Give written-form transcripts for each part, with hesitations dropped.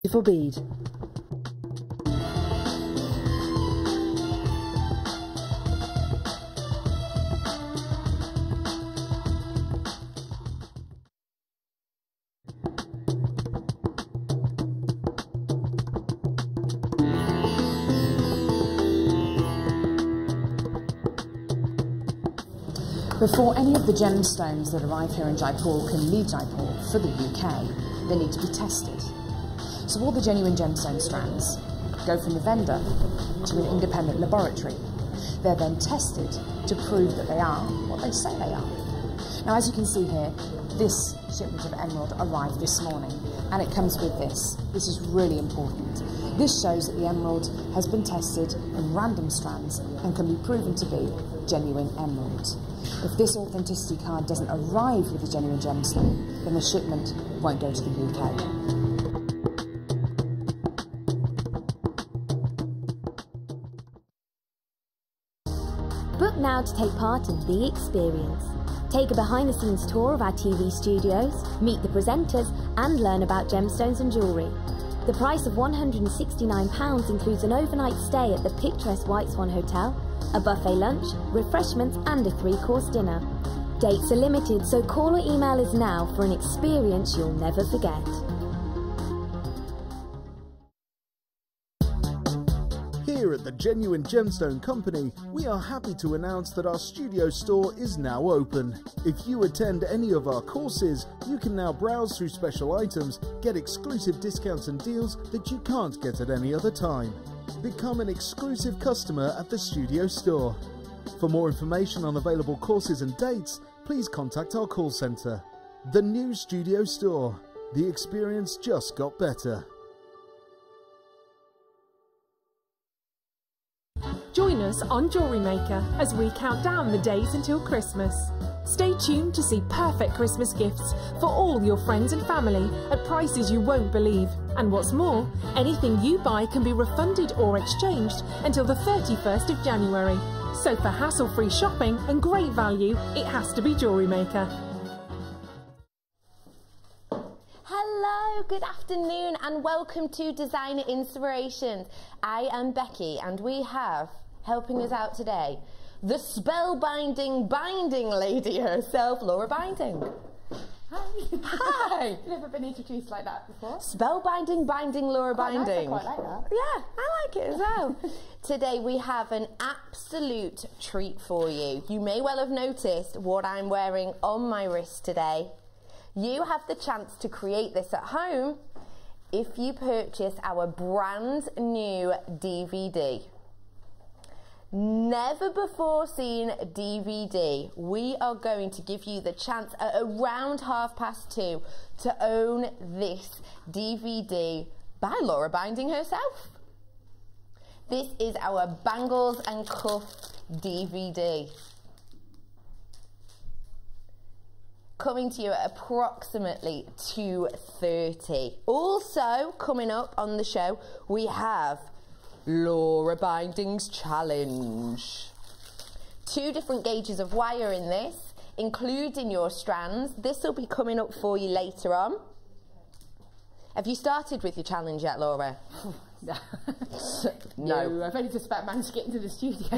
Beautiful bead. Before any of the gemstones that arrive here in Jaipur can leave Jaipur for the UK, they need to be tested. So all the genuine gemstone strands go from the vendor to an independent laboratory. They're then tested to prove that they are what they say they are. Now, as you can see here, this shipment of emerald arrived this morning, and it comes with this. This is really important. This shows that the emerald has been tested in random strands and can be proven to be genuine emerald. If this authenticity card doesn't arrive with a genuine gemstone, then the shipment won't go to the UK. Book now to take part in the experience. Take a behind-the-scenes tour of our TV studios, meet the presenters and learn about gemstones and jewellery. The price of £169 includes an overnight stay at the picturesque White Swan Hotel, a buffet lunch, refreshments and a 3-course dinner. Dates are limited, so call or email us now for an experience you'll never forget. Here at the Genuine Gemstone Company, we are happy to announce that our studio store is now open. If you attend any of our courses, you can now browse through special items, get exclusive discounts and deals that you can't get at any other time. Become an exclusive customer at the studio store. For more information on available courses and dates, please contact our call centre. The new studio store. The experience just got better. Join us on JewelleryMaker as we count down the days until Christmas. Stay tuned to see perfect Christmas gifts for all your friends and family at prices you won't believe. And what's more, anything you buy can be refunded or exchanged until the 31st of January. So for hassle-free shopping and great value, it has to be JewelleryMaker. Hello, good afternoon and welcome to Designer Inspirations. I am Becky and we have, helping us out today, the spellbinding binding lady herself, Laura Binding. Hi. Hi. Never been introduced like that before. Spellbinding binding Laura Binding. Nice, I quite like that. Yeah, I like it as well. Today we have an absolute treat for you. You may well have noticed what I'm wearing on my wrist today. You have the chance to create this at home if you purchase our brand new DVD. Never before seen DVD. We are going to give you the chance at around 2:30 to own this DVD by Laura Binding herself. This is our Bangles and Cuff DVD. Coming to you at approximately 2:30. Also coming up on the show, we have Laura Binding's Challenge. 2 different gauges of wire in this, including your strands. This will be coming up for you later on. Have you started with your challenge yet, Laura? No, I've only just about managed to get into the studio.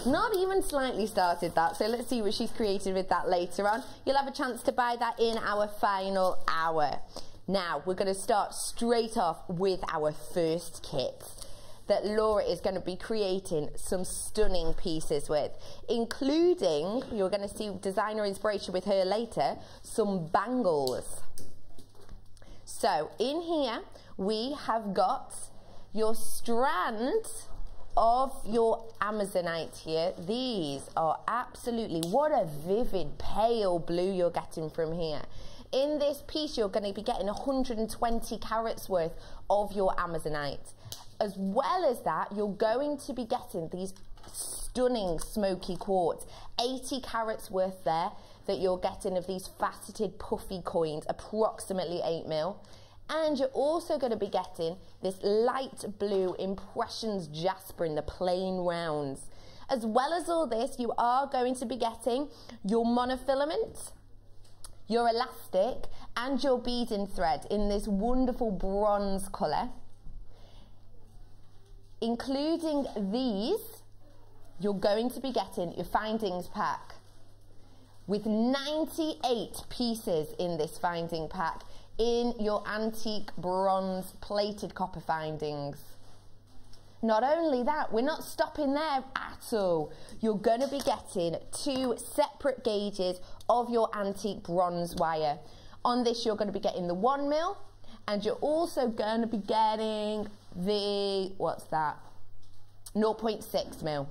Not even slightly started that, so let's see what she's created with that later on. You'll have a chance to buy that in our final hour. Now, we're going to start straight off with our first kit that Laura is going to be creating some stunning pieces with, including, you're going to see designer inspiration with her later, some bangles. So, in here, we have got your strand of your Amazonite here. These are absolutely, what a vivid pale blue you're getting from here. In this piece, you're going to be getting 120 carats worth of your Amazonite. As well as that, you're going to be getting these stunning smoky quartz, 80 carats worth there that you're getting of these faceted puffy coins, approximately 8mm. And you're also going to be getting this light blue Impressions Jasper in the plain rounds. As well as all this, you are going to be getting your monofilament, your elastic and your beading thread in this wonderful bronze colour. Including these, you're going to be getting your findings pack with 98 pieces in this finding pack in your antique bronze plated copper findings. Not only that, we're not stopping there at all. You're going to be getting 2 separate gauges of your antique bronze wire. On this, you're going to be getting the 1mm, and you're also going to be getting the, what's that, 0.6mm.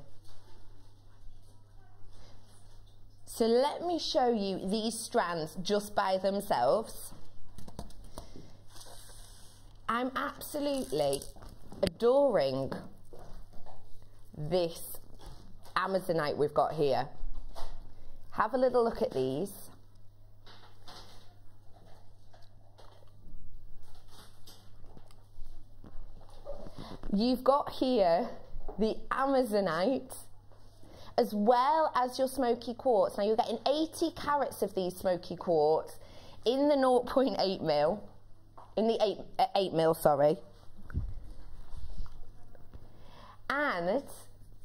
So let me show you these strands just by themselves. I'm absolutely adoring this Amazonite we've got here. Have a little look at these. You've got here the Amazonite as well as your smoky quartz. Now you're getting 80 carats of these smoky quartz in the 0.8mm, in the 8mm, sorry. And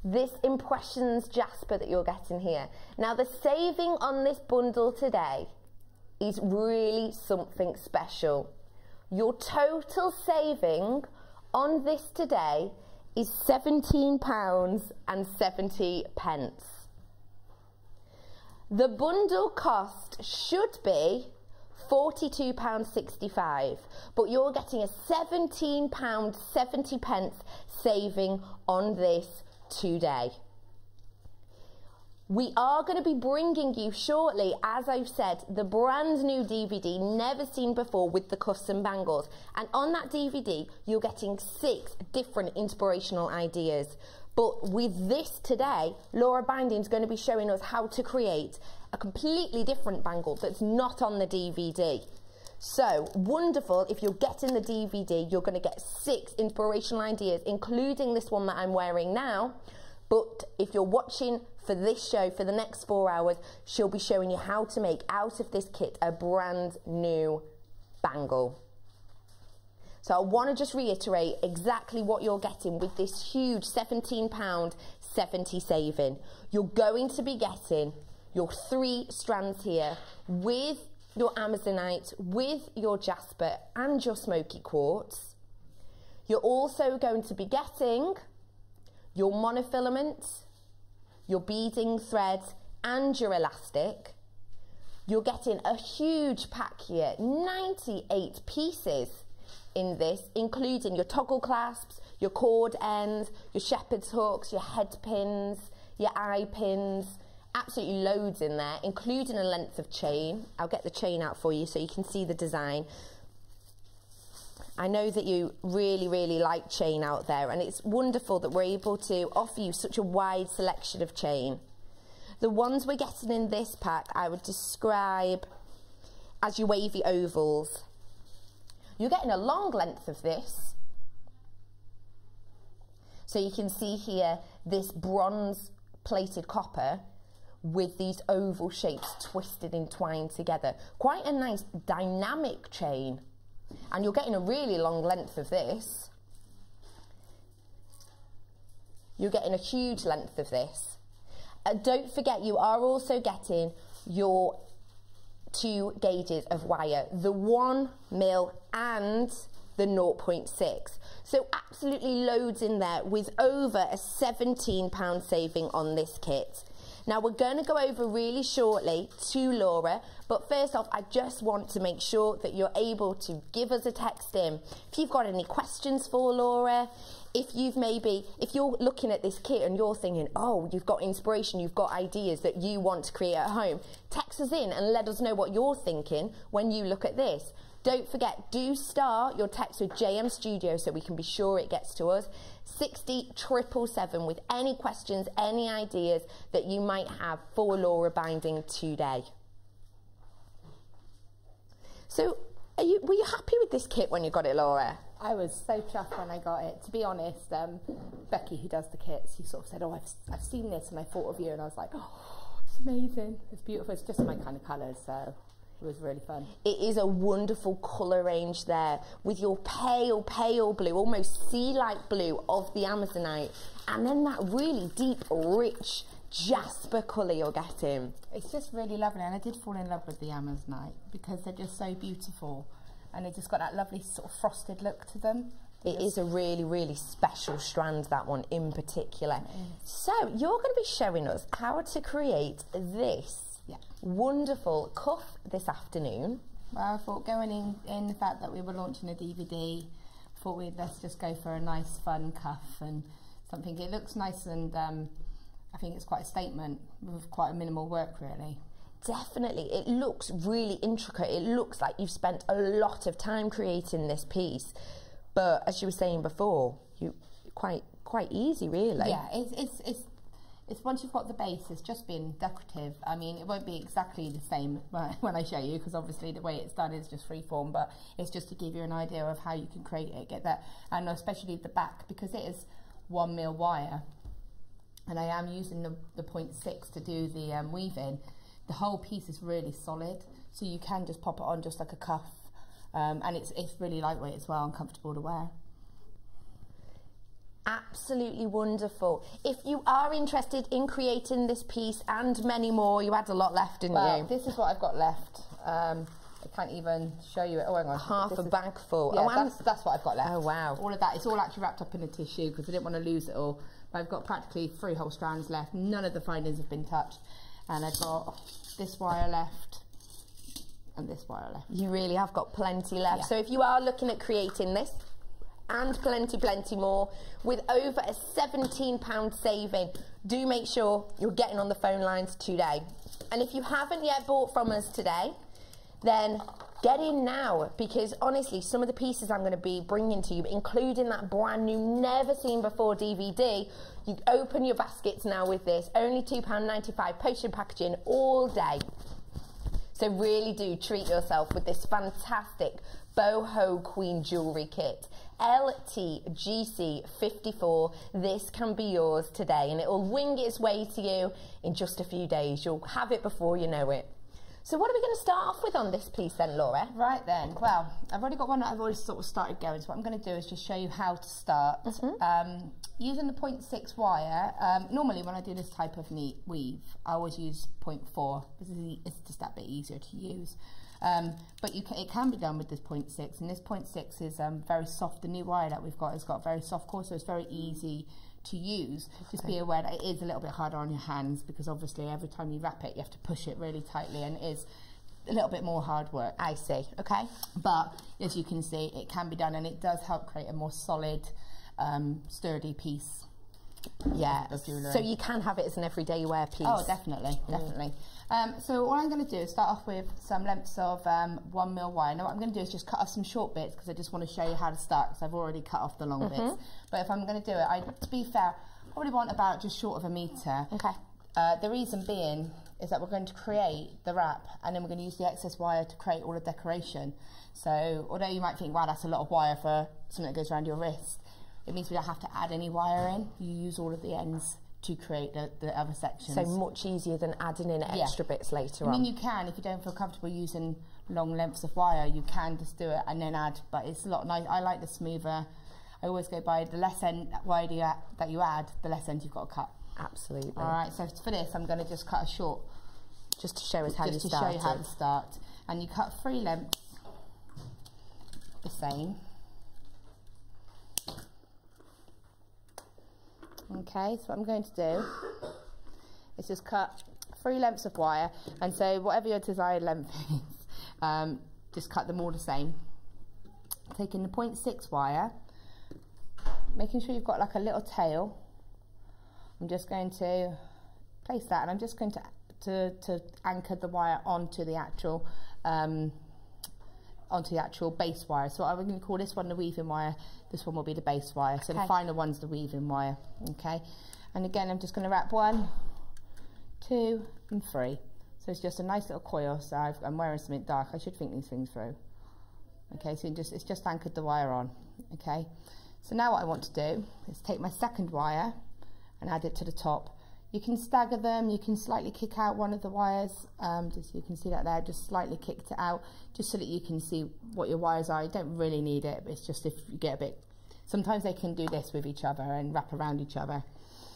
this Impressions Jasper that you're getting here. Now the saving on this bundle today is really something special. Your total saving on this today is £17.70. The bundle cost should be £42.65, but you're getting a £17.70 saving on this today. We are going to be bringing you shortly, as I've said, the brand new DVD, never seen before, with the custom bangles. And on that DVD, you're getting 6 different inspirational ideas. But with this today, Laura Binding is going to be showing us how to create a completely different bangle that's not on the DVD. So wonderful. If you're getting the DVD, you're going to get 6 inspirational ideas, including this one that I'm wearing now. But if you're watching for this show for the next 4 hours, she'll be showing you how to make out of this kit a brand new bangle. So I want to just reiterate exactly what you're getting with this huge £17.70 saving. You're going to be getting your 3 strands here with your Amazonite, with your Jasper and your smoky quartz. You're also going to be getting your monofilament, your beading thread and your elastic. You're getting a huge pack here, 98 pieces in this, including your toggle clasps, your cord ends, your shepherd's hooks, your head pins, your eye pins, absolutely loads in there, including a length of chain. I'll get the chain out for you so you can see the design. I know that you really, really like chain out there, and it's wonderful that we're able to offer you such a wide selection of chain. The ones we're getting in this pack I would describe as your wavy ovals. You're getting a long length of this. So you can see here this bronze plated copper with these oval shapes twisted and twined together. Quite a nice dynamic chain. And you're getting a really long length of this. You're getting a huge length of this. Don't forget, you are also getting your 2 gauges of wire, the 1mm and the 0.6. So absolutely loads in there with over a £17 saving on this kit. Now we're going to go over really shortly to Laura, but first off I just want to make sure that you're able to give us a text in. If you've got any questions for Laura, if you're looking at this kit and you're thinking, oh, you've got inspiration, you've got ideas that you want to create at home, text us in and let us know what you're thinking when you look at this. Don't forget, do start your text with JM Studio so we can be sure it gets to us. 60777 with any questions, any ideas that you might have for Laura Binding today. So, were you happy with this kit when you got it, Laura? I was so chuffed when I got it. To be honest, Becky, who does the kits, she sort of said, oh, I've seen this and I thought of you, and I was like, oh, it's amazing. It's beautiful. It's just my kind of colours, so It was really fun. It is a wonderful colour range there with your pale blue, almost sea-like blue of the Amazonite, and then that really deep, rich jasper colour you're getting. It's just really lovely, and I did fall in love with the Amazonite because they're just so beautiful, and they just got that lovely sort of frosted look to them. It is a really, really special strand, that one in particular. So you're going to be showing us how to create this wonderful cuff this afternoon. Well, I thought going in the fact that we were launching a DVD, thought let's just go for a nice fun cuff and something. It looks nice, and I think it's quite a statement with quite a minimal work, really. Definitely, it looks really intricate. It looks like you've spent a lot of time creating this piece, but as you were saying before, quite easy, really. Yeah, it's once you've got the base, it's just been decorative. I mean, it won't be exactly the same when I show you, because obviously the way it's done is just freeform, but it's just to give you an idea of how you can create it, get that, and especially the back, because it is 1mm wire, and I am using the 0.6 to do the weaving. The whole piece is really solid, so you can just pop it on just like a cuff, and it's really lightweight as well and comfortable to wear. Absolutely wonderful. If you are interested in creating this piece and many more, you had a lot left, didn't you? This is what I've got left. I can't even show you it. Oh, hang on. Half a bag full. Yeah, that's what I've got left. Oh, wow. All of that. It's all actually wrapped up in a tissue because I didn't want to lose it all. But I've got practically 3 whole strands left. None of the findings have been touched. And I've got this wire left and this wire left. You really have got plenty left. Yeah. So if you are looking at creating this, and plenty more, with over a £17 saving, do make sure you're getting on the phone lines today. And if you haven't yet bought from us today, then get in now, because honestly, some of the pieces I'm going to be bringing to you, including that brand new, never seen before DVD, you open your baskets now with this, only £2.95, postage packaging all day. So really do treat yourself with this fantastic Boho Queen jewellery kit. LTGC54, this can be yours today, and it will wing its way to you in just a few days. You'll have it before you know it. So what are we going to start off with on this piece then, Laura? Right then, well, I've already got one that I've already sort of started going, so what I'm going to do is just show you how to start. Using the 0.6 wire, normally when I do this type of weave, I always use 0.4, because it's just that bit easier to use. But it can be done with this 0.6, and this 0.6 is very soft. The new wire that we've got has got very soft core, so it's very easy to use. Just be aware that it is a little bit harder on your hands, because obviously every time you wrap it you have to push it really tightly, and it is a little bit more hard work. I see, okay. But as you can see, it can be done, and it does help create a more solid, sturdy piece. Yeah, so you can have it as an everyday wear piece. Oh, definitely, definitely. So all I'm going to do is start off with some lengths of 1mm wire. Now what I'm going to do is just cut off some short bits, because I just want to show you how to start, because I've already cut off the long bits. But if I'm going to do it, to be fair, I probably want about just short of 1 metre. Okay. The reason being is that we're going to create the wrap, and then we're going to use the excess wire to create all the decoration. So although you might think, wow, that's a lot of wire for something that goes around your wrist, it means we don't have to add any wire in. You use all of the ends to create the other sections. So much easier than adding in extra bits later on. I mean, you can, if you don't feel comfortable using long lengths of wire, you can just do it and then add, but it's a lot nice. I like the smoother. I always go by the less end wire that you add, the less end you've got to cut. Absolutely. All right, so for this, I'm going to just cut a short. Just to show us how you started. Just to show you how to start. And you cut 3 lengths the same. Okay, so what I'm going to do is just cut 3 lengths of wire, and so whatever your desired length is, just cut them all the same. Taking the 0.6 wire, making sure you've got like a little tail. I'm just going to place that, and I'm just going to anchor the wire onto the actual base wire. So I'm going to call this one the weaving wire, this one will be the base wire. So the final one's the weaving wire, okay? And again, I'm just going to wrap 1, 2, and 3. So it's just a nice little coil. So I'm wearing something dark. I should think these things through. Okay, so it's just anchored the wire on, okay? So now what I want to do is take my second wire and add it to the top. You can stagger them, you can slightly kick out one of the wires, just you can see that there, just slightly kicked it out, just so that you can see what your wires are. You don't really need it, it's just if you get a bit, sometimes they can do this with each other and wrap around each other.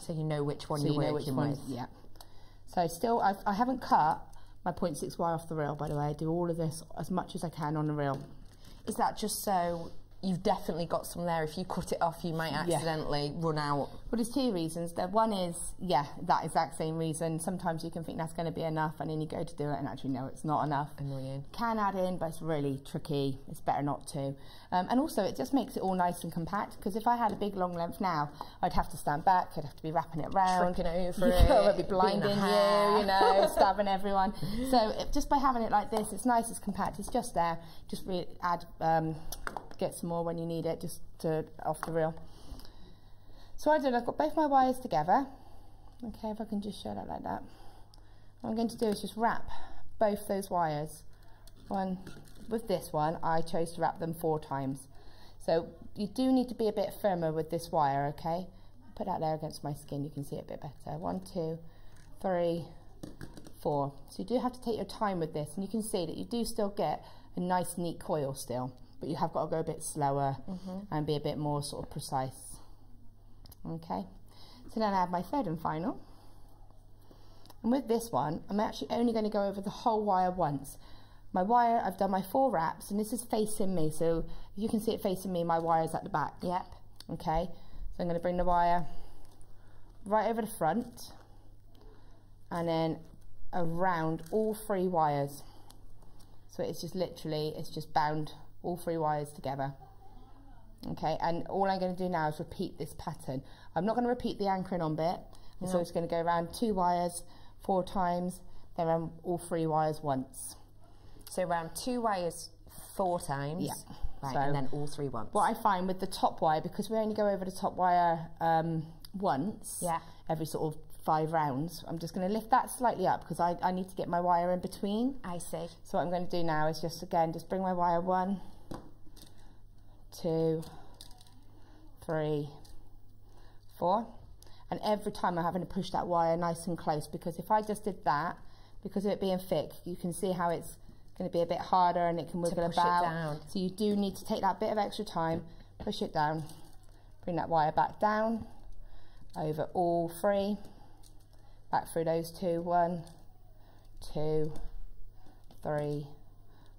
So you know which one you're working with. Yeah. So still, I haven't cut my 0.6 wire off the reel, by the way. I do all of this as much as I can on the reel. Is that just so you've definitely got some there? If you cut it off, you might accidentally run out. Well, there's two reasons. One is, that exact same reason. Sometimes you can think that's going to be enough, and then you go to do it, and actually, no, it's not enough. Annoying. Can add in, but it's really tricky. It's better not to. And also, it just makes it all nice and compact, because if I had a big long length now, I'd have to stand back, I'd have to be wrapping it around. Shrinking it over I'd be blinding you, you know, stabbing everyone. So just by having it like this, it's nice, it's compact, it's just there. Just really add, get some more when you need it, just to off the reel. So I've got both my wires together. Okay, if I can just show that like that. What I'm going to do is just wrap both those wires. With this one, I chose to wrap them 4 times. So you do need to be a bit firmer with this wire, okay? Put that there against my skin, you can see it a bit better. 1, 2, 3, 4. So you do have to take your time with this, and you can see that you do still get a nice neat coil still, but you have got to go a bit slower and be a bit more sort of precise. Okay, so then I have my third and final. And with this one, I'm actually only going to go over the whole wire once. My wire, I've done my 4 wraps, and this is facing me, so you can see it facing me, my wire's at the back. Yep. Okay, so I'm going to bring the wire right over the front, and then around all 3 wires. So it's just literally, it's just bound all 3 wires together. Okay, and all I'm going to do now is repeat this pattern. I'm not going to repeat the anchoring on bit, so it's going to go around 2 wires 4 times, then around all 3 wires once. So around 2 wires 4 times. Yeah. Right, So and then all 3 once. what I find with the top wire, because we only go over the top wire once every sort of 5 rounds, I'm just going to lift that slightly up because I need to get my wire in between. I see. So what I'm going to do now is just bring my wire 1, 2, 3, 4, and every time I'm having to push that wire nice and close, because if I just did that, because of it being thick, you can see how it's going to be a bit harder and it can wiggle about. Down. So you do need to take that bit of extra time, push it down, bring that wire back down over all 3, back through those 2, 1, 2, 3,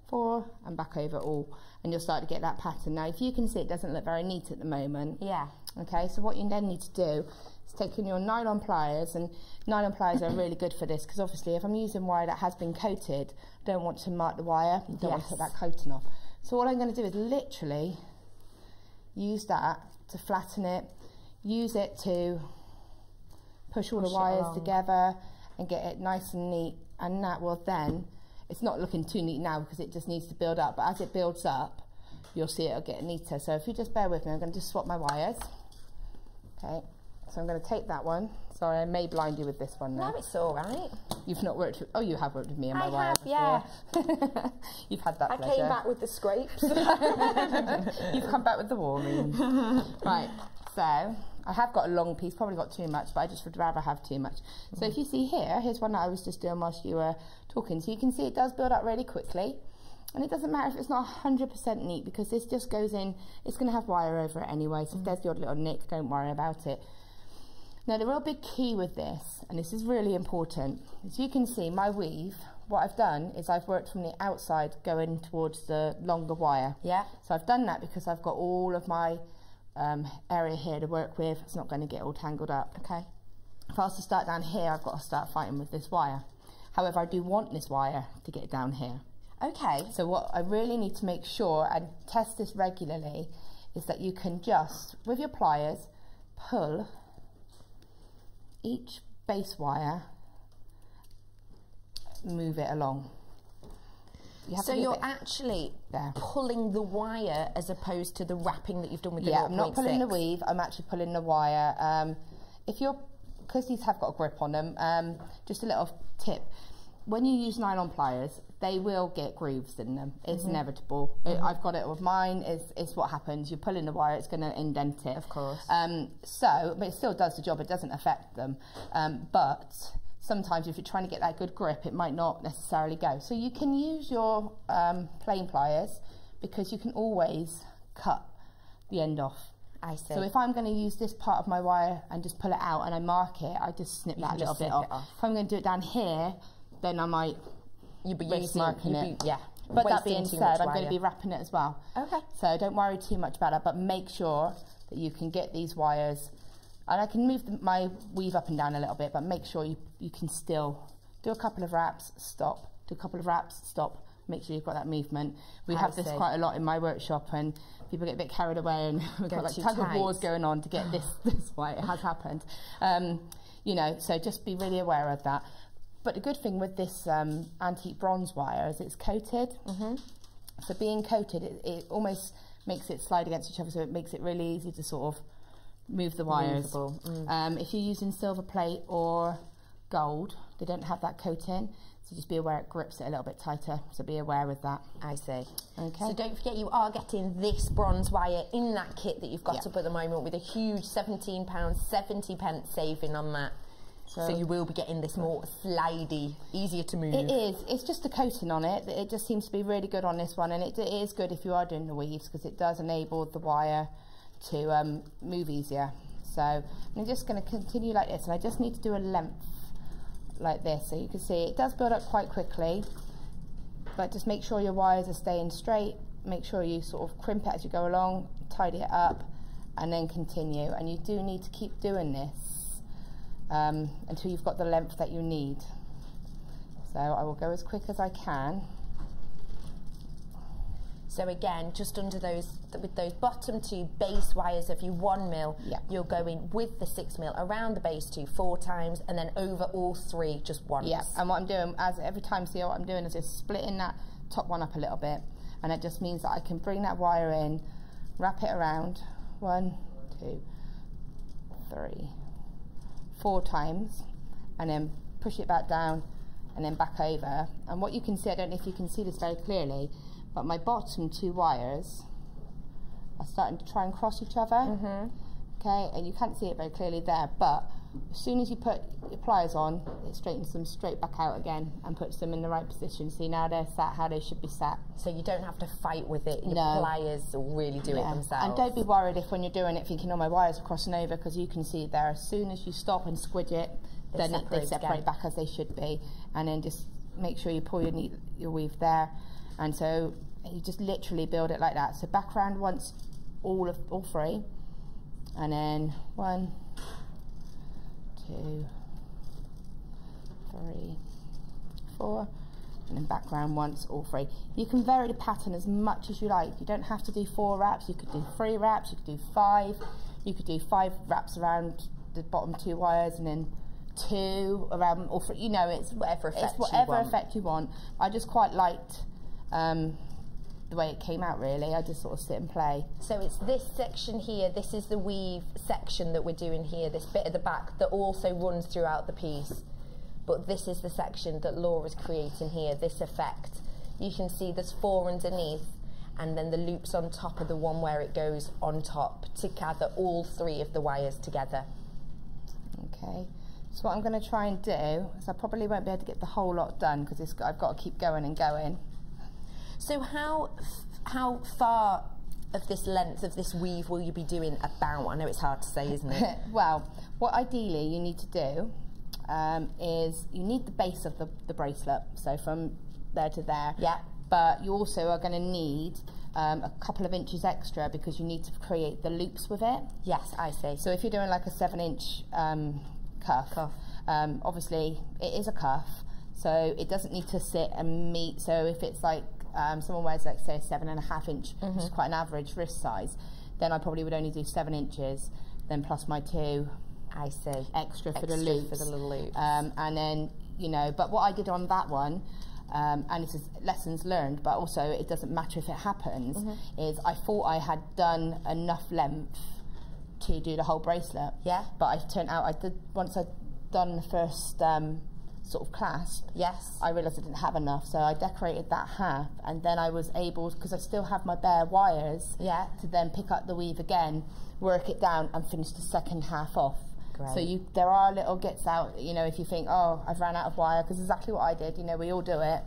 4, and back over all, and you'll start to get that pattern. Now if you can see, it doesn't look very neat at the moment. Yeah. Okay, so what you then need to do is take in your nylon pliers, and nylon pliers are really good for this, because obviously if I'm using wire that has been coated, I don't want to mark the wire, I don't want to take that coating off. So all I'm going to do is literally use that to flatten it, use it to push all the wires together and get it nice and neat, and that will then, it's not looking too neat now because it just needs to build up, but as it builds up you'll see it'll get neater. So if you just bear with me, I'm going to just swap my wires. Okay, so I'm going to take that one. Sorry, I may blind you with this one now. No, it's all right. You've not worked with, oh, you have worked with me and my I wires have, before. yeah. You've had that pleasure. I came back with the scrapes. You've come back with the warning. Right, so I have got a long piece, probably got too much, but I just would rather have too much. So if you see here, here's one that I was just doing whilst you were talking. So you can see it does build up really quickly. And it doesn't matter if it's not 100% neat, because this just goes in, it's going to have wire over it anyway, so if there's the odd little nick, don't worry about it. Now the real big key with this, and this is really important, as you can see my weave, what I've done is I've worked from the outside going towards the longer wire. Yeah. So I've done that because I've got all of my area here to work with, it's not going to get all tangled up. Okay. If I was to start down here, I've got to start fighting with this wire. However, I do want this wire to get down here. Okay. So what I really need to make sure, and test this regularly, is that you can just, with your pliers, pull each base wire, move it along. So you're actually pulling the wire as opposed to the wrapping that you've done with the 0.6? Yeah, I'm not pulling the weave, I'm actually pulling the wire. If you're, because these have got a grip on them, just a little tip. when you use nylon pliers, they will get grooves in them. It's inevitable. I've got it with mine. It's what happens. You're pulling the wire, it's going to indent it. Of course. But it still does the job. It doesn't affect them. But sometimes if you're trying to get that good grip, it might not necessarily go. So you can use your plain pliers, because you can always cut the end off. I see. So if I'm going to use this part of my wire and just pull it out and I mark it, I just snip that little bit off. If I'm going to do it down here, then I might risk marking it. Yeah. But that being said, I'm going to be wrapping it as well. Okay. So don't worry too much about it, but make sure that you can get these wires. And I can move my weave up and down a little bit, but make sure you can still do a couple of wraps, stop, do a couple of wraps, stop. Make sure you've got that movement. We have this quite a lot in my workshop, and people get a bit carried away, and we've got like tug of wars going on to get this way. It has happened. You know, so just be really aware of that. But the good thing with this antique bronze wire is it's coated. So being coated, it almost makes it slide against each other, so it makes it really easy to sort of move the wires. If you're using silver plate or gold, they don't have that coating. So just be aware it grips it a little bit tighter, so be aware with that. I see. Okay. So don't forget, you are getting this bronze wire in that kit that you've got up at the moment, with a huge £17.70 saving on that. So you will be getting this more slidey, easier to move. It is. It's just the coating on it. It just seems to be really good on this one, and it is good if you are doing the weaves, because it does enable the wire to move easier. So I'm just going to continue like this, and I just need to do a length like this, so you can see it does build up quite quickly, but just make sure your wires are staying straight. Make sure you sort of crimp it as you go along, tidy it up, and then continue. And you do need to keep doing this until you've got the length that you need. So I will go as quick as I can. So again, just under those, with those bottom two base wires of your 1mm, you're going with the 6mm around the base two 4 times, and then over all 3 just once. Yeah, and what I'm doing, every time, see what I'm doing is just splitting that top one up a little bit, and it just means that I can bring that wire in, wrap it around 1, 2, 3, 4 times, and then push it back down, and then back over. And what you can see, I don't know if you can see this very clearly, but my bottom 2 wires are starting to try and cross each other. Okay, and you can't see it very clearly there, but as soon as you put your pliers on, it straightens them straight back out again and puts them in the right position. See, now they're sat how they should be sat. So you don't have to fight with it. Your pliers will really do it themselves. And don't be worried if when you're doing it thinking, oh, my wires are crossing over, because you can see there, as soon as you stop and squidge it, then they separate back as they should be. And then just make sure you pull your weave there. And so you just literally build it like that. So back round once, all 3, and then 1, 2, 3, 4, and then back round once, all 3. You can vary the pattern as much as you like. You don't have to do 4 wraps. You could do 3 wraps. You could do 5. You could do 5 wraps around the bottom 2 wires, and then 2 around all 3. You know, it's whatever effect you want. I just quite liked the way it came out, really. I just sort of sit and play. So it's this section here, this is the weave section that we're doing here, this bit at the back that also runs throughout the piece. But this is the section that Laura's creating here, this effect. You can see there's 4 underneath, and then the loops on top of the one where it goes on top to gather all 3 of the wires together. Okay, so what I'm going to try and do is I probably won't be able to get the whole lot done, because I've got to keep going and going. So how far of this length of this weave will you be doing about? I know it's hard to say, isn't it? Well, what ideally you need to do is you need the base of the bracelet, so from there to there. Yeah. But you also are going to need a couple of inches extra, because you need to create the loops with it. Yes, I see. So if you're doing like a 7-inch cuff, obviously it is a cuff, so it doesn't need to sit and meet. So if it's like someone wears, like, say, a 7.5 inch, which is quite an average wrist size, then I probably would only do 7 inches, then plus my 2 extra for the loops. For the little loops. And then, you know, but what I did on that one, and this is lessons learned, but also it doesn't matter if it happens, is I thought I had done enough length to do the whole bracelet. Yeah. But I turned out, once I'd done the first sort of clasp, Yes. I realised I didn't have enough, so I decorated that half, and then I was able, because I still have my bare wires, Yeah. to then pick up the weave again, work it down, and finish the second half off. Great. So there are little gets out, you know, if you think, oh, I've ran out of wire, because exactly what I did, you know, we all do it.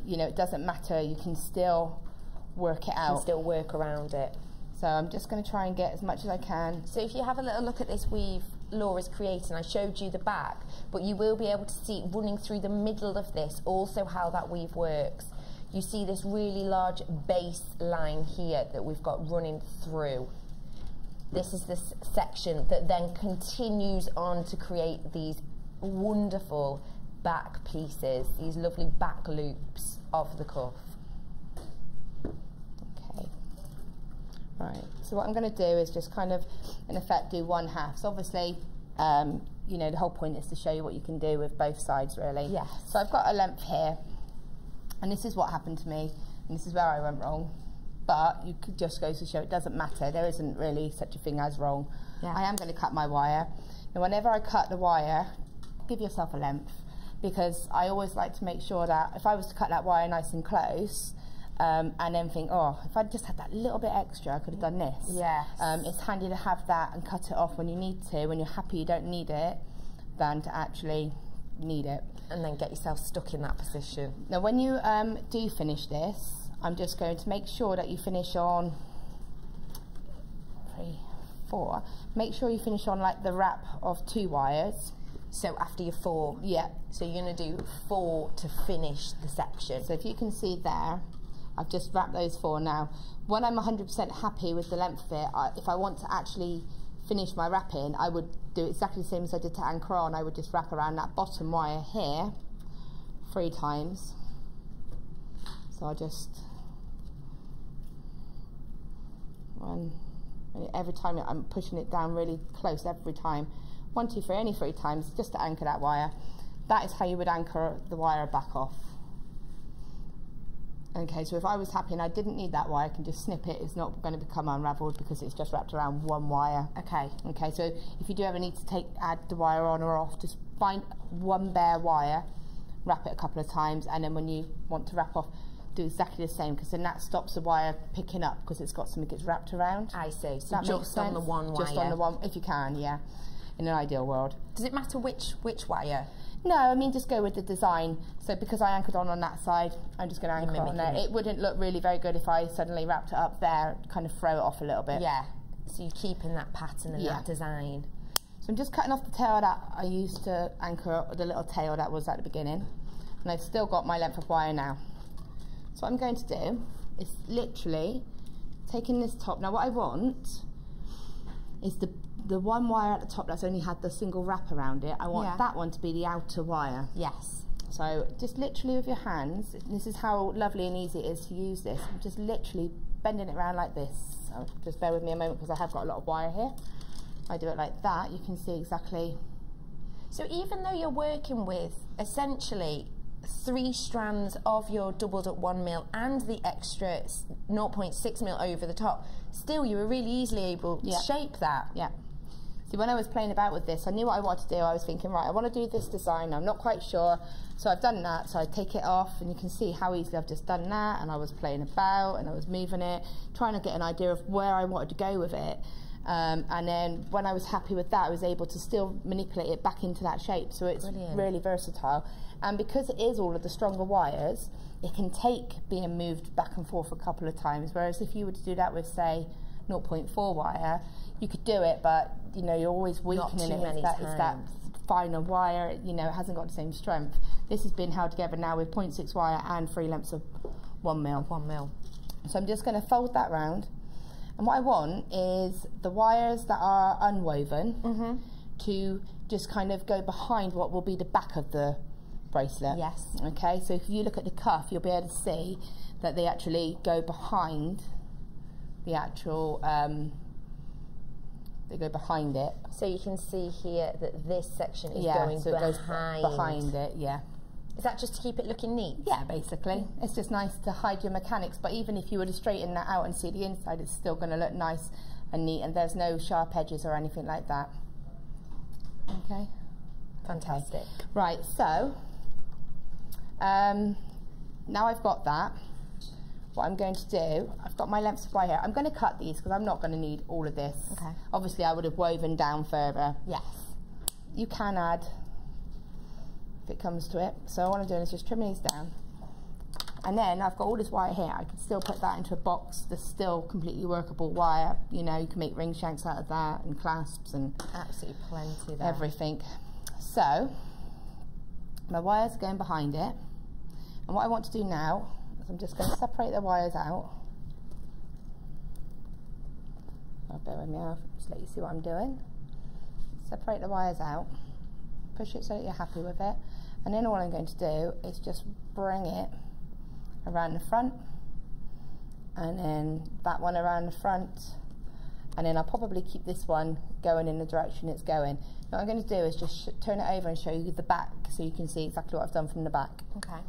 You know, it doesn't matter, you can still work it out. And still work around it. So I'm just going to try and get as much as I can. So if you have a little look at this weave Laura's creating, I showed you the back, but you will be able to see running through the middle of this also how that weave works. You see this really large base line here that we've got running through. This is this section that then continues on to create these wonderful back pieces, these lovely back loops of the cuff. Okay. Right, so what I'm going to do is just kind of, in effect, do one half. So obviously, you know, the whole point is to show you what you can do with both sides, really. Yes. So I've got a length here, and this is what happened to me, and this is where I went wrong. But you could just go to show it doesn't matter. There isn't really such a thing as wrong. Yeah. I am going to cut my wire. Now, whenever I cut the wire, give yourself a length, because I always like to make sure that if I was to cut that wire nice and close, and then think, oh, if I just had that little bit extra, I could have done this. Yes. It's handy to have that and cut it off when you need to, when you're happy you don't need it, than to actually need it. And then get yourself stuck in that position. Now, when you do finish this, I'm just going to make sure that you finish on 3, 4. Make sure you finish on like the wrap of 2 wires. So after your 4, Yeah. so you're going to do 4 to finish the section. So if you can see there, I've just wrapped those 4 now. When I'm 100% happy with the length of it, if I want to actually finish my wrapping, I would do exactly the same as I did to anchor on. I would just wrap around that bottom wire here 3 times. So I'll just every time I'm pushing it down really close every time. 1, 2, 3, only 3 times just to anchor that wire. That is how you would anchor the wire back off. Okay, so if I was happy and I didn't need that wire, I can just snip it. It's not going to become unravelled because it's just wrapped around 1 wire. Okay. Okay, so if you do ever need to add the wire on or off, just find 1 bare wire, wrap it a couple of times, and then when you want to wrap off, do exactly the same, because then that stops the wire picking up because it's got something it's wrapped around. I see. So That just on the 1 wire. Just on the 1, if you can, yeah. In an ideal world. Does it matter which wire? No, I mean just go with the design. So because I anchored on that side, I'm just going to anchor on there. It wouldn't look really very good if I suddenly wrapped it up there, kind of throw it off a little bit. Yeah. So you're keeping that pattern and that design. So I'm just cutting off the tail that I used to anchor, the little tail that was at the beginning. And I've still got my length of wire now. So what I'm going to do is literally taking this top. Now what I want is the 1 wire at the top that's only had the single wrap around it. I want that one to be the outer wire. Yes. So just literally with your hands, this is how lovely and easy it is to use this. I'm just literally bending it around like this. So just bear with me a moment because I have got a lot of wire here. If I do it like that, you can see exactly. So even though you're working with essentially 3 strands of your doubled up 1 mil and the extra 0.6 mil over the top, still you were really easily able to shape that. Yeah. See, when I was playing about with this, I knew what I wanted to do. I was thinking, right, I want to do this design. I'm not quite sure. So I've done that. So I take it off and you can see how easily I've just done that. And I was playing about and I was moving it, trying to get an idea of where I wanted to go with it. And then when I was happy with that, I was able to still manipulate it back into that shape. So it's really versatile. And because it is all of the stronger wires, it can take being moved back and forth a couple of times. Whereas if you were to do that with, say, 0.4 wire, you could do it, but you know, you're always weakening it. It's that finer wire, you know, it hasn't got the same strength. This has been held together now with 0.6 wire and 3 lengths of 1 mil. 1 mil. So I'm just going to fold that round. And what I want is the wires that are unwoven to just kind of go behind what will be the back of the bracelet. Yes. Okay, so if you look at the cuff, you'll be able to see that they actually go behind the actual, they go behind it. So you can see here that this section is going so it goes behind. behind it, Is that just to keep it looking neat? Yeah, basically. It's just nice to hide your mechanics, but even if you were to straighten that out and see the inside, it's still going to look nice and neat, and there's no sharp edges or anything like that. Okay. Fantastic. Right, so now I've got that, what I'm going to do, I've got my lengths of wire here. I'm going to cut these because I'm not going to need all of this. Okay. Obviously, I would have woven down further. Yes. You can add if it comes to it. So what I'm doing is just trimming these down. And then I've got all this wire here. I can still put that into a box that's still completely workable wire. You know, you can make ring shanks out of that and clasps and Absolutely plenty there. everything. So my wires are going behind it. And what I want to do now is I'm just going to separate the wires out. Oh, bear with me, I'll just let you see what I'm doing. Separate the wires out. Push it so that you're happy with it. And then all I'm going to do is just bring it around the front, and then that one around the front, and then I'll probably keep this one going in the direction it's going. What I'm going to do is just turn it over and show you the back so you can see exactly what I've done from the back. Okay.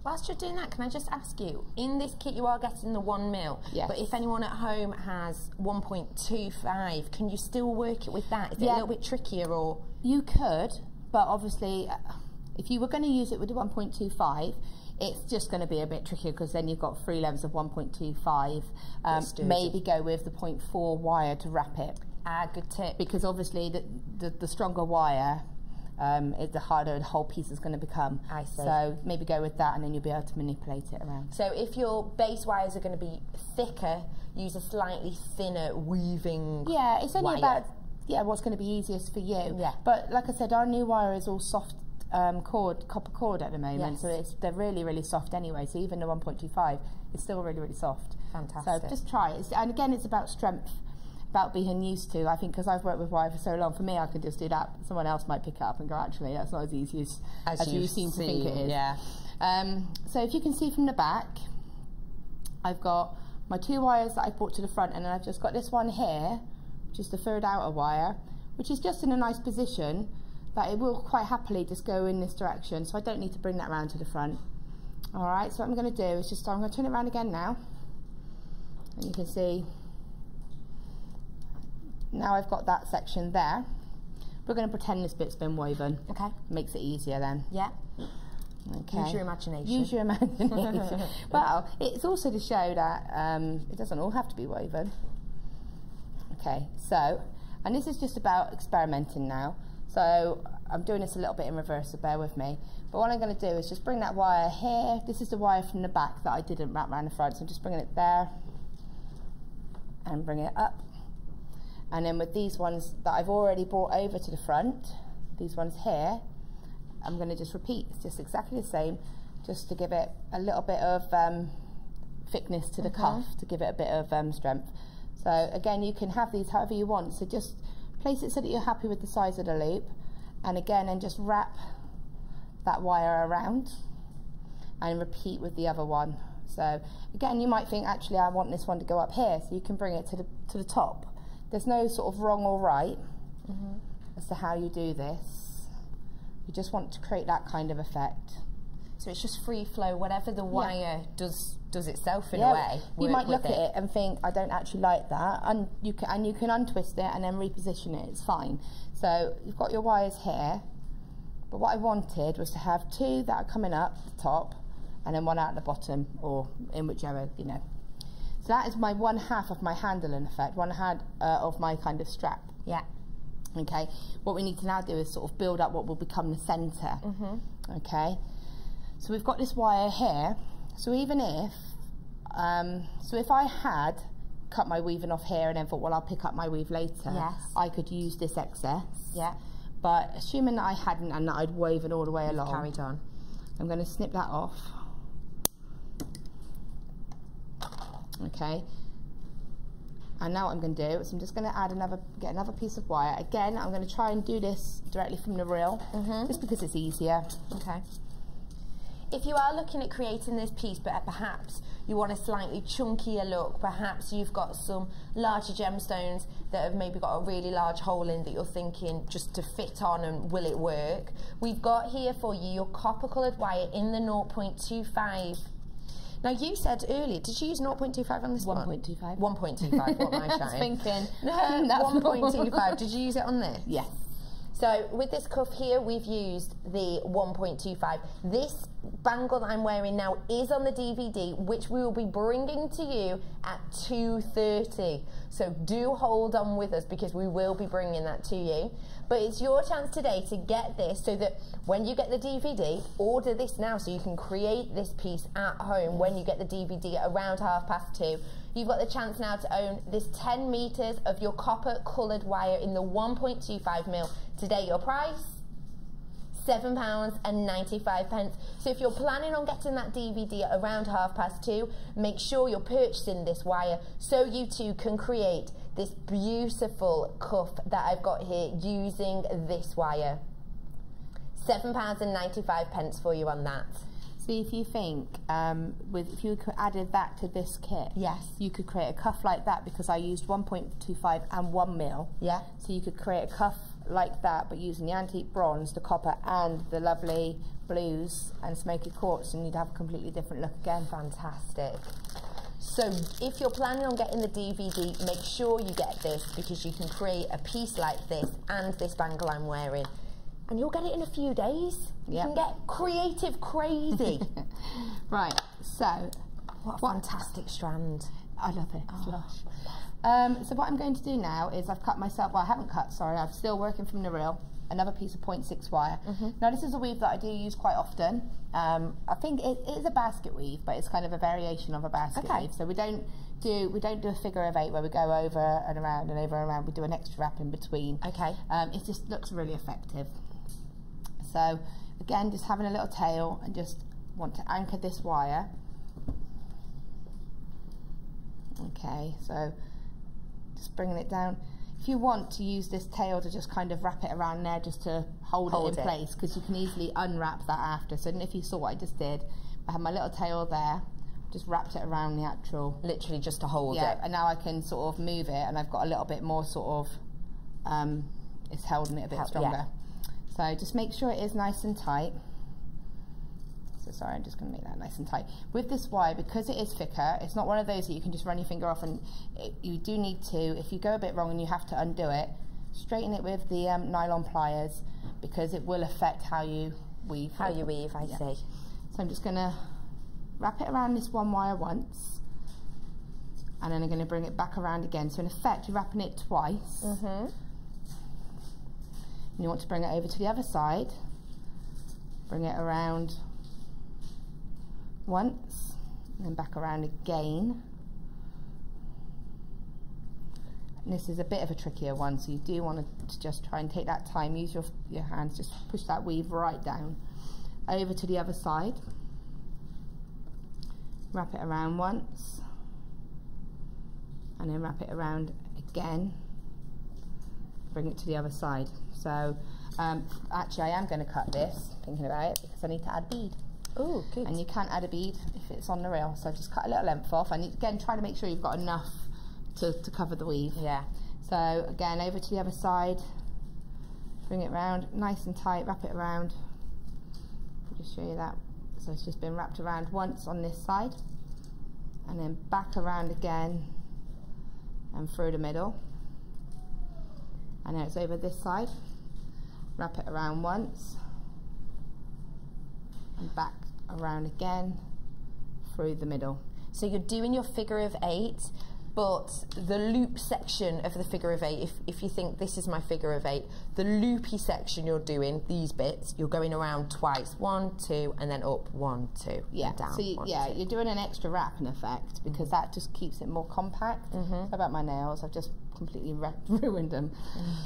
Whilst you're doing that, can I just ask you, in this kit you are getting the 1 mil, yes. But if anyone at home has 1.25, can you still work it with that? Is it a little bit trickier, or? You could, but obviously if you were going to use it with the 1.25, it's just going to be a bit trickier because then you've got 3 levels of 1.25. Maybe go with the 0.4 wire to wrap it. Good tip. Because obviously the stronger wire, the harder the whole piece is going to become. I see. So maybe go with that, and then you'll be able to manipulate it around. So if your base wires are going to be thicker, use a slightly thinner weaving Yeah, it's only wire. about what's going to be easiest for you. Yeah. But like I said, our new wire is all soft copper cord at the moment, Yes. so they're really, really soft anyway. So even the 1.25 is still really, really soft. Fantastic. So just try it. And again, it's about strength, about being used to. I think because I've worked with wire for so long, for me, I can just do that. Someone else might pick it up and go, actually, that's not as easy as you seem to think it is. Yeah. So if you can see from the back, I've got my 2 wires that I brought to the front, and then I've just got this one here, which is the 3rd outer wire, which is just in a nice position that it will quite happily just go in this direction, so I don't need to bring that around to the front. Alright, so what I'm going to do is just, I'm going to turn it around again now, and you can see now I've got that section there. We're going to pretend this bit's been woven. Okay. Makes it easier then. Yeah. Okay. Use your imagination. Use your imagination. Well, it's also to show that it doesn't all have to be woven. Okay, so, and this is just about experimenting now. So I'm doing this a little bit in reverse, so bear with me. But what I'm going to do is just bring that wire here. This is the wire from the back that I didn't wrap around the front, so I'm just bringing it there and bringing it up. And then with these ones that I've already brought over to the front, these ones here, I'm going to just repeat. It's just exactly the same, just to give it a little bit of thickness to the cuff, to give it a bit of strength. So again, you can have these however you want. So just place it so that you're happy with the size of the loop, and again, and just wrap that wire around and repeat with the other one. So again, you might think, actually I want this one to go up here, so you can bring it to the top. There's no sort of wrong or right as to how you do this. You just want to create that kind of effect. So it's just free flow, whatever the wire does itself in a way. You might look at it and think, I don't actually like that, and you can untwist it and then reposition it. It's fine. So you've got your wires here, but what I wanted was to have 2 that are coming up the top, and then 1 out the bottom, or in whichever, you know. So that is my 1/2 of my handling effect, 1/2 of my kind of strap. Yeah. Okay. What we need to now do is sort of build up what will become the centre. Okay. So we've got this wire here. So even if, so if I had cut my weaving off here and then thought, well, I'll pick up my weave later, I could use this excess. Yeah. But assuming that I hadn't and that I'd woven all the way along, Carried on. I'm going to snip that off. Okay. And now what I'm going to do is I'm just going to get another piece of wire. Again, I'm going to try and do this directly from the reel, just because it's easier. Okay. If you are looking at creating this piece, but perhaps you want a slightly chunkier look, perhaps you've got some larger gemstones that have maybe got a really large hole in that you're thinking just to fit on and will it work, we've got here for you your copper coloured wire in the 0.25. Now you said earlier, did you use 0.25 on this one? 1.25. 1.25, what am I shouting? Thinking. No, 1.25, did you use it on this? Yes. So with this cuff here, we've used the 1.25. This bangle that I'm wearing now is on the DVD, which we will be bringing to you at 2:30. So do hold on with us because we will be bringing that to you. But it's your chance today to get this so that when you get the DVD, order this now so you can create this piece at home when you get the DVD at around 2:30. You've got the chance now to own this 10 metres of your copper coloured wire in the 1.25mm. Today your price, £7.95. So if you're planning on getting that DVD at around 2:30, make sure you're purchasing this wire so you too can create this beautiful cuff that I've got here using this wire. £7.95 for you on that. See, if you think, if you could added that to this kit, yes, you could create a cuff like that because I used 1.25 and 1mm. Yeah. So you could create a cuff like that, but using the antique bronze, the copper, and the lovely blues and smoky quartz, and you'd have a completely different look again. Fantastic. So if you're planning on getting the DVD, make sure you get this because you can create a piece like this and this bangle I'm wearing. And you'll get it in a few days. You can get creative crazy. Right, so... What a fantastic strand. I love it, it's lush. So what I'm going to do now is I've cut myself, well I haven't cut, sorry, I'm still working from the reel, another piece of 0.6 wire. Now this is a weave that I do use quite often. I think it is a basket weave, but it's kind of a variation of a basket weave. So we don't do a figure of 8 where we go over and around and over and around. We do an extra wrap in between. Okay. It just looks really effective. So again, just having a little tail and just want to anchor this wire. Okay, so just bringing it down. If you want to use this tail to just kind of wrap it around there just to hold it in place, because you can easily unwrap that after. So if you saw what I just did, I have my little tail there, just wrapped it around the actual... Literally just to hold it. Yeah, and now I can sort of move it and I've got a little bit more sort of, it's holding it a bit stronger. Yeah. So just make sure it is nice and tight. So sorry, I'm just going to make that nice and tight. With this wire, because it is thicker, it's not one of those that you can just run your finger off, and you do need to, if you go a bit wrong and you have to undo it, straighten it with the nylon pliers because it will affect how you weave. How you weave, I see. So I'm just going to wrap it around this one wire once, and then I'm going to bring it back around again. So in effect, you're wrapping it twice. And you want to bring it over to the other side, bring it around once, and then back around again. And this is a bit of a trickier one, so you do want to just try and take that time, use your hands, just push that weave right down. Over to the other side, wrap it around once, and then wrap it around again, bring it to the other side. So actually I am going to cut this, thinking about it, because I need to add a bead. Oh, good. And you can't add a bead if it's on the reel, so just cut a little length off, and again try to make sure you've got enough to cover the weave. Yeah. So again, over to the other side, bring it round nice and tight, wrap it around. I'll just show you that. So it's just been wrapped around once on this side, and then back around again and through the middle. And now it's over this side, wrap it around once, and back around again, through the middle. So you're doing your figure of 8, but the loop section of the figure of 8, if you think this is my figure of 8, the loopy section you're doing, these bits, you're going around twice, 1, 2, and then up, 1, 2, yeah. and down. So you're doing an extra wrap in effect, because that just keeps it more compact. Sorry about my nails, I've just completely ruined them.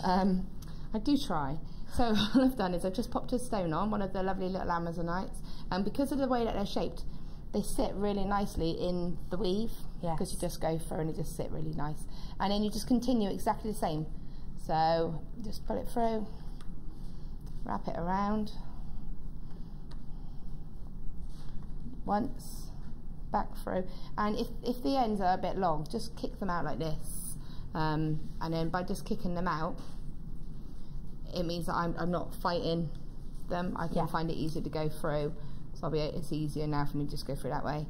I do try. So all I've done is I've just popped a stone on, one of the lovely little Amazonites, and because of the way that they're shaped, they sit really nicely in the weave, because you just go through and it just sit really nice. And then you just continue exactly the same. So just pull it through, wrap it around once, back through, and if the ends are a bit long, just kick them out like this, and then by just kicking them out, it means that I'm not fighting them. I can find it easier to go through, so it's easier now for me to just go through that way,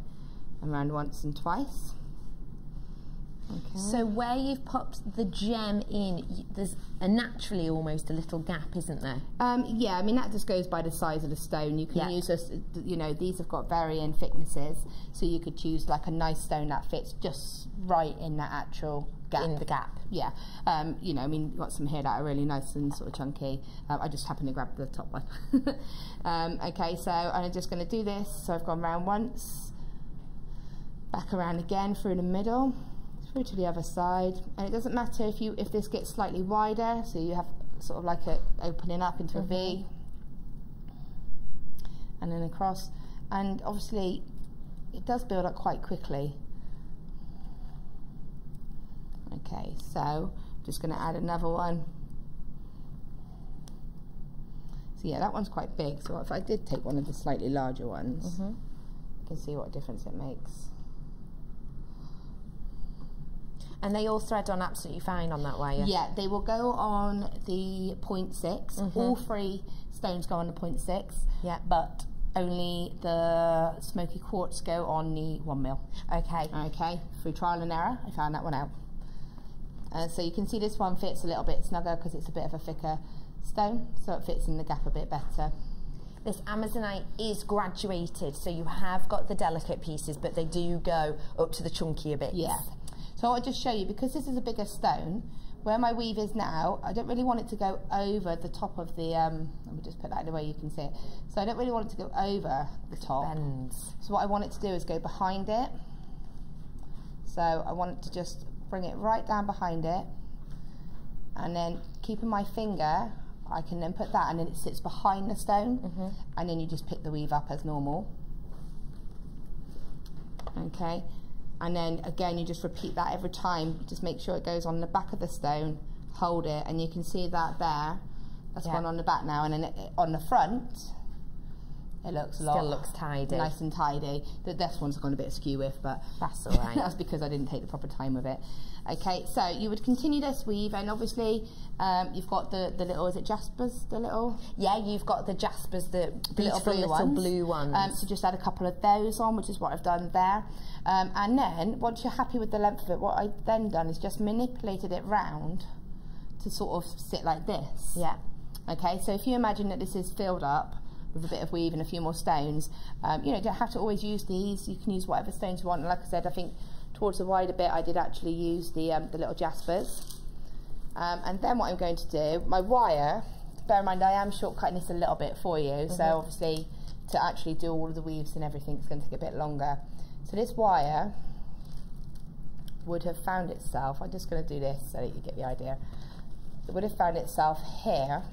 and around once and twice, So where you've popped the gem in, there's naturally almost a little gap, isn't there? Yeah, I mean that just goes by the size of the stone. You can use this, you know, these have got varying thicknesses, so you could choose like a nice stone that fits just right in that actual gap. In the gap. Yeah, you know, I mean, you've got some here that are really nice and sort of chunky. I just happen to grab the top one. Okay, so I'm just going to do this. So I've gone round once, back around again through the middle, through to the other side, and it doesn't matter if this gets slightly wider, so you have sort of like it opening up into a V, and then across, and obviously it does build up quite quickly. Okay, so I'm just going to add another one. So yeah, that one's quite big, so if I did take one of the slightly larger ones, you can see what difference it makes. And they all thread on absolutely fine on that wire? Yeah, they will go on the 0.6. All three stones go on the 0.6. Yeah. But only the smoky quartz go on the 1mm. Okay. Okay, through trial and error, I found that one out. So you can see this one fits a little bit snugger because it's a bit of a thicker stone, so it fits in the gap a bit better. This Amazonite is graduated, so you have got the delicate pieces, but they do go up to the chunkier bits. Yeah. So I'll just show you, because this is a bigger stone, where my weave is now, I don't really want it to go over the top of the, let me just put that in the way you can see it. So I don't really want it to go over the top. Bends. So what I want it to do is go behind it. So I want it to just bring it right down behind it, and then keeping my finger, I can then put that, and then it sits behind the stone, and then you just pick the weave up as normal. Okay. And then again, you just repeat that every time. Just make sure it goes on the back of the stone, hold it, and you can see that there. That's gone on the back now, and then on the front, it looks a lot. Still looks tidy. Nice and tidy. This one's gone a bit askew with, but that's all right. That's because I didn't take the proper time with it. Okay, so you would continue this weave, and obviously you've got the little, is it jaspers, the little? Yeah, you've got the jaspers, the beautiful little blue ones. So just add a couple of those on, which is what I've done there. And then, once you're happy with the length of it, what I've then done is just manipulated it round to sort of sit like this. Yeah. Okay, so if you imagine that this is filled up with a bit of weave and a few more stones, you know, you don't have to always use these. You can use whatever stones you want. And like I said, I think towards the wider bit, I did actually use the little jaspers. And then what I'm going to do, my wire, bear in mind I am shortcutting this a little bit for you, so obviously to actually do all of the weaves and everything is going to take a bit longer. So this wire would have found itself, I'm just going to do this so that you get the idea, it would have found itself here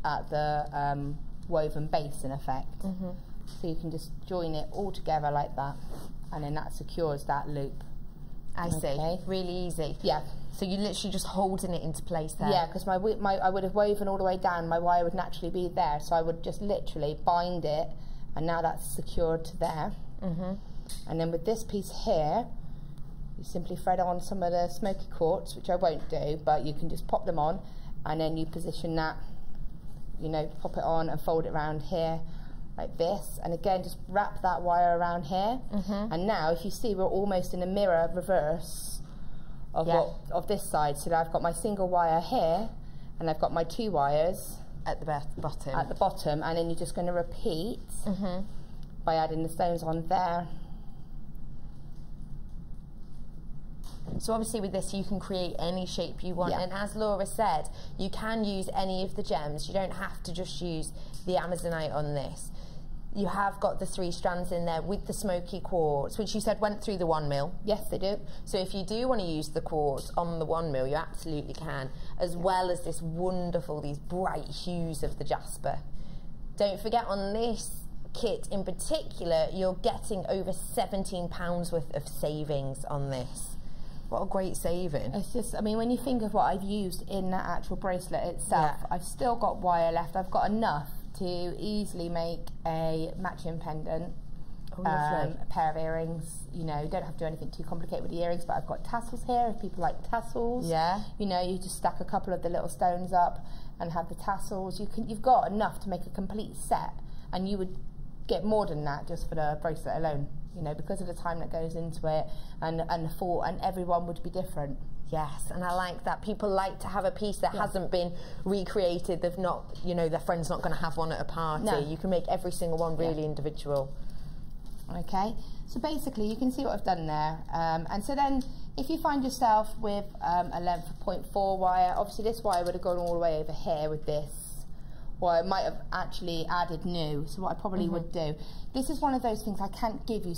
at the woven base in effect. So you can just join it all together like that, and then that secures that loop. I see. Really easy. Yeah. So you're literally just holding it into place there. Yeah, because I would have woven all the way down, my wire would naturally be there, so I would just literally bind it, and now that's secured to there. And then with this piece here, you simply thread on some of the smoky quartz, which I won't do, but you can just pop them on, and then you position that, you know, pop it on and fold it around here like this, and again just wrap that wire around here. And now if you see, we're almost in a mirror reverse of of this side. So now I've got my single wire here, and I've got my two wires at the bottom. At the bottom, and then you're just going to repeat by adding the stones on there. So obviously with this you can create any shape you want, and as Laura said, you can use any of the gems. You don't have to just use the Amazonite on this. You have got the 3 strands in there with the smoky quartz, which you said went through the 1mm. Yes, they do. So if you do want to use the quartz on the 1mm, you absolutely can, as well as this wonderful, these bright hues of the jasper. Don't forget, on this kit in particular, you're getting over £17 worth of savings on this. What a great saving. It's just, I mean, when you think of what I've used in that actual bracelet itself, I've still got wire left. I've got enough to easily make a matching pendant, a pair of earrings. You know, you don't have to do anything too complicated with the earrings, but I've got tassels here if people like tassels. Yeah. You know, you just stack a couple of the little stones up and have the tassels. You've got enough to make a complete set, and you would get more than that just for the bracelet alone. you know, because of the time that goes into it and the thought, and everyone would be different. Yes, and I like that. People like to have a piece that hasn't been recreated. They've not, you know, their friend's not going to have one at a party. No. You can make every single one really individual. Okay, so basically you can see what I've done there. And so then if you find yourself with a length of 0.4 wire, obviously this wire would have gone all the way over here with this, or I might have actually added new. So what I probably would do, this is one of those things I can't give you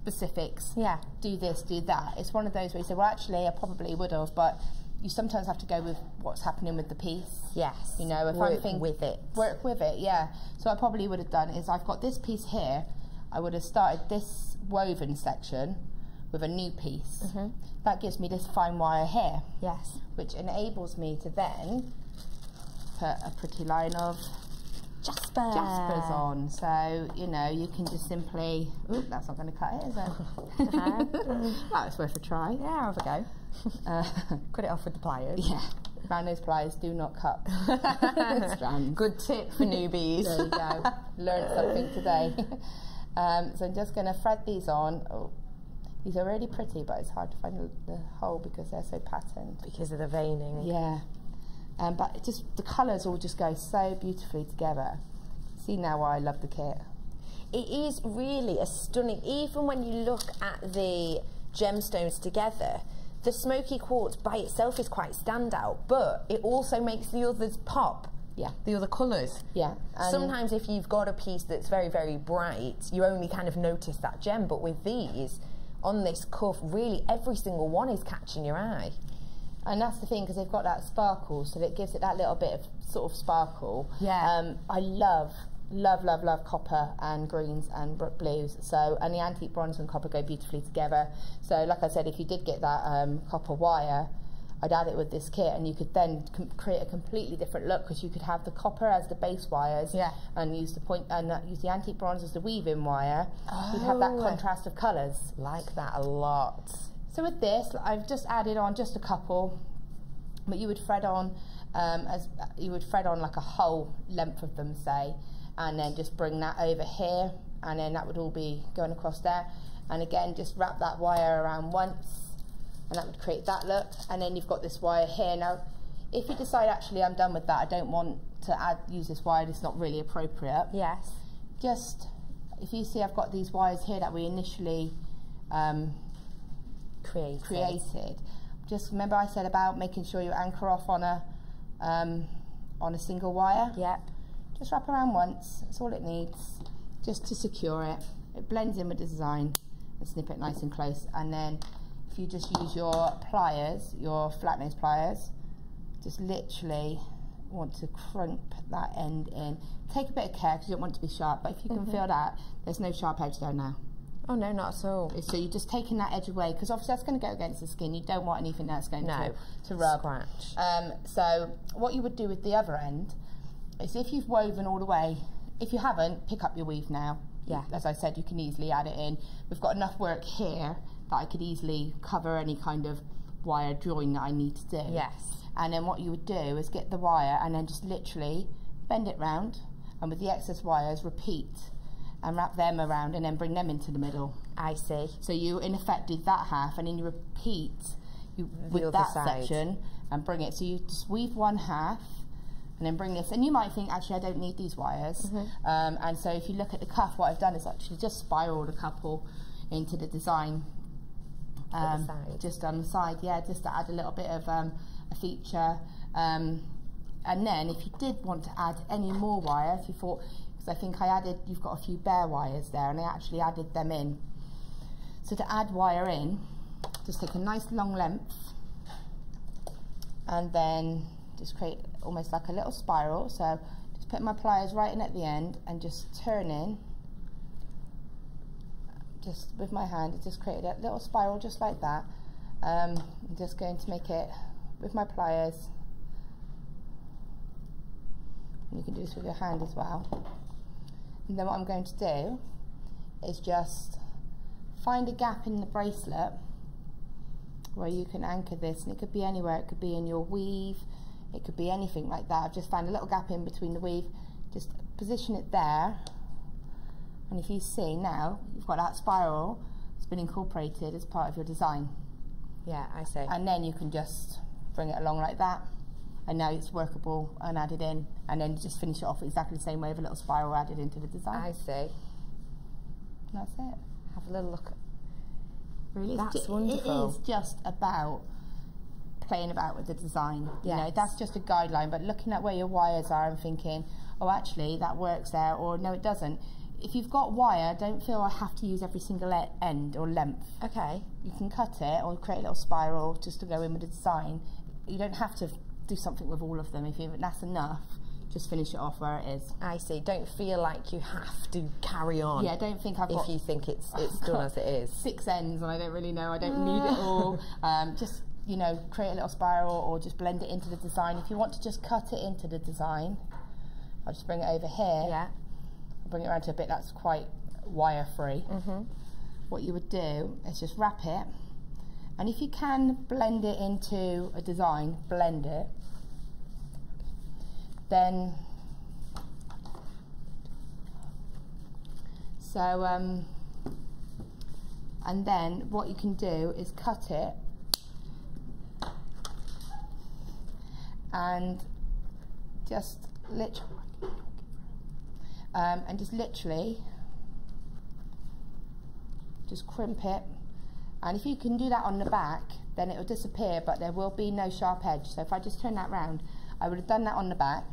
specifics. Yeah. Do this, do that. It's one of those where you say, well, actually, I probably would have, but you sometimes have to go with what's happening with the piece. Yes. You know, if work with it. Work with it, yeah. So I probably would have done is I've got this piece here. I would have started this woven section with a new piece. That gives me this fine wire here. Yes. Which enables me to then put a pretty line of Jaspers on, so you know you can just simply. Ooh, that's not going to cut it, is it? Well, it's worth a try. Yeah, have a go. Cut it off with the pliers. Yeah, around those pliers, do not cut strands. Good tip for newbies. There you go. Learned something today. So I'm just going to thread these on. Oh, these are really pretty, but it's hard to find the hole because they're so patterned. Because of the veining. Yeah. But it just the colours all just go so beautifully together. See now why I love the kit. It is really a stunning, even when you look at the gemstones together, the smoky quartz by itself is quite standout, but it also makes the others pop. Yeah. The other colours. Yeah. Sometimes if you've got a piece that's very, very bright, you only kind of notice that gem, but with these, on this cuff, really every single one is catching your eye. And that's the thing, because they've got that sparkle, so it gives it that little bit of sort of sparkle. Yeah. I love copper and greens and blues. So, and the antique bronze and copper go beautifully together. So, like I said, if you did get that copper wire, I'd add it with this kit, and you could then create a completely different look, because you could have the copper as the base wires, and use the use the antique bronze as the weave-in wire. You'd have that contrast of colours. Like that a lot. So with this, I've just added on just a couple, but you would thread on like a whole length of them, say, and then just bring that over here, and then that would all be going across there. And again, just wrap that wire around once, and that would create that look. And then you've got this wire here. Now, if you decide actually I'm done with that, I don't want to use this wire, it's not really appropriate. Yes. Just, if you see I've got these wires here that we initially created. Just remember I said about making sure you anchor off on a single wire. Yep. Just wrap around once. That's all it needs, just to secure it. It blends in with the design, and snip it nice and close. And then if you just use your pliers, your flat nose pliers, just literally want to crimp that end in. Take a bit of care because you don't want it to be sharp. But if you can feel that, there's no sharp edge there now. Oh no, not at all. So you're just taking that edge away, because obviously that's going to go against the skin. You don't want anything that's going to rub. Scratch. So what you would do with the other end is, if you've woven all the way, if you haven't, pick up your weave now. Yeah. As I said, you can easily add it in. We've got enough work here that I could easily cover any kind of wire drawing that I need to do. Yes. And then what you would do is get the wire and then just literally bend it round, and with the excess wires repeat and wrap them around, and then bring them into the middle. I see. So you in effect did that half, and then you repeat with that section and bring it. So you just weave one half and then bring this, and you might think, actually I don't need these wires. And so if you look at the cuff, what I've done is actually just spiraled a couple into the design, just on the side, just to add a little bit of a feature. And then if you did want to add any more wire, if you thought, I think you've got a few bare wires there, and I actually added them in. So to add wire in, just take a nice long length, and then just create almost like a little spiral. So just put my pliers right in at the end, and just turn in, just with my hand, it just created a little spiral just like that. I'm just going to make it with my pliers, and you can do this with your hand as well. And then what I'm going to do is just find a gap in the bracelet where you can anchor this, and it could be anywhere. It could be in your weave, it could be anything like that. I've just found a little gap in between the weave, just position it there, And if you see now, you've got that spiral, it's been incorporated as part of your design. Yeah, I see. And then you can just bring it along like that, and now it's workable and added in, and then just finish it off exactly the same way with a little spiral added into the design. I see. And that's it. Have a little look. Really, That's wonderful. It is just about playing about with the design. You know, that's just a guideline, but looking at where your wires are and thinking, oh, actually that works there, or no, it doesn't. If you've got wire, don't feel I have to use every single end or length. Okay. You can cut it or create a little spiral just to go in with the design. You don't have to do something with all of them. If that's enough, just finish it off where it is. I see. Don't feel like you have to carry on. Yeah, don't think I've got... If you think it's done as it is. 6 ends and I don't really know, I don't need it all. Just, you know, create a little spiral or just blend it into the design. If you want to just cut it into the design, I'll just bring it over here. Yeah. Bring it around to a bit that's quite wire free. What you would do is just wrap it, and if you can blend it into a design, blend it, then and then what you can do is cut it and just literally just crimp it, and if you can do that on the back, then it will disappear, but there will be no sharp edge. So if I just turn that round, I would have done that on the back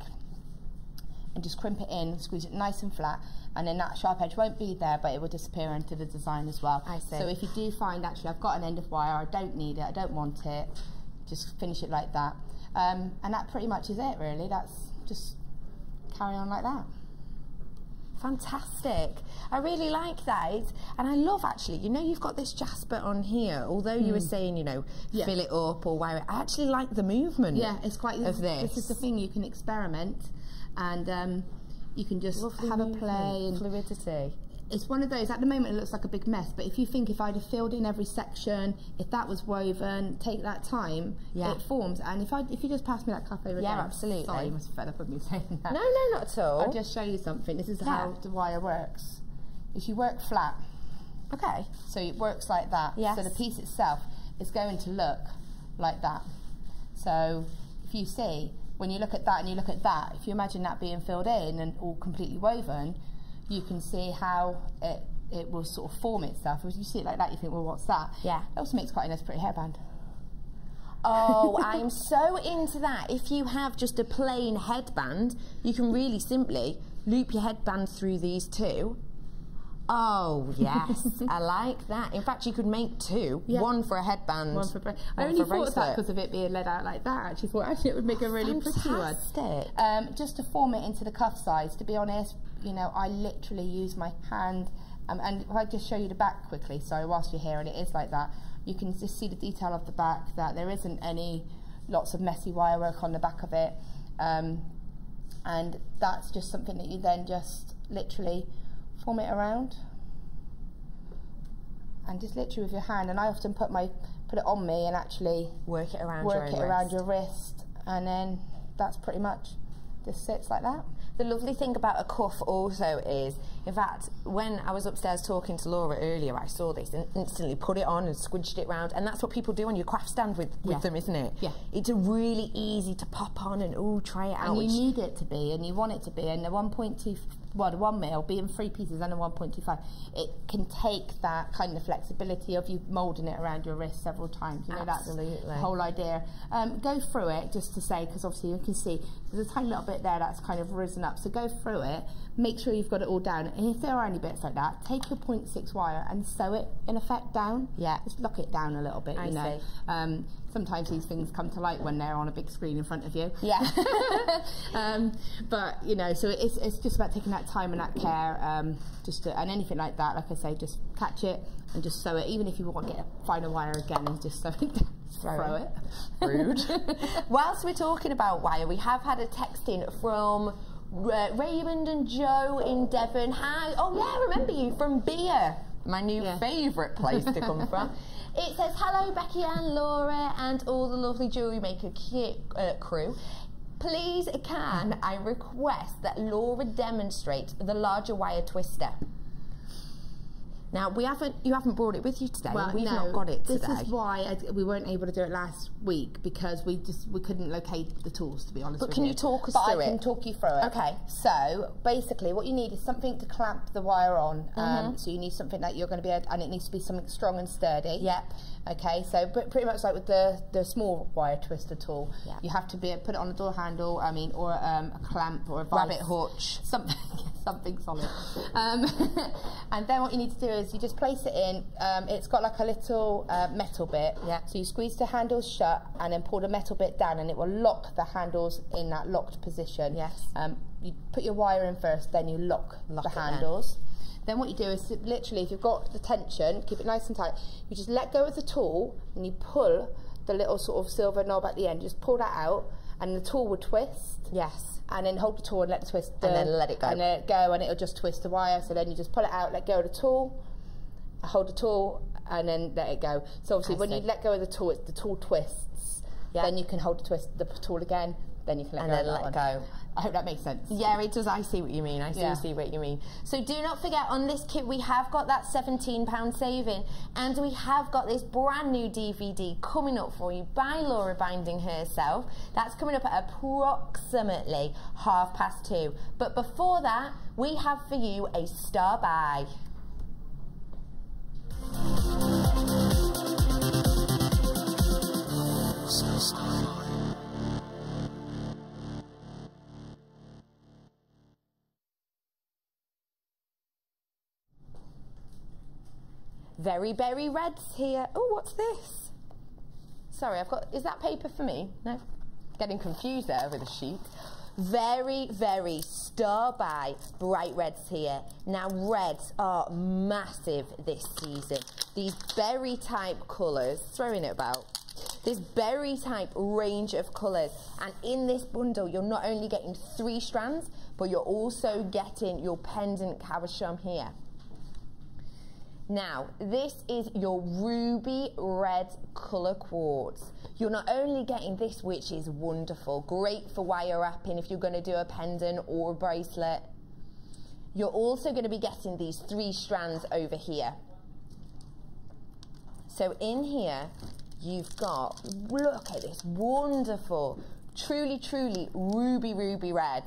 and just crimp it in, squeeze it nice and flat, and then that sharp edge won't be there, but it will disappear into the design as well. I see. So if you do find actually I've got an end of wire, I don't need it, I don't want it, just finish it like that, and that pretty much is it really. That's just carry on like that. Fantastic. I really like that. And I love, actually, you know, you've got this jasper on here, although you were saying, you know, fill it up or wire it. I actually like the movement. Yeah, it's quite of this. This is the thing, you can experiment and you can just have a play and fluidity. It's one of those, at the moment it looks like a big mess, but if you think if I'd have filled in every section, if that was woven, take that time, it forms. And if you just pass me that cup over again. Absolutely. Sorry, you must be fed up with me saying that. No, not at all. I'll just show you something. This is how the wire works. Is you work flat. Okay. So it works like that. Yes. So the piece itself is going to look like that. So if you see, when you look at that and you look at that, if you imagine that being filled in and all completely woven, you can see how it will sort of form itself. As you see it like that, you think, well, what's that? Yeah. It also makes quite a nice pretty hairband. Oh, I'm so into that. If you have just a plain headband, you can really simply loop your headband through these two. Oh, yes. I like that. In fact, you could make two. Yeah. One for a headband. One for I only thought of that because of it being laid out like that. I actually thought it would make a really pretty one. Just to form it into the cuff size, to be honest, you know, I literally use my hand, and if I just show you the back quickly, sorry, whilst you're here, and it is like that, you can just see the detail of the back, that there isn't lots of messy wire work on the back of it, and that's just something that you then just literally form it around, and just literally with your hand, and I often put it on me and actually work it around your wrist, and then that's pretty much just sits like that. The lovely thing about a cuff also is, in fact, when I was upstairs talking to Laura earlier, I saw this and instantly put it on and squidged it round, and that's what people do on your craft stand with them, isn't it? Yeah. It's a really easy to pop on and try it out. And you need it to be, and you want it to be, and the 1.2, well, the 1 mil being 3 pieces and a 1.25, it can take that kind of flexibility of you moulding it around your wrist several times. You know, absolutely. That's the whole idea. Go through it just to say, because obviously you can see there's a tiny little bit there that's kind of risen up. So go through it, make sure you've got it all down. And if there are any bits like that, take your 0.6 wire and sew it in effect down. Yeah. Just lock it down a little bit, you know. Sometimes these things come to light when they're on a big screen in front of you. Yeah. But, you know, so it's just about taking that time and that care, and anything like that, like I say, just catch it and just sew it. Even if you want to get a finer wire again and just sew it down. Throw it. Rude. Whilst we're talking about wire, we have had a text in from Raymond and Joe in Devon. Hi. Oh, yeah, I remember you from Beer, my new favourite place to come from. It says, hello, Becky and Laura and all the lovely JewelleryMaker crew. Please can I request that Laura demonstrate the larger wire twister? Now, you haven't brought it with you today. Well, We've no, not got it today. This is why we weren't able to do it last week, because we couldn't locate the tools, to be honest with you. But can you talk us through it? I can talk you through it. Okay. So, basically, what you need is something to clamp the wire on. So you need something that you're going to be able, and it needs to be something strong and sturdy. Yep. Okay, so pretty much like with the small wire twister tool, Yep. you have to put it on a door handle, or a clamp or a vice. Rabbit hutch. Something solid. And then what you need to do is you just place it in. It's got like a little metal bit. Yeah. So you squeeze the handles shut and then pull the metal bit down, and it will lock the handles in that locked position. Yes. You put your wire in first, then you lock the handles. Then what you do is literally, if you've got the tension, keep it nice and tight. You just let go of the tool and you pull the little sort of silver knob at the end. Just pull that out, and the tool will twist. Yes. And then hold the tool and let the twist. And then let it go. And let it go, and it'll just twist the wire. So then you just pull it out, let go of the tool, hold the tool, and then let it go. So obviously, when you let go of the tool, the tool twists. Yep. Then you can hold the tool again. Then you can let go of that one. go. I hope that makes sense. Yeah, it does. I see what you mean. I see what you mean. So do not forget, on this kit we have got that £17 saving, and we have got this brand new DVD coming up for you by Laura Binding herself. That's coming up at approximately 2:30. But before that, we have for you a star buy. Very Berry Reds here. Oh, what's this? Sorry, is that paper for me? No? Getting confused there with a sheet. Very, very star buy bright reds here. Now, reds are massive this season. These berry type colours, throwing it about. This berry type range of colours, and in this bundle you're not only getting 3 strands, but you're also getting your pendant cabochon here. Now, this is your ruby red colour quartz. You're not only getting this, which is wonderful, great for wire wrapping if you're going to do a pendant or a bracelet. You're also going to be getting these 3 strands over here. So in here, you've got, look at this wonderful, truly, truly ruby red.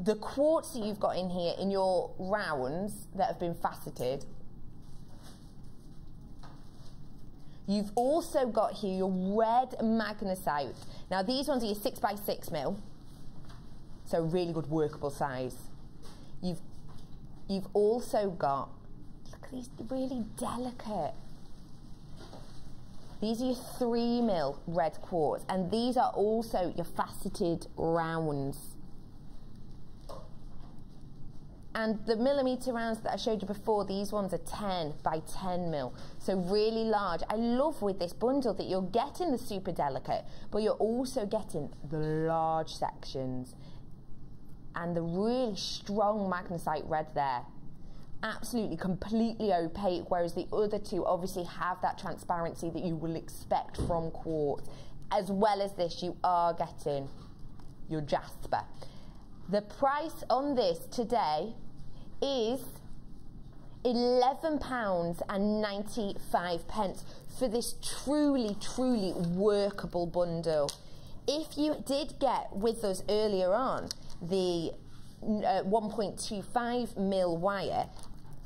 The quartz that you've got in here in your rounds that have been faceted, you've also got here your red magnesite. Now these ones are your 6x6mm, so really good workable size. You've also got, look at these, really delicate. These are your 3mm red quartz, and these are also your faceted rounds. And the millimetre rounds that I showed you before, these ones are 10x10mm, so really large. I love with this bundle that you're getting the super delicate, but you're also getting the large sections and the really strong magnesite red there. Absolutely, completely opaque, whereas the other two obviously have that transparency that you will expect from quartz. As well as this, you are getting your jasper. The price on this today is £11.95 for this truly, truly workable bundle. If you did get with us earlier on the 1.25mm wire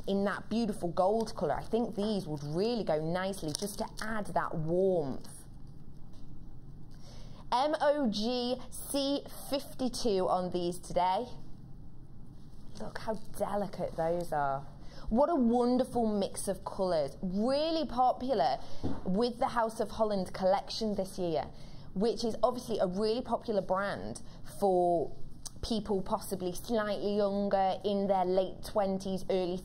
in that beautiful gold colour, I think these would really go nicely just to add that warmth. MOG C52 on these today. Look how delicate those are. What a wonderful mix of colours. Really popular with the House of Holland collection this year, which is obviously a really popular brand for people possibly slightly younger, in their late 20s, early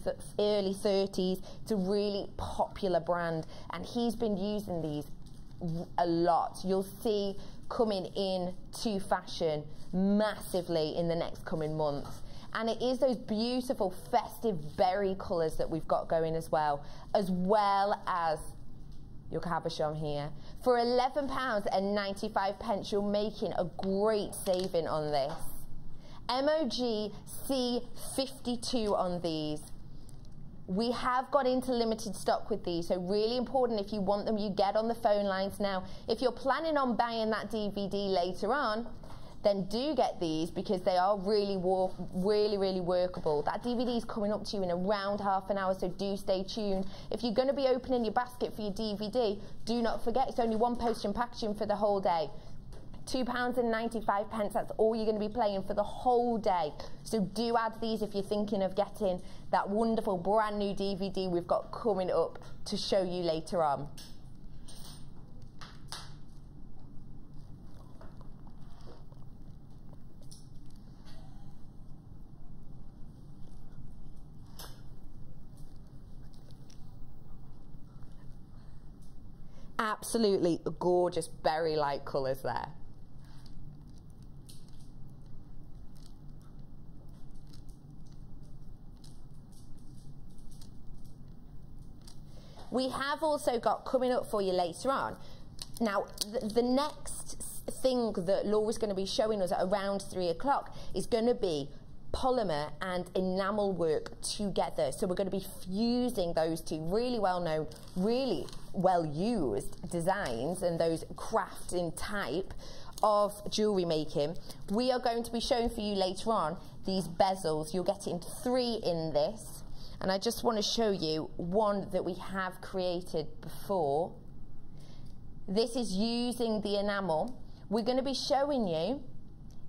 30s. It's a really popular brand, and he's been using these a lot. You'll see coming into fashion massively in the next coming months. And it is those beautiful festive berry colours that we've got going as well as your cabochon here. For £11.95, you're making a great saving on this. MOG C52 on these. We have got into limited stock with these, so really important. If you want them, you get on the phone lines now. If you're planning on buying that DVD later on, then do get these, because they are really workable. That DVD is coming up to you in around half an hour, so do stay tuned. If you're going to be opening your basket for your DVD, do not forget it's only one post and packaging for the whole day. £2.95, that's all you're going to be paying for the whole day. So do add these if you're thinking of getting that wonderful brand new DVD we've got coming up to show you later on. Absolutely gorgeous berry-like colours there. We have also got coming up for you later on. Now, the next thing that Laura's going to be showing us at around 3 o'clock is going to be polymer and enamel work together. So we're going to be fusing those two really well known, really well used designs and those crafting type of jewellery making. We are going to be showing for you later on these bezels. You're getting 3 in this. And I just want to show you one that we have created before. This is using the enamel. We're going to be showing you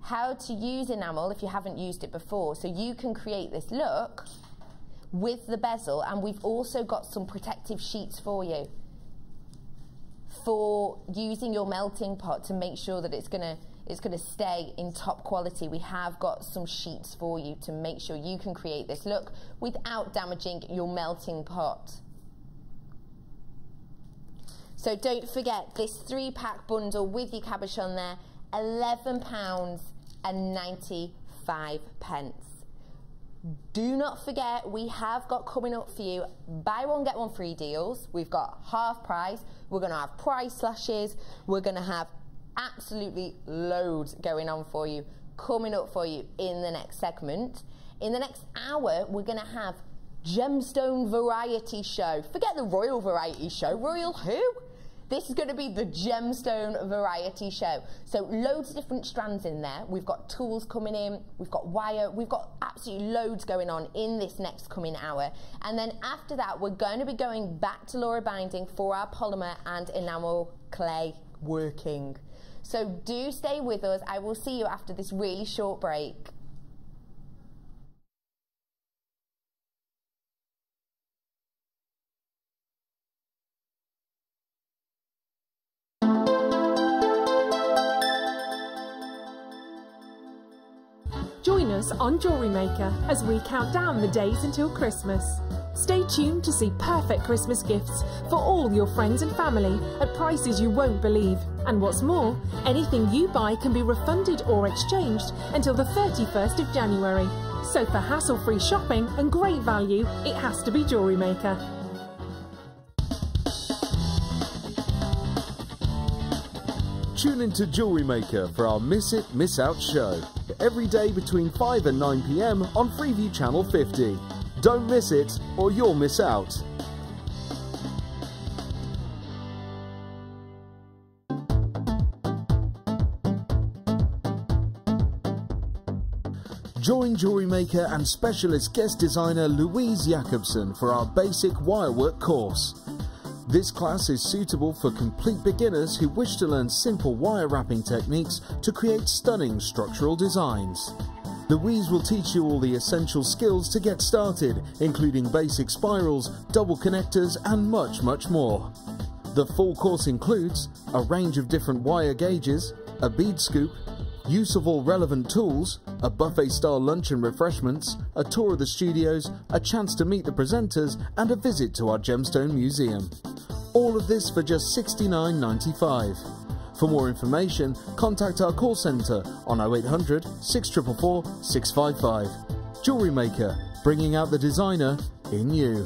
how to use enamel if you haven't used it before, so you can create this look with the bezel. And we've also got some protective sheets for you for using your melting pot to make sure that it's going to stay in top quality. We have got some sheets for you to make sure you can create this look without damaging your melting pot. So don't forget this 3-pack bundle with your cabochon there, £11.95. Do not forget, we have got coming up for you buy one get one free deals. We've got half price, we're going to have price slashes, we're going to have absolutely loads going on for you, coming up for you in the next segment. In the next hour, we're going to have Gemstone Variety Show. Forget the Royal Variety Show. Royal who? This is going to be the Gemstone Variety Show. So loads of different strands in there. We've got tools coming in, we've got wire, we've got absolutely loads going on in this next coming hour. And then after that, we're going to be going back to Laura Binding for our polymer and enamel clay working. So do stay with us. I will see you after this really short break. Join us on JewelleryMaker as we count down the days until Christmas. Stay tuned to see perfect Christmas gifts for all your friends and family at prices you won't believe. And what's more, anything you buy can be refunded or exchanged until the 31st of January. So for hassle-free shopping and great value, it has to be JewelleryMaker. Tune into JewelleryMaker for our Miss It, Miss Out show. Every day between 5 and 9 PM on Freeview Channel 50. Don't miss it or you'll miss out. Join JewelleryMaker and specialist guest designer Louise Jacobson for our basic wirework course. This class is suitable for complete beginners who wish to learn simple wire wrapping techniques to create stunning structural designs. Louise will teach you all the essential skills to get started, including basic spirals, double connectors and much more. The full course includes a range of different wire gauges, a bead scoop, use of all relevant tools, a buffet-style lunch and refreshments, a tour of the studios, a chance to meet the presenters and a visit to our Gemstone Museum. All of this for just $69.95. For more information, contact our call centre on 0800 644 655. JewelleryMaker, bringing out the designer in you.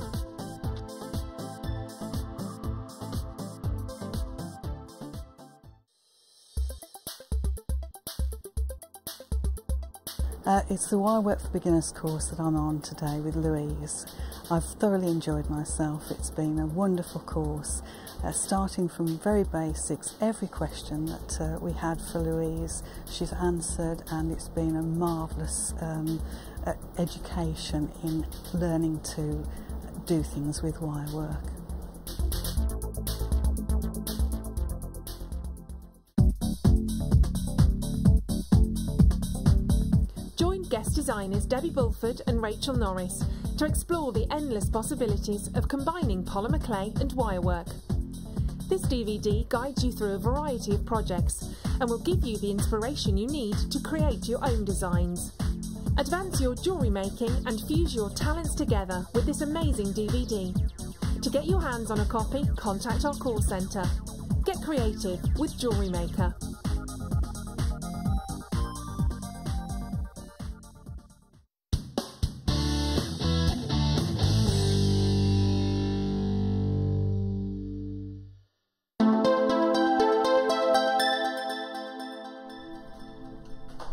It's the Wire Work for Beginners course that I'm on today with Louise. I've thoroughly enjoyed myself. It's been a wonderful course, starting from very basics. Every question that we had for Louise, she's answered, and it's been a marvellous education in learning to do things with wire work. Guest designers Debbie Bulford and Rachel Norris to explore the endless possibilities of combining polymer clay and wirework. This DVD guides you through a variety of projects and will give you the inspiration you need to create your own designs. Advance your jewellery making and fuse your talents together with this amazing DVD. To get your hands on a copy, contact our call centre. Get creative with JewelleryMaker.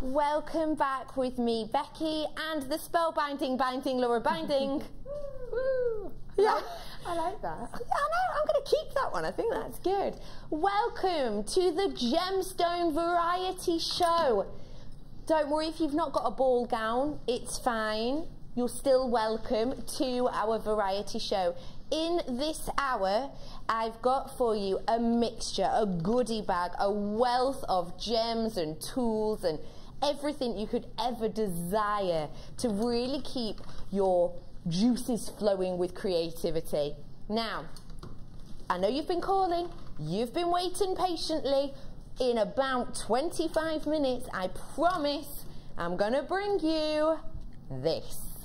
Welcome back with me, Becky, and the spellbinding, Laura binding. Woo. Yeah, I like that. Yeah, I know, I'm going to keep that one. I think that's good. Welcome to the Gemstone Variety Show. Don't worry if you've not got a ball gown, it's fine. You're still welcome to our variety show. In this hour, I've got for you a mixture, a goodie bag, a wealth of gems and tools and everything you could ever desire to really keep your juices flowing with creativity. Now, I know you've been calling, you've been waiting patiently. In about 25 minutes, I promise, I'm gonna bring you this.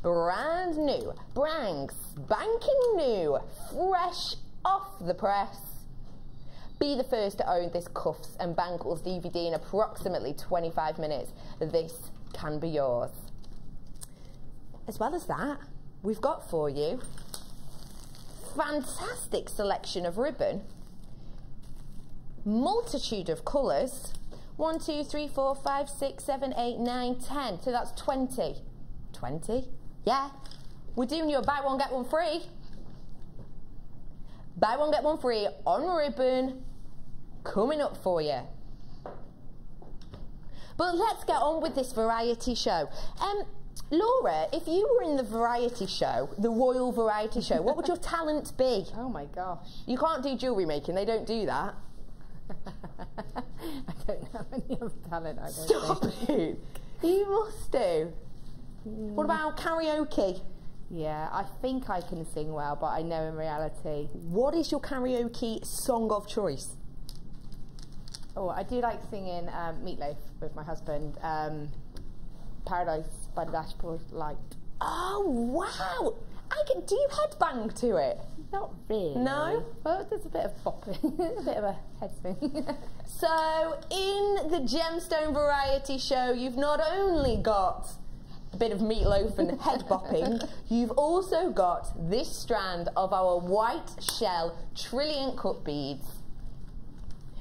Brand new, banking new, fresh off the press. Be the first to own this Cuffs and Bangles DVD in approximately 25 minutes. This can be yours. As well as that, we've got for you fantastic selection of ribbon, multitude of colours, 1, 2, 3, 4, 5, 6, 7, 8, 9, 10. So that's 20. 20? Yeah. We're doing you a buy one, get one free. Buy one, get one free on ribbon coming up for you. But let's get on with this variety show. Laura, if you were in the variety show, the Royal Variety Show, what would your talent be? Oh my gosh. You can't do jewellery making, they don't do that. I don't have any other talent, I don't Stop it. You must do. What about karaoke? Yeah, I think I can sing well, but I know in reality. What is your karaoke song of choice? Oh, I do like singing Meatloaf with my husband. Paradise by the Dashboard Light. Oh, wow. Do you headbang to it? Not really. No? Well, there's a bit of bopping, a bit of a head spin. So, in the Gemstone Variety Show, you've not only got a bit of meatloaf and head bopping, you've also got this strand of our white shell trilliant cut beads.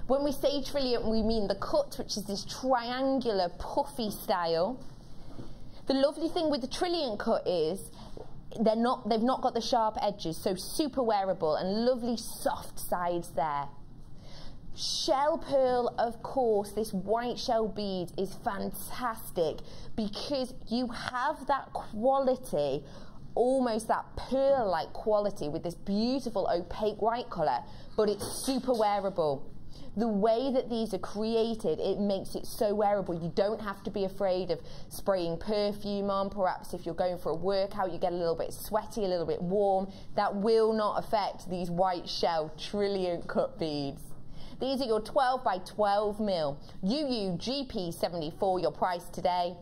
When we say trilliant, we mean the cut, which is this triangular puffy style. The lovely thing with the trilliant cut is they've not got the sharp edges, so super wearable and lovely soft sides there. Shell pearl, of course, this white shell bead is fantastic because you have that quality, almost that pearl-like quality with this beautiful opaque white colour, but it's super wearable. The way that these are created, it makes it so wearable. You don't have to be afraid of spraying perfume on. Perhaps if you're going for a workout, you get a little bit sweaty, a little bit warm. That will not affect these white shell trilliant cut beads. These are your 12 by 12 mil. UUGP74, your price today,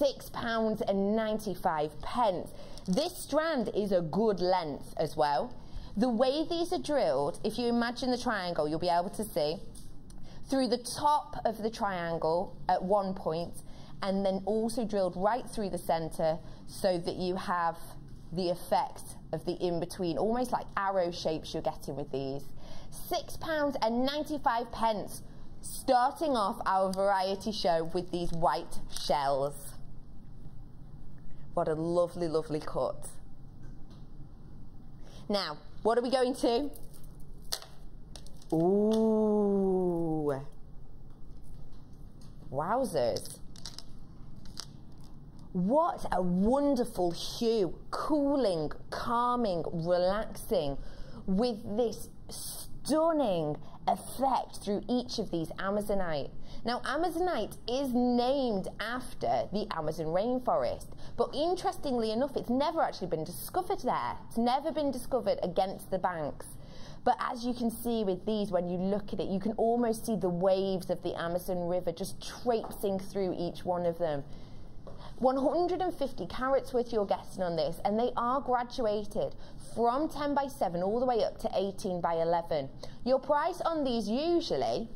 £6.95. This strand is a good length as well. The way these are drilled, if you imagine the triangle, you'll be able to see through the top of the triangle at one point, and then also drilled right through the centre so that you have the effect of the in-between, almost like arrow shapes you're getting with these. £6.95. Starting off our variety show with these white shells. What a lovely, lovely cut. Now, what are we going to? Ooh. Wowzers. What a wonderful hue. Cooling, calming, relaxing, with this stunning effect through each of these Amazonite. Now, Amazonite is named after the Amazon rainforest, but interestingly enough, it's never actually been discovered there. It's never been discovered against the banks. But as you can see with these, when you look at it, you can almost see the waves of the Amazon River just traipsing through each one of them. 150 carats worth you're getting on this, and they are graduated from 10 by 7 all the way up to 18 by 11. Your price on these usually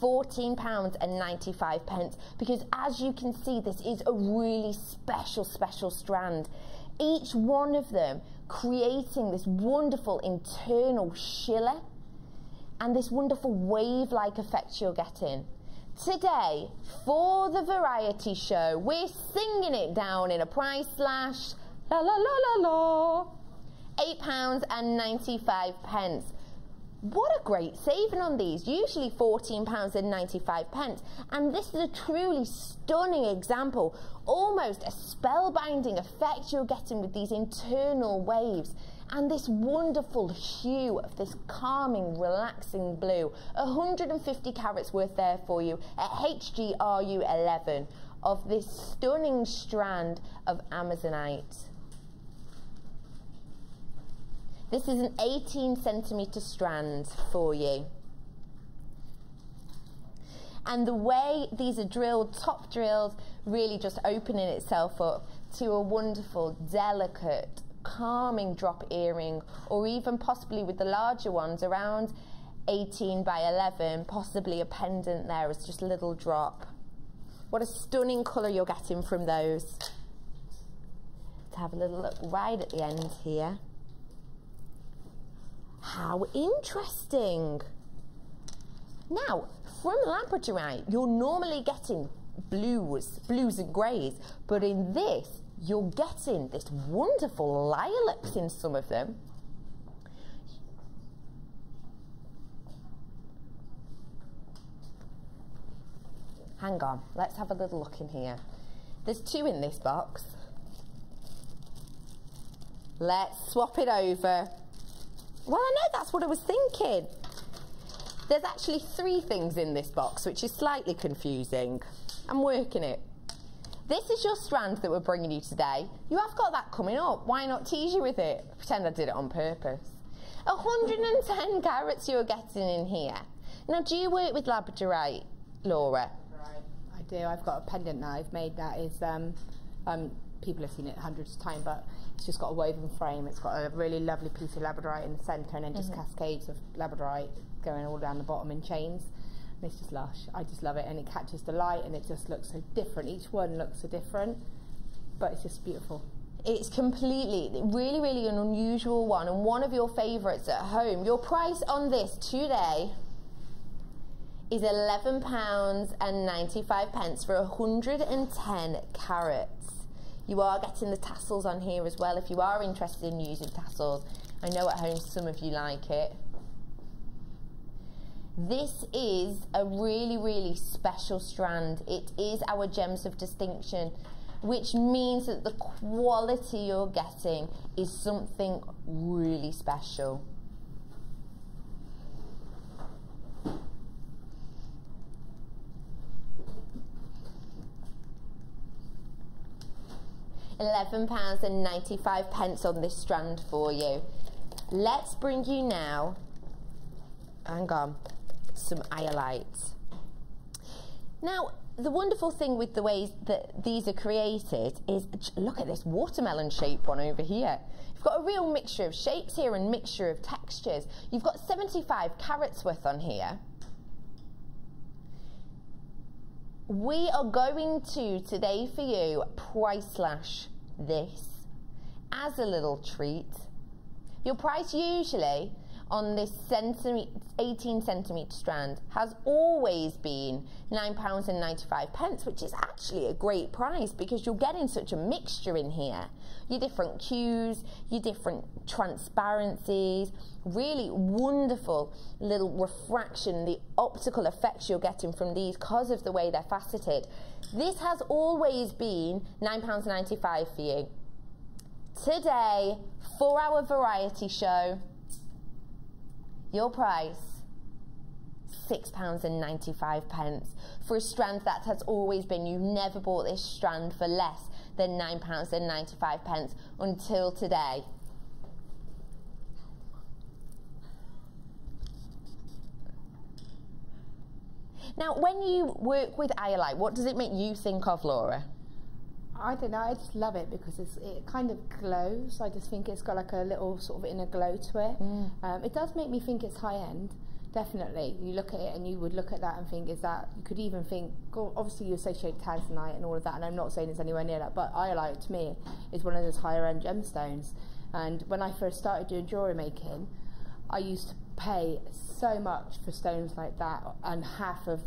£14.95, because as you can see, this is a really special strand. Each one of them creating this wonderful internal shiller and this wonderful wave-like effect you're getting. Today, for the variety show, we're singing it down in a price slash, la la la la la, £8.95. What a great saving on these, usually £14.95, and this is a truly stunning example, almost a spellbinding effect you're getting with these internal waves and this wonderful hue of this calming, relaxing blue. 150 carats worth there for you at HGRU 11 of this stunning strand of Amazonite. This is an 18cm strand for you. And the way these are drilled, top drilled, really just opening itself up to a wonderful, delicate, calming drop earring, or even possibly with the larger ones around 18 by 11, possibly a pendant there as just a little drop. What a stunning colour you're getting from those. To have a little look right at the end here. How interesting. Now, from labradorite, you're normally getting blues and greys, but in this, you're getting this wonderful lilacs in some of them. Hang on, let's have a little look in here. There's 2 in this box. Let's swap it over. Well, I know that's what I was thinking. There's actually 3 things in this box, which is slightly confusing. I'm working it. This is your strand that we're bringing you today. You have got that coming up. Why not tease you with it? Pretend I did it on purpose. 110 carats you're getting in here. Now, do you work with labradorite, Laura? Right, I do. I've got a pendant now I've made that is, people have seen it hundreds of times, but it's just got a woven frame. It's got a really lovely piece of labradorite in the centre, and then just cascades of labradorite going all down the bottom in chains. And it's just lush. I just love it, and it catches the light, and it just looks so different. Each one looks so different, but it's just beautiful. It's completely, really an unusual one, and one of your favourites at home. Your price on this today is £11.95 for 110 carats. You are getting the tassels on here as well if you are interested in using tassels. I know at home some of you like it. This is a really special strand. It is our Gems of Distinction, which means that the quality you're getting is something really special. £11.95 on this strand for you. Let's bring you now, hang on, some iolite. Now, the wonderful thing with the ways that these are created is, look at this watermelon shaped one over here. You've got a real mixture of shapes here and mixture of textures. You've got 75 carats worth on here. We are going to, today for you, price slash this as a little treat. Your price usually on this 18 centimetre strand has always been £9.95, which is actually a great price because you're getting such a mixture in here. Your different cues, your different transparencies, really wonderful little refraction, the optical effects you're getting from these because of the way they're faceted. This has always been £9.95 for you. Today, for our variety show, your price, £6.95 for a strand that has always been. You've never bought this strand for less than £9.95 until today. Now, when you work with iolite, what does it make you think of, Laura? I don't know, I just love it because it kind of glows. I just think it's got like a little sort of inner glow to it. It does make me think it's high end, definitely. You look at it and you would look at that and think, is that, you could even think, obviously you associate tanzanite and all of that, and I'm not saying it's anywhere near that, but iolite to me is one of those higher end gemstones. And when I first started doing jewellery making, I used to pay so much for stones like that, and half of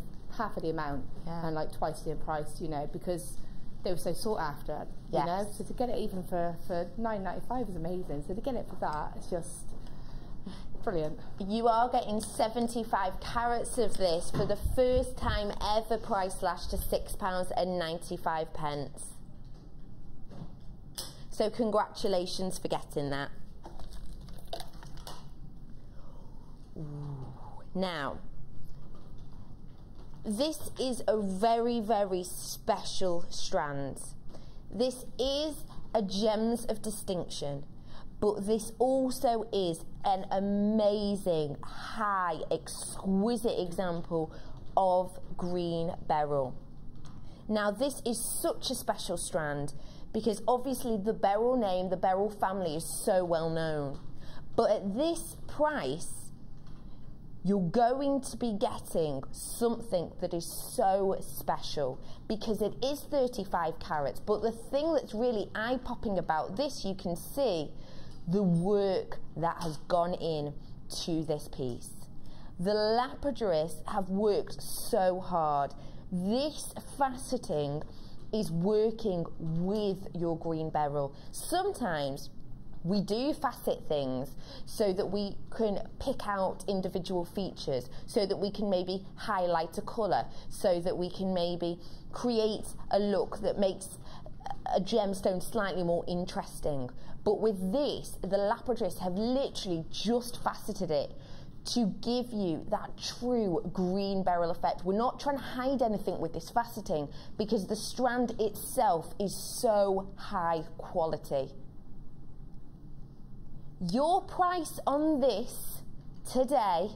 the amount, and like twice the price, you know, because they were so sought after, you know. So to get it even for £9.95 is amazing. So to get it for that, it's just brilliant. You are getting 75 carats of this for the first time ever, price slashed to £6.95. So congratulations for getting that. Ooh. Now, this is a very, very special strand. This is a gems of distinction, but this also is an amazing, high, exquisite example of green beryl. Now, this is such a special strand because obviously the beryl name, the beryl family is so well known. But at this price, you're going to be getting something that is so special because it is 35 carats. But the thing that's really eye-popping about this, you can see the work that has gone in to this piece. The lapidarists have worked so hard. This faceting is working with your green beryl. Sometimes we do facet things so that we can pick out individual features, so that we can maybe highlight a colour, so that we can maybe create a look that makes a gemstone slightly more interesting. But with this, the lapidarists have literally just faceted it to give you that true green beryl effect. We're not trying to hide anything with this faceting because the strand itself is so high quality. Your price on this today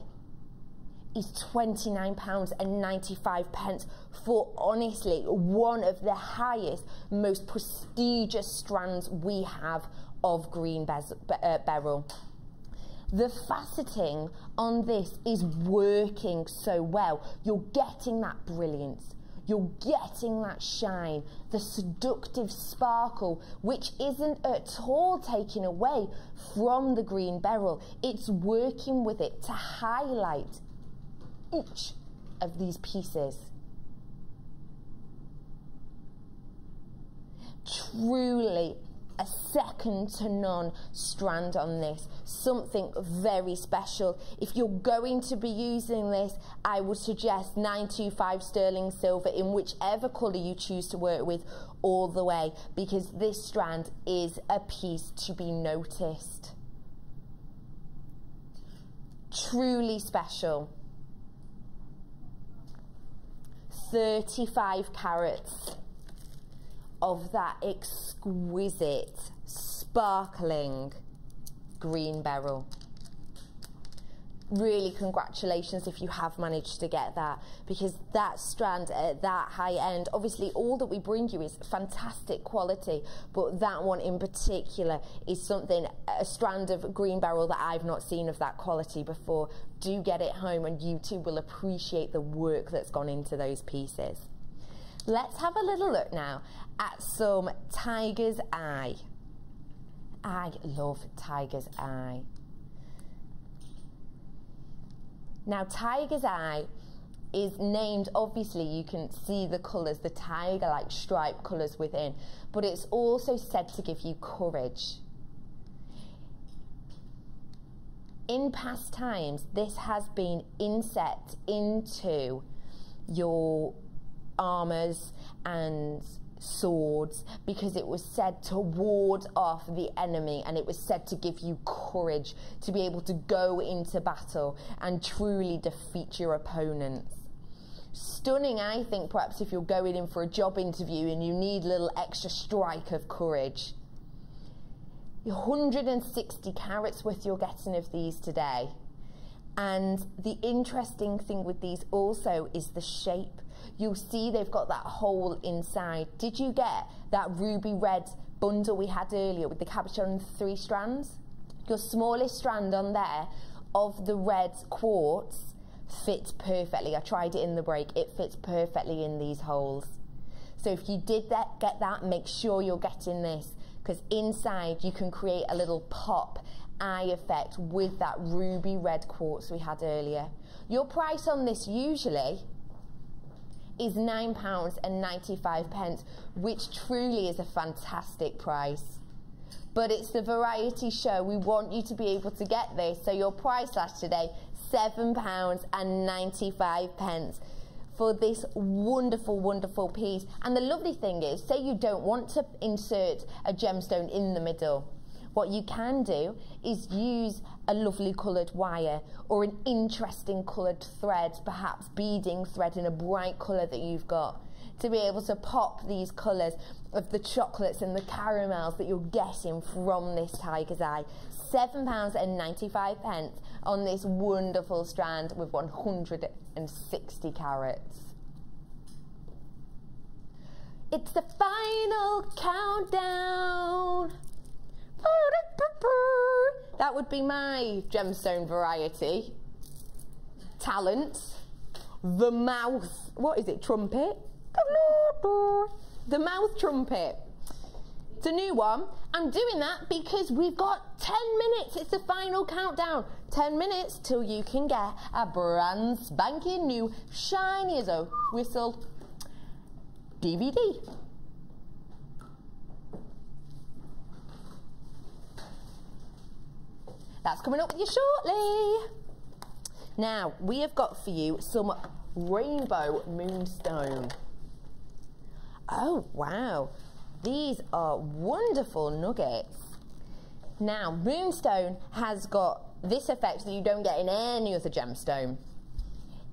is £29.95 for honestly one of the highest, most prestigious strands we have of green beryl. The faceting on this is working so well. You're getting that brilliance. You're getting that shine, the seductive sparkle, which isn't at all taken away from the green beryl. It's working with it to highlight each of these pieces. Truly a second to none strand on this, something very special. If you're going to be using this, I would suggest 925 sterling silver in whichever colour you choose to work with all the way, because this strand is a piece to be noticed. Truly special. 35 carats of that exquisite, sparkling green beryl. Really congratulations if you have managed to get that, because that strand at that high end, obviously all that we bring you is fantastic quality, but that one in particular is something, a strand of green beryl that I've not seen of that quality before. Do get it home and you too will appreciate the work that's gone into those pieces. Let's have a little look now at some tiger's eye. I love tiger's eye. Now, tiger's eye is named, obviously you can see the colours, the tiger-like stripe colours within, but it's also said to give you courage. In past times, this has been inset into your armours and swords because it was said to ward off the enemy, and it was said to give you courage to be able to go into battle and truly defeat your opponents. Stunning, I think, perhaps if you're going in for a job interview and you need a little extra strike of courage. 160 carats worth you're getting of these today. And the interesting thing with these also is the shape. You'll see they've got that hole inside. Did you get that ruby red bundle we had earlier with the cabochon and 3 strands? Your smallest strand on there of the red quartz fits perfectly. I tried it in the break. It fits perfectly in these holes. So if you did get that, make sure you're getting this, because inside you can create a little pop eye effect with that ruby red quartz we had earlier. Your price on this usually is £9.95, which truly is a fantastic price. But it's the variety show. We want you to be able to get this. So your price last today, £7.95 for this wonderful, wonderful piece. And the lovely thing is, say you don't want to insert a gemstone in the middle. What you can do is use a lovely coloured wire or an interesting coloured thread, perhaps beading thread in a bright colour that you've got, to be able to pop these colours of the chocolates and the caramels that you're getting from this tiger's eye. £7.95 on this wonderful strand with 160 carats. It's the final countdown. That would be my gemstone variety. Talent. The mouth. What is it? Trumpet? The mouth trumpet. It's a new one. I'm doing that because we've got 10 minutes. It's the final countdown. 10 minutes till you can get a brand spanking new, shiny as a whistle DVD. That's coming up with you shortly. Now, we have got for you some rainbow moonstone. Oh, wow. These are wonderful nuggets. Now, moonstone has got this effect that you don't get in any other gemstone.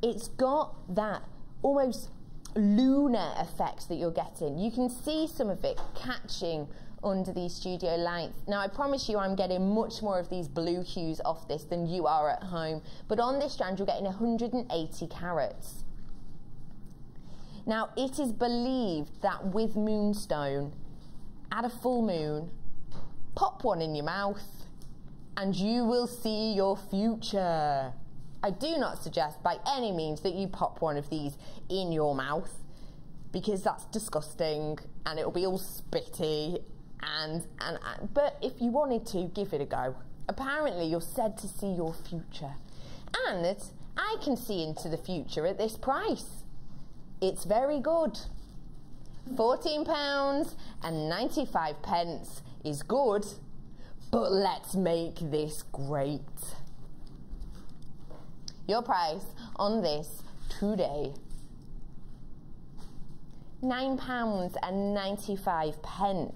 It's got that almost lunar effect that you're getting. You can see some of it catching under these studio lights. Now, I promise you I'm getting much more of these blue hues off this than you are at home, but on this strand you're getting 180 carats. Now, it is believed that with moonstone, at a full moon, pop one in your mouth and you will see your future. I do not suggest by any means that you pop one of these in your mouth, because that's disgusting and it'll be all spitty. But if you wanted to, give it a go. Apparently you're said to see your future, and I can see into the future at this price. It's very good. £14.95 is good, but let's make this great. Your price on this today, £9.95.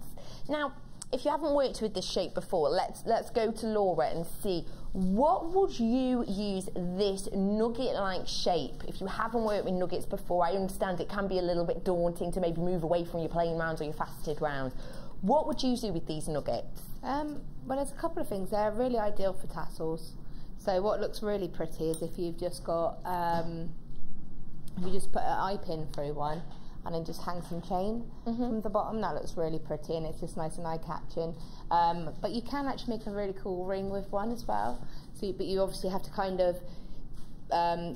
Now, if you haven't worked with this shape before, let's go to Laura and see, what would you use this nugget-like shape? If you haven't worked with nuggets before, I understand it can be a little bit daunting to maybe move away from your plain rounds or your faceted rounds. What would you do with these nuggets? Well, there's a couple of things. They're really ideal for tassels. So what looks really pretty is if you've just got, if you just put an eye pin through one and then just hang some chain from the bottom. That looks really pretty and it's just nice and eye-catching. But you can actually make a really cool ring with one as well. So, but you obviously have to kind of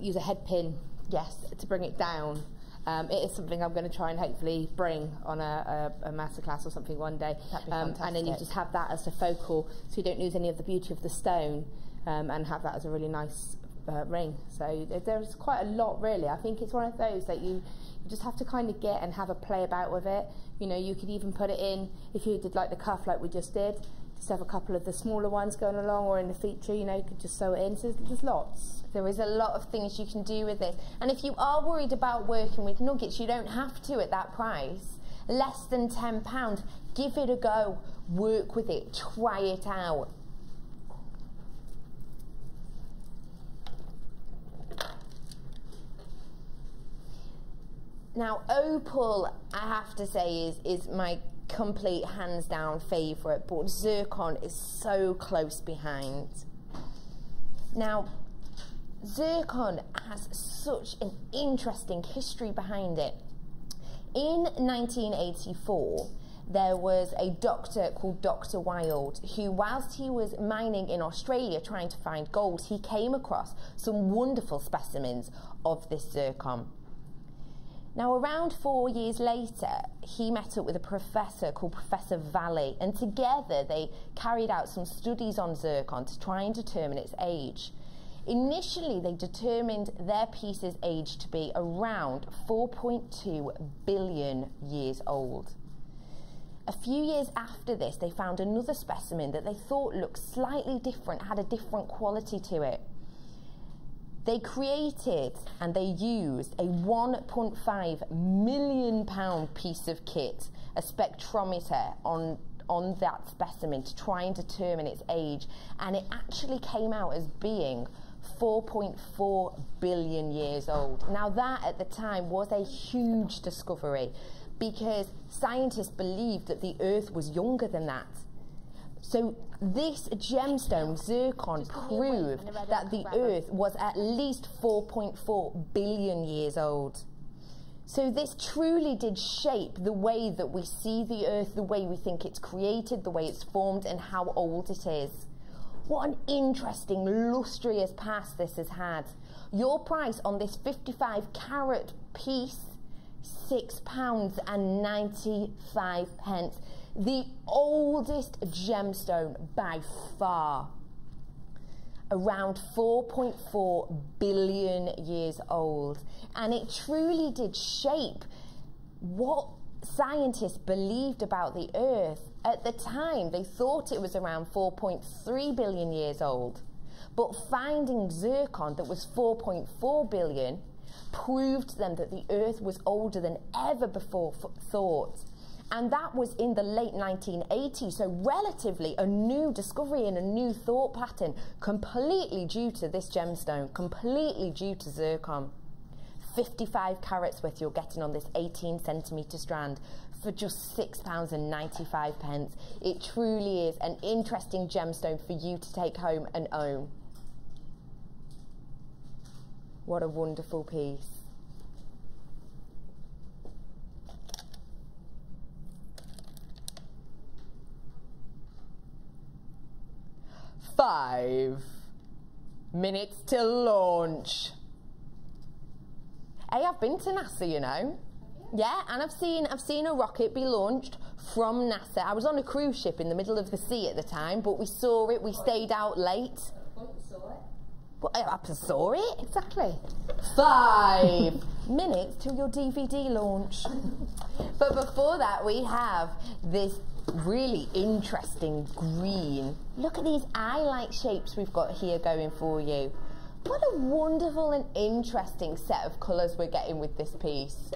use a head pin, yes, to bring it down. It is something I'm going to try and hopefully bring on a masterclass or something one day. That'd be fantastic. And then you just have that as the focal, so you don't lose any of the beauty of the stone, and have that as a really nice ring. So there's quite a lot, really. I think it's one of those that you just have to kind of get and have a play about with it. You know, you could even put it in, if you did like the cuff like we just did, just have a couple of the smaller ones going along, or in the feature, you know, you could just sew it in. So there's lots. There is a lot of things you can do with this. And if you are worried about working with nuggets, you don't have to at that price. Less than £10. Give it a go. Work with it. Try it out. Now, opal, I have to say, is my complete hands down favourite, but zircon is so close behind. Now, zircon has such an interesting history behind it. In 1984, there was a doctor called Dr. Wild who, whilst he was mining in Australia trying to find gold, he came across some wonderful specimens of this zircon. Now, around 4 years later, he met up with a professor called Professor Valley, and together they carried out some studies on zircon to try and determine its age. Initially, they determined their piece's age to be around 4.2 billion years old. A few years after this, they found another specimen that they thought looked slightly different, had a different quality to it. They created and they used a £1.5 million piece of kit, a spectrometer on that specimen to try and determine its age, and it actually came out as being 4.4 billion years old. Now that at the time was a huge discovery, because scientists believed that the Earth was younger than that. So this gemstone, zircon, proved that the Earth was at least 4.4 billion years old. So this truly did shape the way that we see the Earth, the way we think it's created, the way it's formed, and how old it is. What an interesting, lustrous past this has had. Your price on this 55 carat piece, £6.95. The oldest gemstone by far. Around 4.4 billion years old. And it truly did shape what scientists believed about the Earth. At the time, they thought it was around 4.3 billion years old. But finding zircon that was 4.4 billion proved to them that the Earth was older than ever before thought. And that was in the late 1980s, so relatively a new discovery and a new thought pattern, completely due to this gemstone, completely due to zircon. 55 carats worth you're getting on this 18 centimetre strand for just £6.95. It truly is an interesting gemstone for you to take home and own. What a wonderful piece. Five minutes till launch. Hey, I've been to NASA, you know. Yeah, and I've seen a rocket be launched from NASA. I was on a cruise ship in the middle of the sea at the time, but we saw it. We stayed out late. Well, I saw it, exactly. 5 minutes till your DVD launch. But before that, we have this really interesting green. Look at these eye-like shapes we've got here going for you. What a wonderful and interesting set of colours we're getting with this piece.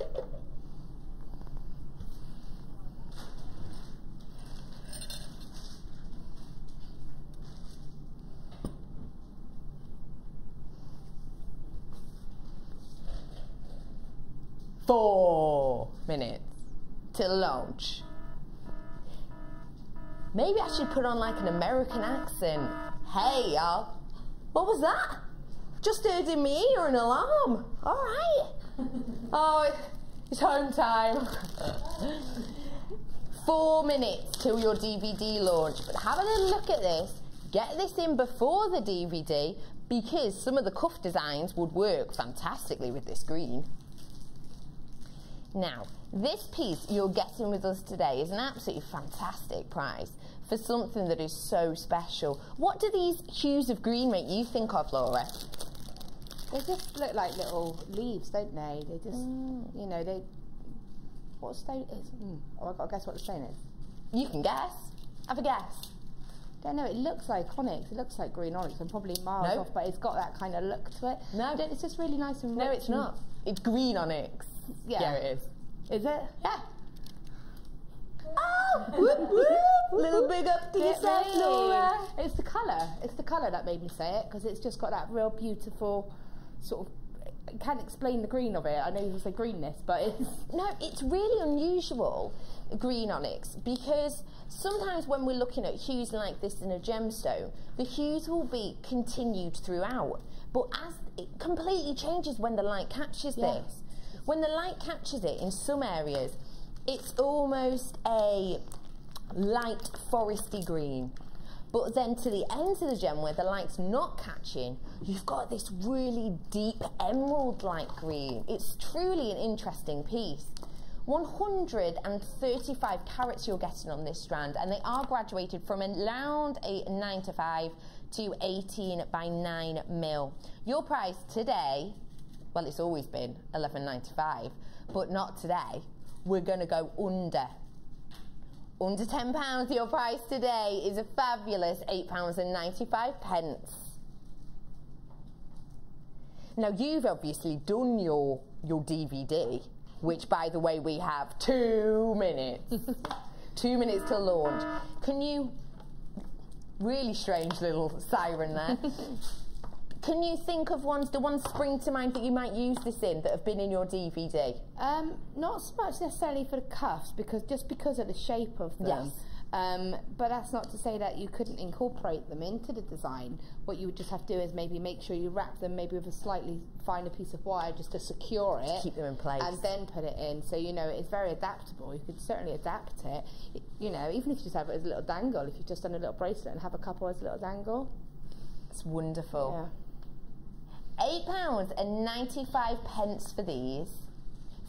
Four minutes till launch. Maybe I should put on like an American accent. Hey y'all, what was that? Just heard in my ear an alarm. All right. Oh, it's home time. 4 minutes till your DVD launch. But have a little look at this. Get this in before the DVD, because some of the cuff designs would work fantastically with this green. Now, this piece you're getting with us today is an absolutely fantastic price for something that is so special. What do these hues of green make you think of, Laura? They just look like little leaves, don't they? They just, you know, they. What stone is? Oh, I've got to guess what the stone is. You can guess. Have a guess. Don't know. It looks like onyx. It looks like green onyx. I'm probably miles off, but it's got that kind of look to it. No, it's just really nice and rich. No, it's not. It's green onyx. Yeah, it is. Is it? Yeah. Oh, whoop, whoop. Little big up to yourself, Laura. It's the colour. It's the colour that made me say it, because it's just got that real beautiful sort of. I can't explain the green of it. I know you say greenness, but it's... No, it's really unusual, green onyx, because sometimes when we're looking at hues like this in a gemstone, the hues will be continued throughout, but as it completely changes when the light catches this. When the light catches it in some areas, it's almost a light foresty green. But then to the ends of the gem where the light's not catching, you've got this really deep emerald-like green. It's truly an interesting piece. 135 carats you're getting on this strand, and they are graduated from around a 9 to 5 to 18 by 9 mil. Your price today, well, it's always been £11.95, but not today. We're going to go under £10. Your price today is a fabulous £8.95. Now, you've obviously done your DVD, which, by the way, we have 2 minutes. 2 minutes till launch. Can you, really strange little siren there. Can you think of the ones spring to mind that you might use this in that have been in your DVD? Not so much necessarily for the cuffs, because of the shape of them. Yes. But that's not to say that you couldn't incorporate them into the design. What you would just have to do is maybe make sure you wrap them maybe with a slightly finer piece of wire just to secure it. Keep them in place. And then put it in. So, you know, it's very adaptable. You could certainly adapt it. You know, even if you just have it as a little dangle, if you've just done a little bracelet and have a couple as a little dangle. It's wonderful. Yeah. £8.95 for these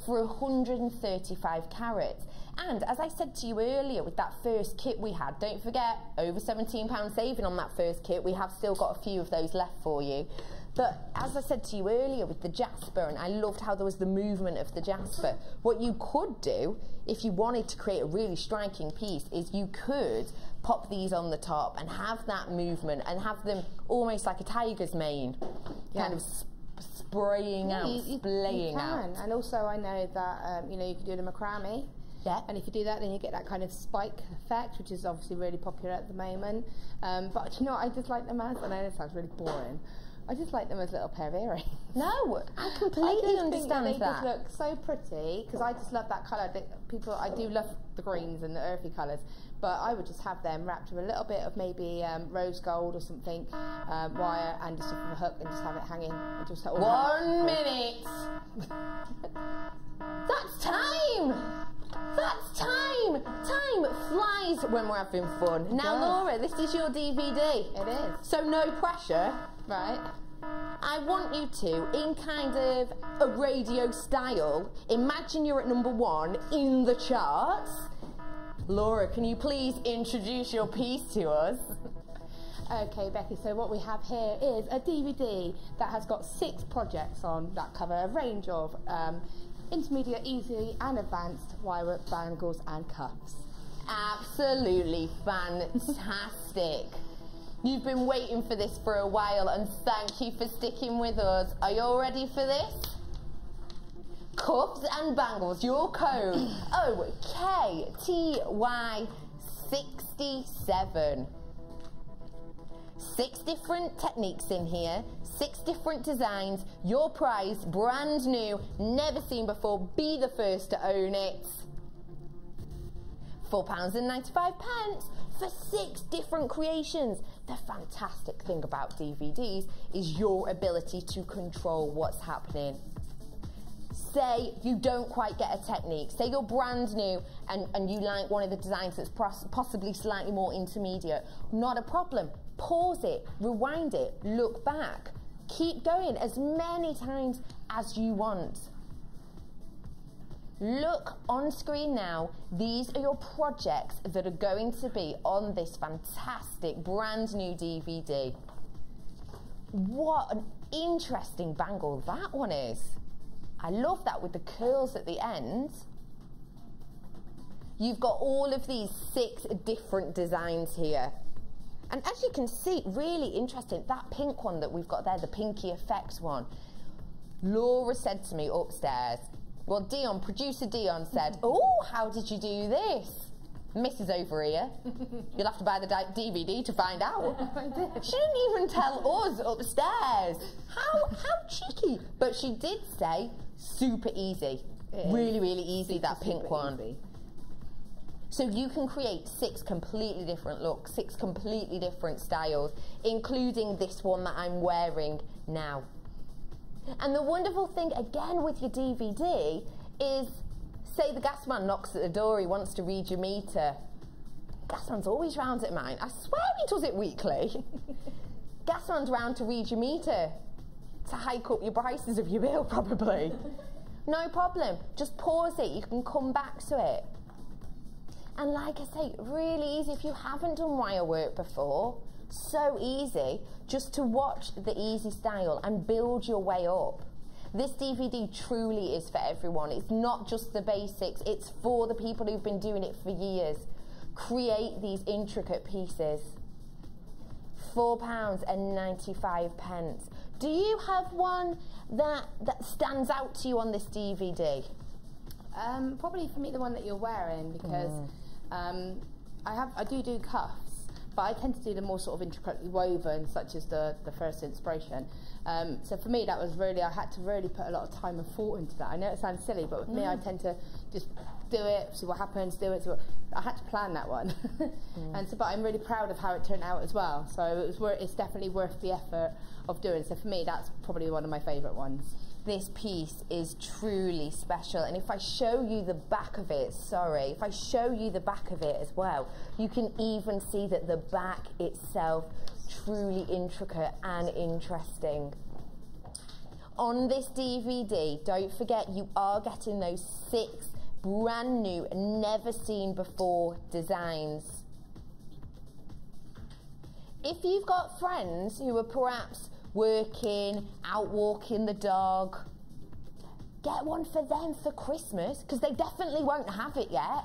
for 135 carats. And as I said to you earlier with that first kit we had, don't forget, over £17 saving on that first kit. We have still got a few of those left for you. But as I said to you earlier with the jasper, and I loved how there was the movement of the jasper, what you could do if you wanted to create a really striking piece is you could pop these on the top and have that movement and have them almost like a tiger's mane, kind of spraying out, splaying out. And also I know that, you know, you can do the macrame. Yeah. And if you do that, then you get that kind of spike effect, which is obviously really popular at the moment. But you know what, I just like them as, I know this sounds really boring, I just like them as little pair of earrings. No, I completely understand that. They that. just look so pretty, because I just love that colour. I do love the greens and the earthy colours, but I would just have them wrapped with a little bit of maybe rose gold or something, wire, and just a hook, and just have it hanging. And just 1 minute. That's time. That's time. Time flies when we're having fun. Now, Laura, this is your DVD. It is. So no pressure. Right. I want you to, in kind of a radio style, imagine you're at #1 in the charts. Laura, can you please introduce your piece to us? Okay, Becky, so what we have here is a DVD that has got 6 projects on that cover a range of intermediate, easy and advanced wirework bangles and cuffs. Absolutely fantastic. You've been waiting for this for a while, and thank you for sticking with us. Are you all ready for this? Cuffs and bangles, your code OKTY67. 6 different techniques in here, 6 different designs, your price, brand new, never seen before, be the first to own it. £4.95 for 6 different creations. The fantastic thing about DVDs is your ability to control what's happening. Say you don't quite get a technique, say you're brand new and you like one of the designs that's possibly slightly more intermediate, not a problem. Pause it, rewind it, look back. Keep going as many times as you want. Look on screen now. These are your projects that are going to be on this fantastic brand new DVD. What an interesting bangle that one is. I love that with the curls at the end. You've got all of these 6 different designs here. And as you can see, really interesting, that pink one that we've got there, the Pinky Effects one. Laura said to me upstairs, well, Dion, producer Dion said, oh, how did you do this? Mrs. over here, you'll have to buy the DVD to find out. She didn't even tell us upstairs. How cheeky. But she did say, super easy. Really, really easy, that pink one. Easy. So you can create 6 completely different looks, 6 completely different styles, including this one that I'm wearing now. And the wonderful thing, again, with your DVD is, say the gas man knocks at the door, he wants to read your meter. Gas man's always round at mine. I swear he does it weekly. Gas man's round to read your meter, to hike up your prices of your bill, probably. No problem. Just pause it. You can come back to it. And like I say, really easy if you haven't done wire work before. So easy just to watch the easy style and build your way up. This DVD truly is for everyone. It's not just the basics, it's for the people who've been doing it for years. Create these intricate pieces. £4.95. Do you have one that stands out to you on this DVD? Probably for me the one that you're wearing, because I do cuffs, but I tend to do the more sort of intricately woven, such as the first inspiration. So for me, that was really, I had to really put a lot of time and thought into that. I know it sounds silly, but with me, I tend to just do it, see what happens, do it. I had to plan that one, but I'm really proud of how it turned out as well. So it's definitely worth the effort of doing. So for me, that's probably one of my favourite ones. This piece is truly special, and if I show you the back of it, if I show you the back of it as well, you can even see that the back itself truly intricate and interesting. On this DVD, don't forget you are getting those 6 brand new, never seen before designs. If you've got friends who are perhaps working, out walking the dog, get one for them for Christmas, because they definitely won't have it yet.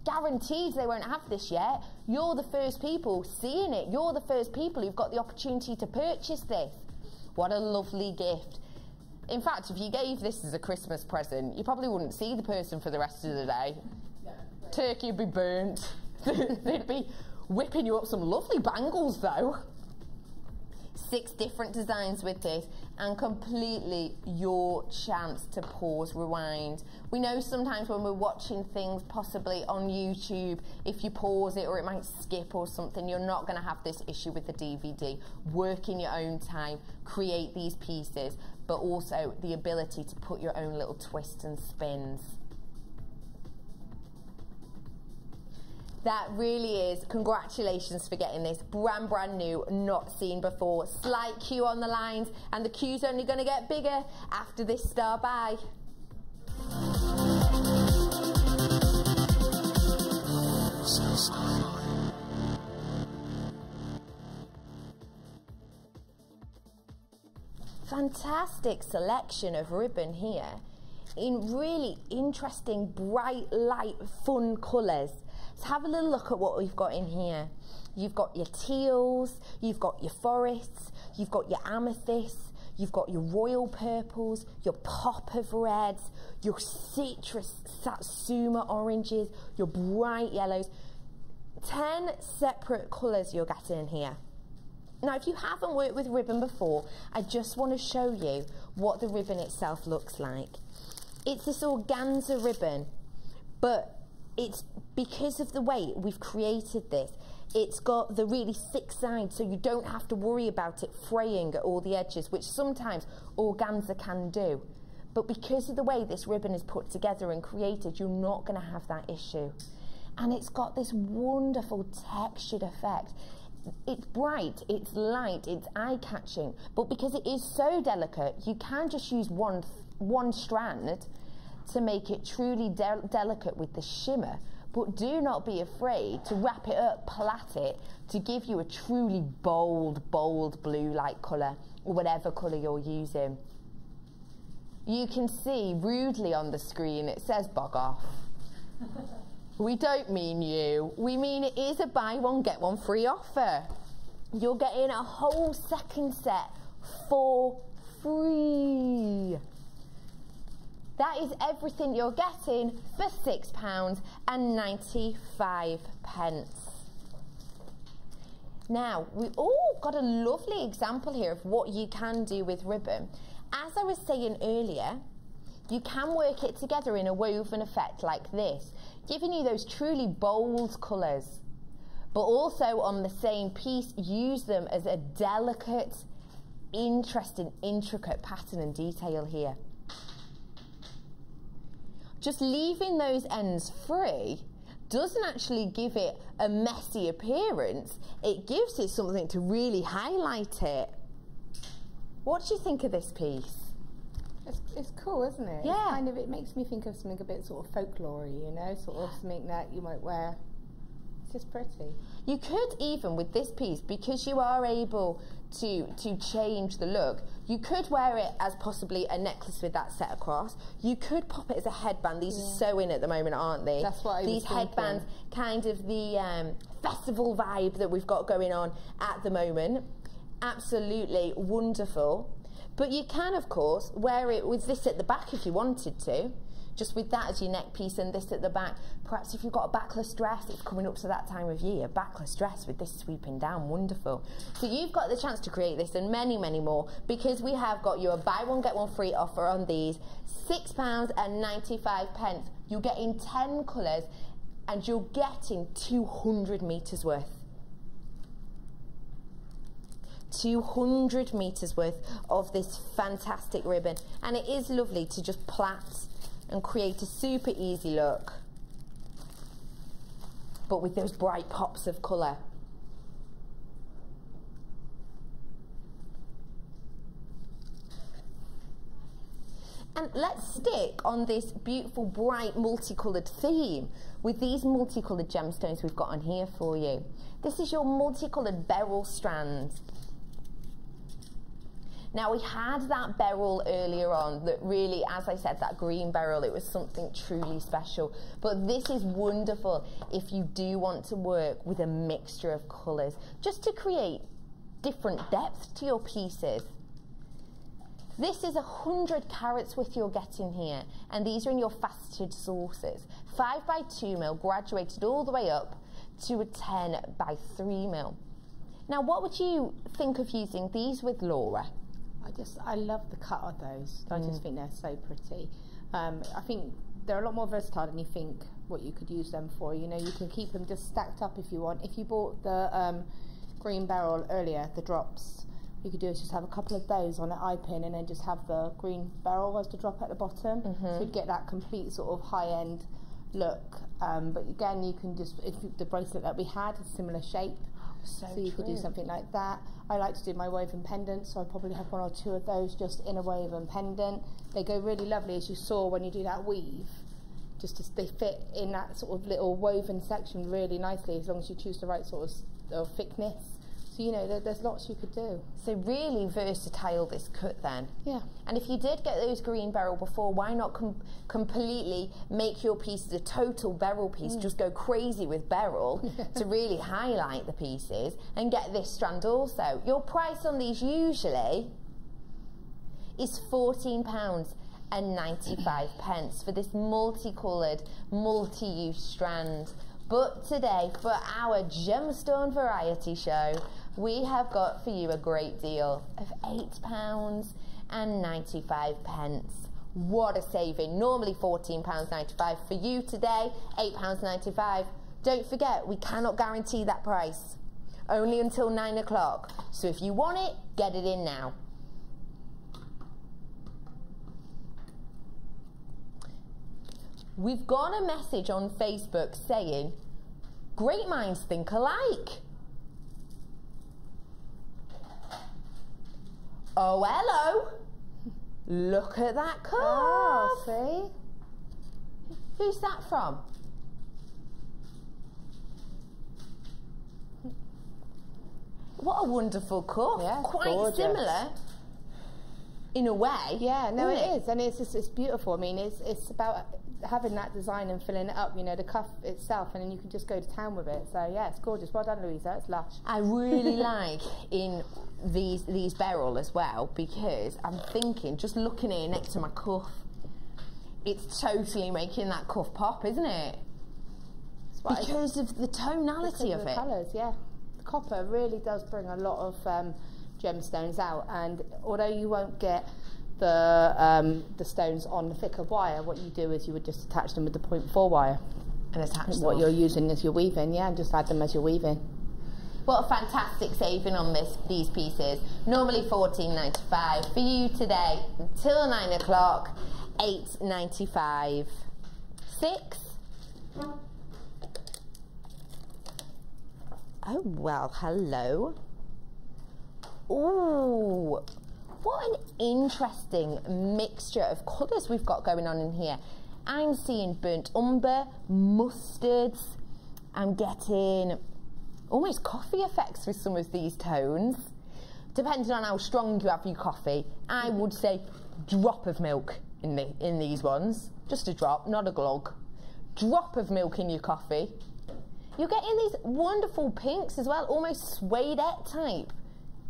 Guaranteed they won't have this yet. You're the first people seeing it. You're the first people who've got the opportunity to purchase this. What a lovely gift. In fact, if you gave this as a Christmas present, you probably wouldn't see the person for the rest of the day. Turkey would be burnt. They'd be whipping you up some lovely bangles though. 6 different designs with this, and completely your chance to pause, rewind. We know sometimes when we're watching things possibly on YouTube, if you pause it or it might skip or something, you're not going to have this issue with the DVD. Work in your own time, create these pieces, but also the ability to put your own little twists and spins. That really is, congratulations for getting this brand new, not seen before. Slight queue on the lines, and the queue's only going to get bigger after this star buy. Fantastic selection of ribbon here in really interesting, bright, light, fun colours. Let's have a little look at what we've got in here. You've got your teals, you've got your forests, you've got your amethysts, you've got your royal purples, your pop of reds, your citrus satsuma oranges, your bright yellows. 10 separate colours you're getting in here. Now, if you haven't worked with ribbon before, I just want to show you what the ribbon itself looks like. It's this organza ribbon, but it's because of the way we've created this. It's got the really thick side, so you don't have to worry about it fraying at all the edges, which sometimes organza can do. But because of the way this ribbon is put together and created, you're not going to have that issue. And it's got this wonderful textured effect. It's bright, it's light, it's eye-catching, but because it is so delicate, you can just use one strand to make it truly delicate with the shimmer, but do not be afraid to wrap it up, plait it, to give you a truly bold, bold blue-like colour, or whatever colour you're using. You can see rudely on the screen it says bog off. We don't mean you, we mean it is a buy one get one free offer. You're getting a whole second set for free. That is everything you're getting for £6.95. Now, we've got a lovely example here of what you can do with ribbon. As I was saying earlier, you can work it together in a woven effect like this, giving you those truly bold colours. But also on the same piece, use them as a delicate, interesting, intricate pattern and detail here. Just leaving those ends free doesn't actually give it a messy appearance. It gives it something to really highlight it. What do you think of this piece? It's cool, isn't it? Yeah. It's kind of, it makes me think of something a bit sort of folklore-y, you know, sort of something that you might wear. It's just pretty. You could even, with this piece, because you are able to change the look, you could wear it as possibly a necklace with that set across. You could pop it as a headband. These are so in at the moment, aren't they? That's what I was These thinking. headbands, kind of the festival vibe that we've got going on at the moment. Absolutely wonderful. But you can, of course, wear it with this at the back if you wanted to. Just with that as your neck piece and this at the back. Perhaps if you've got a backless dress, it's coming up to that time of year, backless dress with this sweeping down, wonderful. So you've got the chance to create this and many, many more, because we have got you a buy one get one free offer on these, £6.95. You're getting 10 colours and you're getting 200 metres worth. 200 metres worth of this fantastic ribbon, and it is lovely to just plait and create a super easy look, but with those bright pops of colour. And let's stick on this beautiful bright multicoloured theme with these multicoloured gemstones we've got on here for you. This is your multicoloured beryl strand. Now, we had that beryl earlier on that really, as I said, that green beryl, it was something truly special. But this is wonderful if you do want to work with a mixture of colours, just to create different depth to your pieces. This is 100 carats worth you're getting here, and these are in your faceted sources. 5x2mm, graduated all the way up to a 10x3mm. Now, what would you think of using these with, Laura? I love the cut of those. I just think they're so pretty. I think they're a lot more versatile than you think what you could use them for. You know, you can keep them just stacked up if you want. If you bought the green beryl earlier, the drops, you could do is just have a couple of those on an eye pin and then just have the green beryl as the drop at the bottom. So you'd get that complete sort of high-end look. But again, you can just, if the bracelet that we had is similar shape, so you could do something like that. I like to do my woven pendants, so I'll probably have one or two of those just in a woven pendant. They go really lovely, as you saw when you do that weave. They fit in that sort of little woven section really nicely, as long as you choose the right sort of thickness. So, you know, there's lots you could do. So really versatile, this cut then. Yeah. And if you did get those green beryl before, why not completely make your pieces a total beryl piece, just go crazy with beryl to really highlight the pieces, and get this strand also. Your price on these usually is £14.95 for this multicoloured, multi-use strand. But today, for our gemstone variety show, we have got for you a great deal of £8.95. What a saving. Normally £14.95. For you today, £8.95. Don't forget, we cannot guarantee that price. Only until 9 o'clock. So if you want it, get it in now. We've got a message on Facebook saying, great minds think alike. Oh, hello. Look at that cuff. Oh, see? Who's that from? What a wonderful cuff. Yeah, quite gorgeous. Similar in a way. Yeah, no, isn't it is, and it's beautiful. I mean, it's about having that design and filling it up, you know, the cuff itself, and then you can just go to town with it. So yeah, it's gorgeous. Well done, Louisa. It's lush. I really like in these beryl as well, because I'm thinking, just looking here next to my cuff, it's totally making that cuff pop, isn't it? Because of the tonality of it. The colours, yeah. The copper really does bring a lot of gemstones out, and although you won't get the stones on the thicker wire, what you do is you would just attach them with the 0.4 wire. And attach them. What you're using as your weaving, yeah, and just add them as you're weaving. What a fantastic saving on these pieces. Normally $14.95. For you today, until 9 o'clock, $8.95. 6. Oh, well, hello. Ooh, what an interesting mixture of colours we've got going on in here. I'm seeing burnt umber, mustards. I'm getting almost coffee effects with some of these tones. Depending on how strong you have your coffee, I would say drop of milk in these ones. Just a drop, not a glug. Drop of milk in your coffee. You're getting these wonderful pinks as well, almost suede-ette type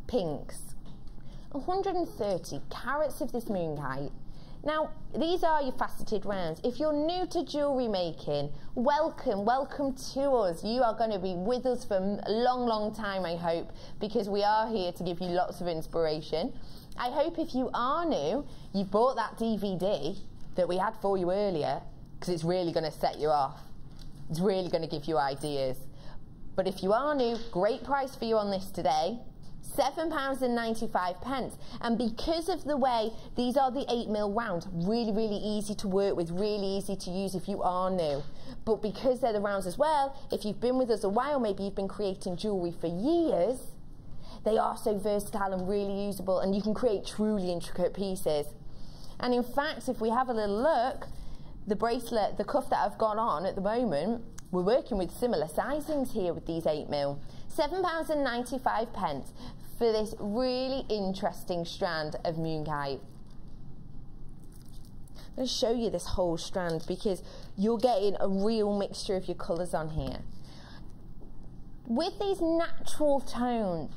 pinks. 130 carats of this moonkite. Now, these are your faceted rounds. If you're new to jewellery making, welcome to us. You are going to be with us for a long, long time, I hope, because we are here to give you lots of inspiration. I hope if you are new, you've bought that DVD that we had for you earlier, because it's really going to set you off. It's really going to give you ideas. But if you are new, great price for you on this today. £7.95, and because of the way these are the 8mm rounds, really easy to work with, really easy to use if you are new. But because they're the rounds as well, if you've been with us a while, maybe you've been creating jewellery for years, they are so versatile and really usable, and you can create truly intricate pieces. And in fact, if we have a little look, the bracelet, the cuff that I've got on at the moment, we're working with similar sizings here with these 8mm. £7.95 for this really interesting strand of moonkite. I'm going to show you this whole strand because you're getting a real mixture of your colours on here. With these natural tones,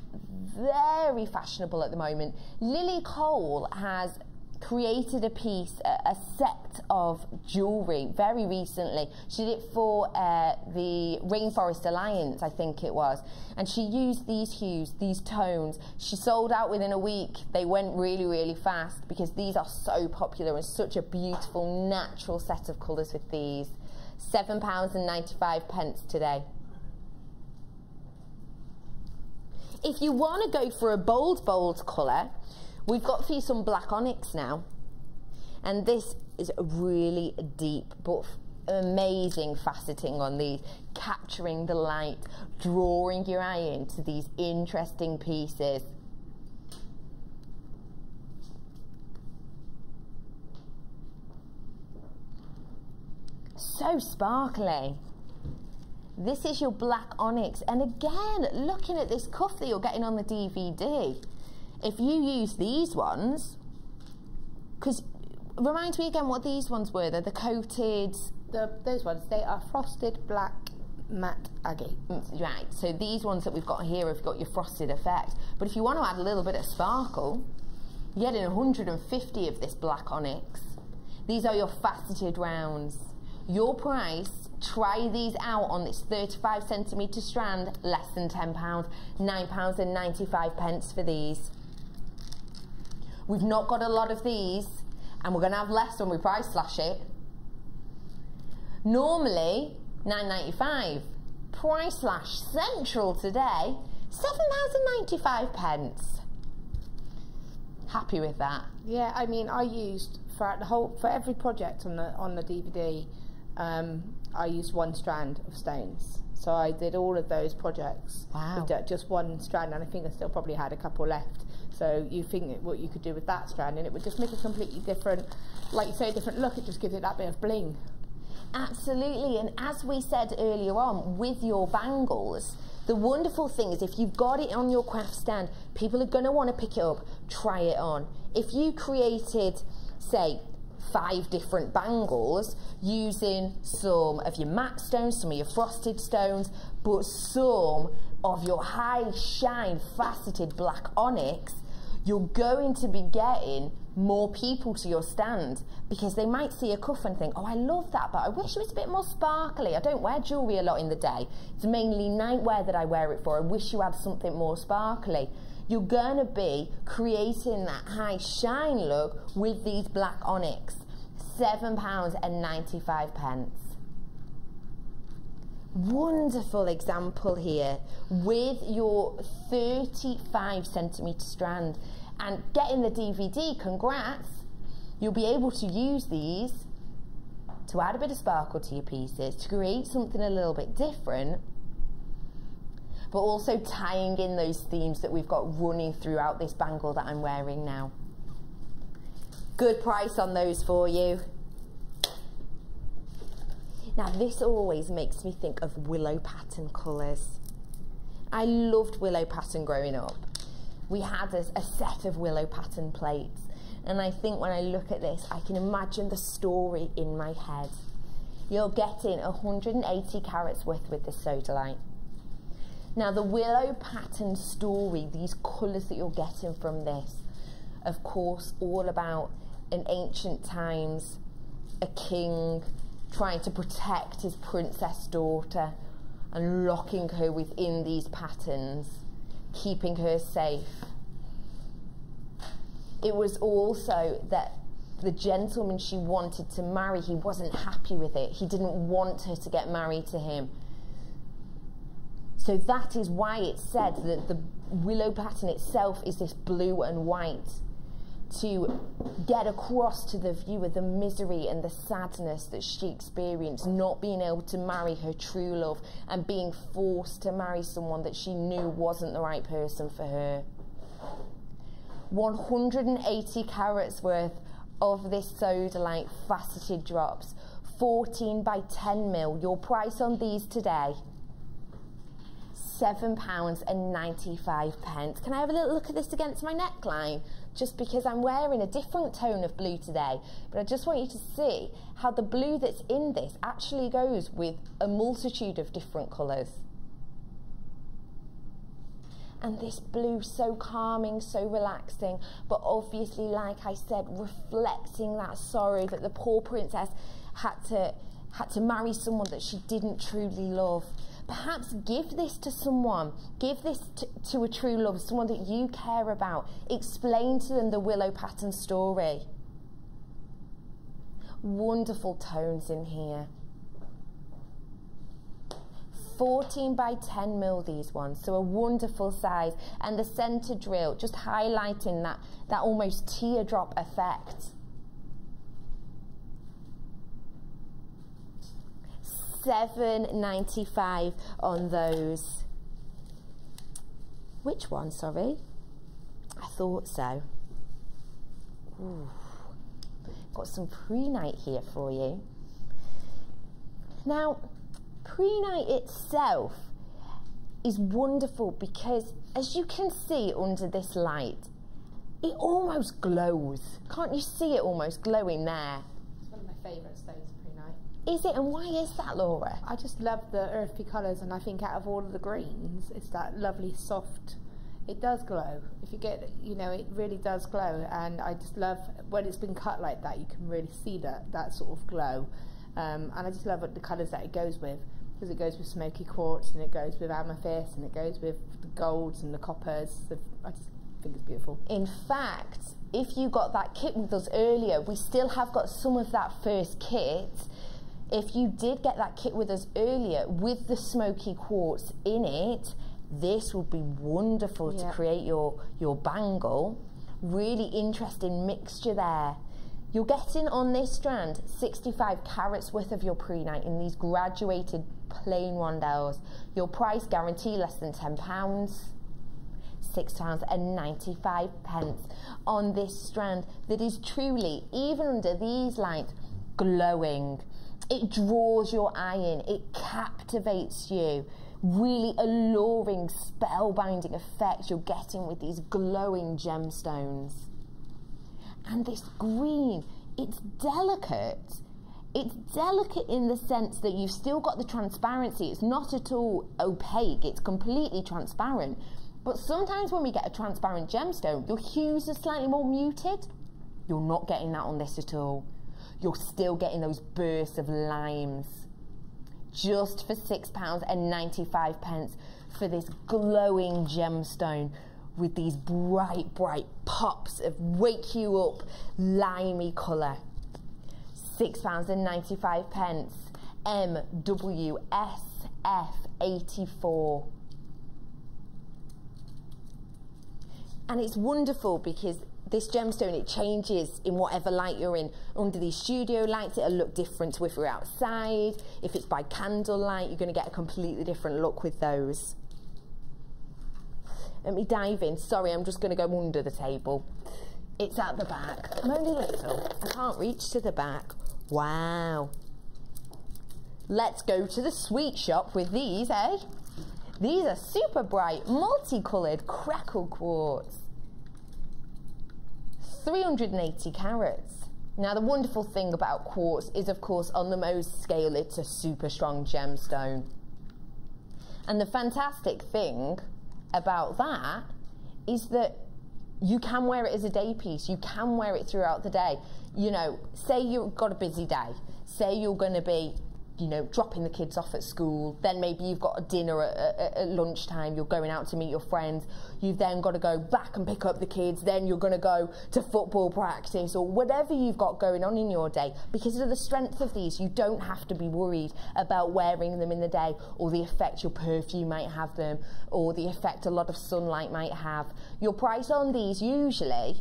very fashionable at the moment, Lily Cole has created a piece, a set of jewellery very recently. She did it for the Rainforest Alliance, I think it was, and she used these hues, these tones. She sold out within a week. They went really fast because these are so popular and such a beautiful natural set of colours with these. £7.95 today. If you want to go for a bold colour, we've got for you some black onyx now, and this is a really deep but amazing faceting on these, capturing the light, drawing your eye into these interesting pieces. So sparkly. This is your black onyx, and again, looking at this cuff that you're getting on the DVD, if you use these ones, because remind me again what these ones were. They're the coated. Those ones, they are frosted black matte agate. Right. So these ones that we've got here have got your frosted effect. But if you want to add a little bit of sparkle, you're getting 150 of this black onyx. These are your faceted rounds. Your price. Try these out on this 35cm strand, less than £10, £9.95 for these. We've not got a lot of these, and we're going to have less when we price slash it. Normally £9.95, price slash central today, £7.95. Happy with that? Yeah, I mean, I used for every project on the DVD. I used one strand of stones. So I did all of those projects with just one strand, and I think I still probably had a couple left. So you think what you could do with that strand, and it would just make a completely different, like you say, different look. It just gives it that bit of bling. Absolutely, and as we said earlier on, with your bangles, The wonderful thing is if you've got it on your craft stand, people are going to want to pick it up, try it on. If you created, say, 5 different bangles using some of your matte stones, some of your frosted stones, but some of your high shine faceted black onyx, you're going to be getting more people to your stand because they might see a cuff and think, oh, I love that, but I wish it was a bit more sparkly. I don't wear jewellery a lot in the day. It's mainly nightwear that I wear it for. I wish you had something more sparkly. You're going to be creating that high shine look with these black onyx. £7.95. Wonderful example here with your 35 centimetre strand. And getting the DVD, congrats, you'll be able to use these to add a bit of sparkle to your pieces, to create something a little bit different, but also tying in those themes that we've got running throughout this bangle that I'm wearing now. Good price on those for you. Now this always makes me think of willow pattern colours. I loved willow pattern growing up. We had a set of willow pattern plates, and I think when I look at this I can imagine the story in my head. You're getting 180 carats worth with this sodalite. Now the willow pattern story, these colours that you're getting from this, of course all about in ancient times a king trying to protect his princess daughter and locking her within these patterns, keeping her safe. It was also that the gentleman she wanted to marry, he wasn't happy with it. He didn't want her to get married to him. So that is why it's said that the willow pattern itself is this blue and white, to get across to the viewer the misery and the sadness that she experienced, not being able to marry her true love and being forced to marry someone that she knew wasn't the right person for her. 180 carats worth of this sodalite faceted drops, 14 by 10 mil. Your price on these today, £7.95. Can I have a little look at this against my neckline? Just because I'm wearing a different tone of blue today, but I just want you to see how the blue that's in this actually goes with a multitude of different colours. And this blue, so calming, so relaxing, but obviously, like I said, reflecting that sorrow that the poor princess had to marry someone that she didn't truly love. Perhaps give this to someone, give this to a true love, someone that you care about. Explain to them the willow pattern story. Wonderful tones in here. 14 by 10 mil these ones, so a wonderful size. And the centre drill, just highlighting that almost teardrop effect. £7.95 on those. Which one, sorry? I thought so. Ooh. Got some pre-night here for you. Now, pre-night itself is wonderful because, as you can see under this light, it almost glows. Can't you see it almost glowing there? It's one of my favourite stones, pre-night. Is it? And why is that, Laura? I just love the earthy colours, and I think out of all of the greens, it's that lovely soft. It does glow. If you get, you know, it really does glow, and I just love when it's been cut like that. You can really see that sort of glow, and I just love the colours that it goes with, because it goes with smoky quartz, and it goes with amethyst, and it goes with the golds and the coppers. I just think it's beautiful. In fact, if you got that kit with us earlier, we still have got some of that first kit. If you did get that kit with us earlier with the smoky quartz in it, this would be wonderful to create your bangle. Really interesting mixture there. You're getting on this strand 65 carats worth of your pre-night in these graduated plain rondelles. Your price guarantee less than £10. £6.95 on this strand that is truly, even under these lights, glowing. It draws your eye in, it captivates you really alluring, spellbinding effect you're getting with these glowing gemstones. And this green, it's delicate. It's delicate in the sense that you've still got the transparency. It's not at all opaque, it's completely transparent. But sometimes when we get a transparent gemstone, your hues are slightly more muted. You're not getting that on this at all. You're still getting those bursts of limes. Just for £6.95 for this glowing gemstone with these bright, bright pops of wake you up limey colour. £6.95, MWSF84. And it's wonderful because this gemstone, it changes in whatever light you're in. Under these studio lights, it'll look different to if we're outside. If it's by candlelight, you're going to get a completely different look with those. Let me dive in. Sorry, I'm just going to go under the table. It's at the back. I'm only little. I can't reach to the back. Wow. Let's go to the sweet shop with these, eh? These are super bright, multicoloured crackle quartz. 380 carats. Now the wonderful thing about quartz is, of course, on the Mohs scale, it's a super strong gemstone. And the fantastic thing about that is that you can wear it as a day piece. You can wear it throughout the day. You know, say you've got a busy day. Say you're going to be, you know, dropping the kids off at school. Then maybe you've got a dinner at lunchtime. You're going out to meet your friends. You've then got to go back and pick up the kids. Then you're going to go to football practice or whatever you've got going on in your day. Because of the strength of these, you don't have to be worried about wearing them in the day or the effect your perfume might have them or the effect a lot of sunlight might have. Your price on these usually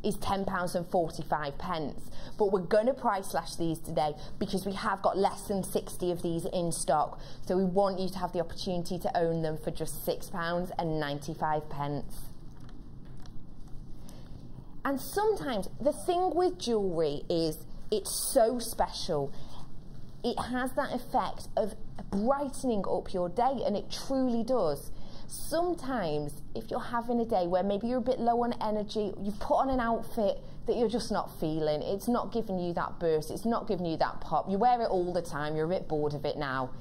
is £10.45, but we're going to price slash these today because we have got less than 60 of these in stock, so we want you to have the opportunity to own them for just £6.95. And sometimes the thing with jewellery is it's so special. It has that effect of brightening up your day, and it truly does. Sometimes if you're having a day where maybe you're a bit low on energy, you've put on an outfit that you're just not feeling, it's not giving you that burst, it's not giving you that pop, you wear it all the time, you're a bit bored of it now,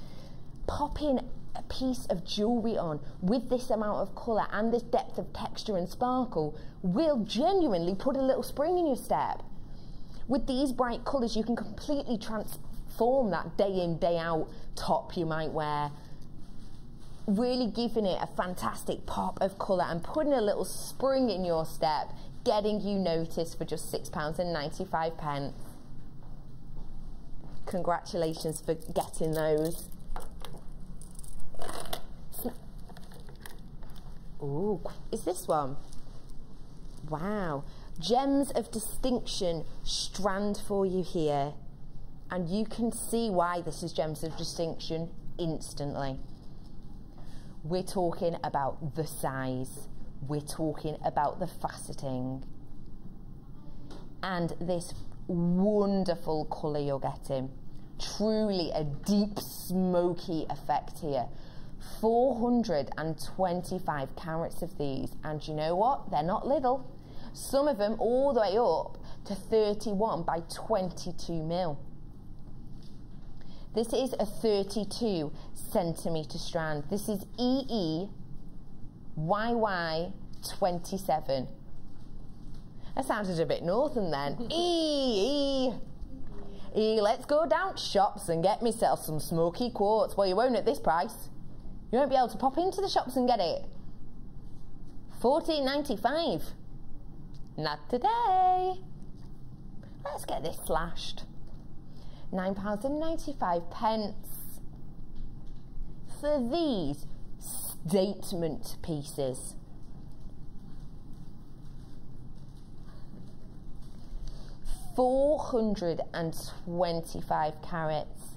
popping a piece of jewellery on with this amount of colour and this depth of texture and sparkle will genuinely put a little spring in your step. With these bright colours you can completely transform that day in, day out top you might wear, really giving it a fantastic pop of colour and putting a little spring in your step, getting you noticed for just £6.95. Congratulations for getting those. Ooh, is this one? Wow. Gems of Distinction strand for you here. And you can see why this is Gems of Distinction instantly. We're talking about the size, we're talking about the faceting, and this wonderful colour you're getting. Truly a deep smoky effect here. 425 carats of these, and you know what? They're not little. Some of them all the way up to 31 by 22 mil. This is a 32 centimetre strand. This is EEYY27. That sounded a bit northern then. Let's go down to shops and get myself some smoky quartz. Well, you won't at this price. You won't be able to pop into the shops and get it. £14.95. Not today. Let's get this slashed. £9.95 for these statement pieces. £425 carats.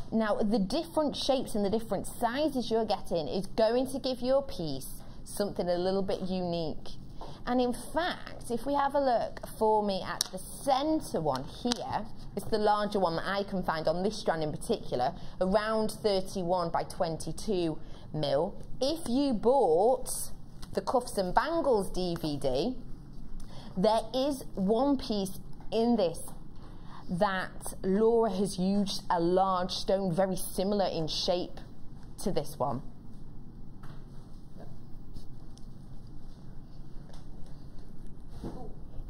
Now the different shapes and the different sizes you're getting is going to give your piece something a little bit unique. And in fact, if we have a look for me at the centre one here, it's the larger one that I can find on this strand in particular, around 31 by 22 mil. If you bought the Cuffs and Bangles DVD, there is one piece in this that Laura has used a large stone, very similar in shape to this one.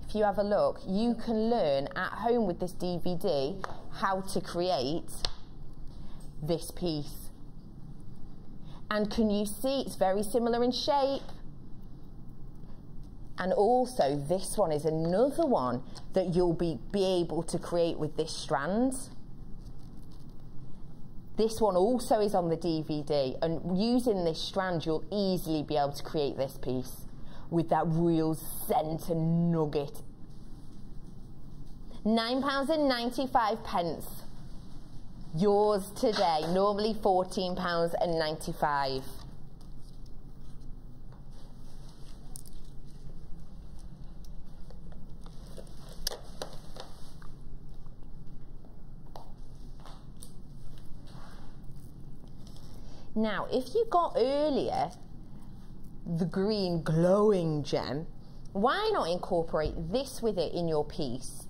If you have a look, you can learn at home with this DVD how to create this piece. And can you see it's very similar in shape? And also this one is another one that you'll be able to create with this strand. This one also is on the DVD, and using this strand you'll easily be able to create this piece with that real centre nugget. £9.95. Yours today, normally £14.95. Now, if you got earlier the green glowing gem, why not incorporate this with it in your piece?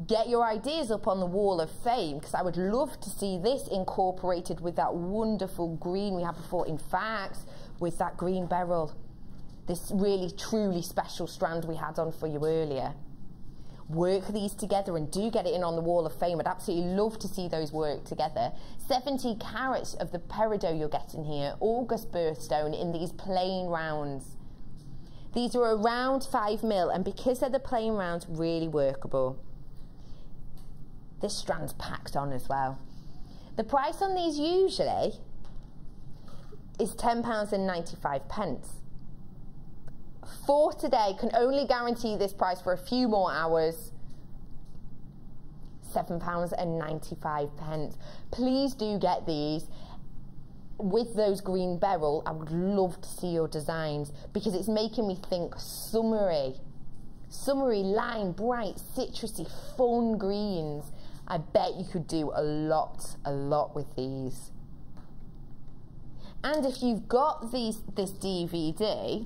Get your ideas up on the wall of fame, because I would love to see this incorporated with that wonderful green we had before. In fact, with that green beryl, this really truly special strand we had on for you earlier. Work these together and do get it in on the wall of fame. I'd absolutely love to see those work together. 70 carats of the peridot you're getting here, August birthstone in these plain rounds. These are around 5 mil, and because they're the plain rounds, really workable. This strand's packed on as well. The price on these usually is £10.95. For today, can only guarantee this price for a few more hours, £7.95. Please do get these. With those green beryl, I would love to see your designs, because it's making me think summery, lime, bright, citrusy, fun greens. I bet you could do a lot with these. And if you've got this DVD,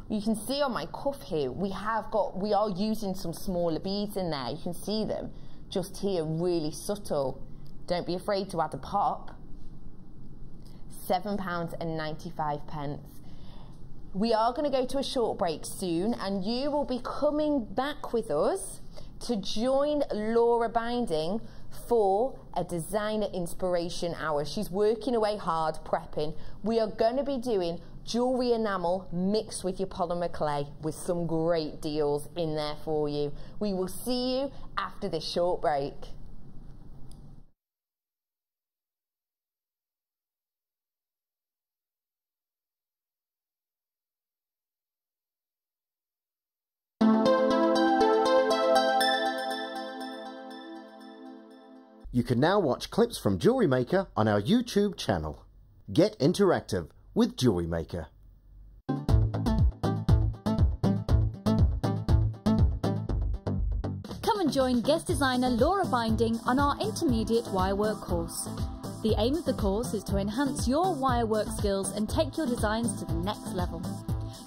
you can see on my cuff here, we are using some smaller beads in there. You can see them just here, really subtle. Don't be afraid to add a pop. £7.95. We are going to go to a short break soon, and you will be coming back with us to join Laura Binding for a designer inspiration hour. She's working away hard, prepping. We are going to be doing jewellery enamel mixed with your polymer clay, with some great deals in there for you. We will see you after this short break. You can now watch clips from JewelleryMaker on our YouTube channel. Get interactive with JewelleryMaker. Come and join guest designer Laura Binding on our intermediate wirework course. The aim of the course is to enhance your wirework skills and take your designs to the next level.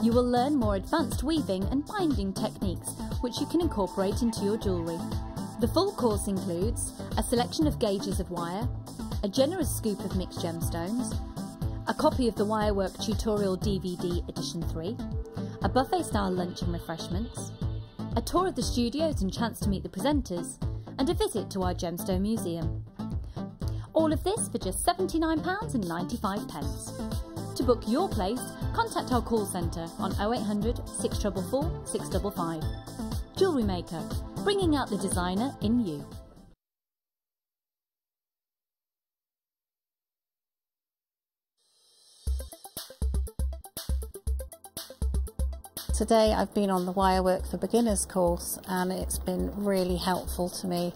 You will learn more advanced weaving and binding techniques, which you can incorporate into your jewellery. The full course includes a selection of gauges of wire, a generous scoop of mixed gemstones, a copy of the Wirework Tutorial DVD Edition 3, a buffet-style lunch and refreshments, a tour of the studios and chance to meet the presenters, and a visit to our Gemstone Museum. All of this for just £79.95. To book your place, contact our call centre on 0800 644 655. JewelleryMaker, bringing out the designer in you. Today I've been on the Wirework for Beginners course, and it's been really helpful to me.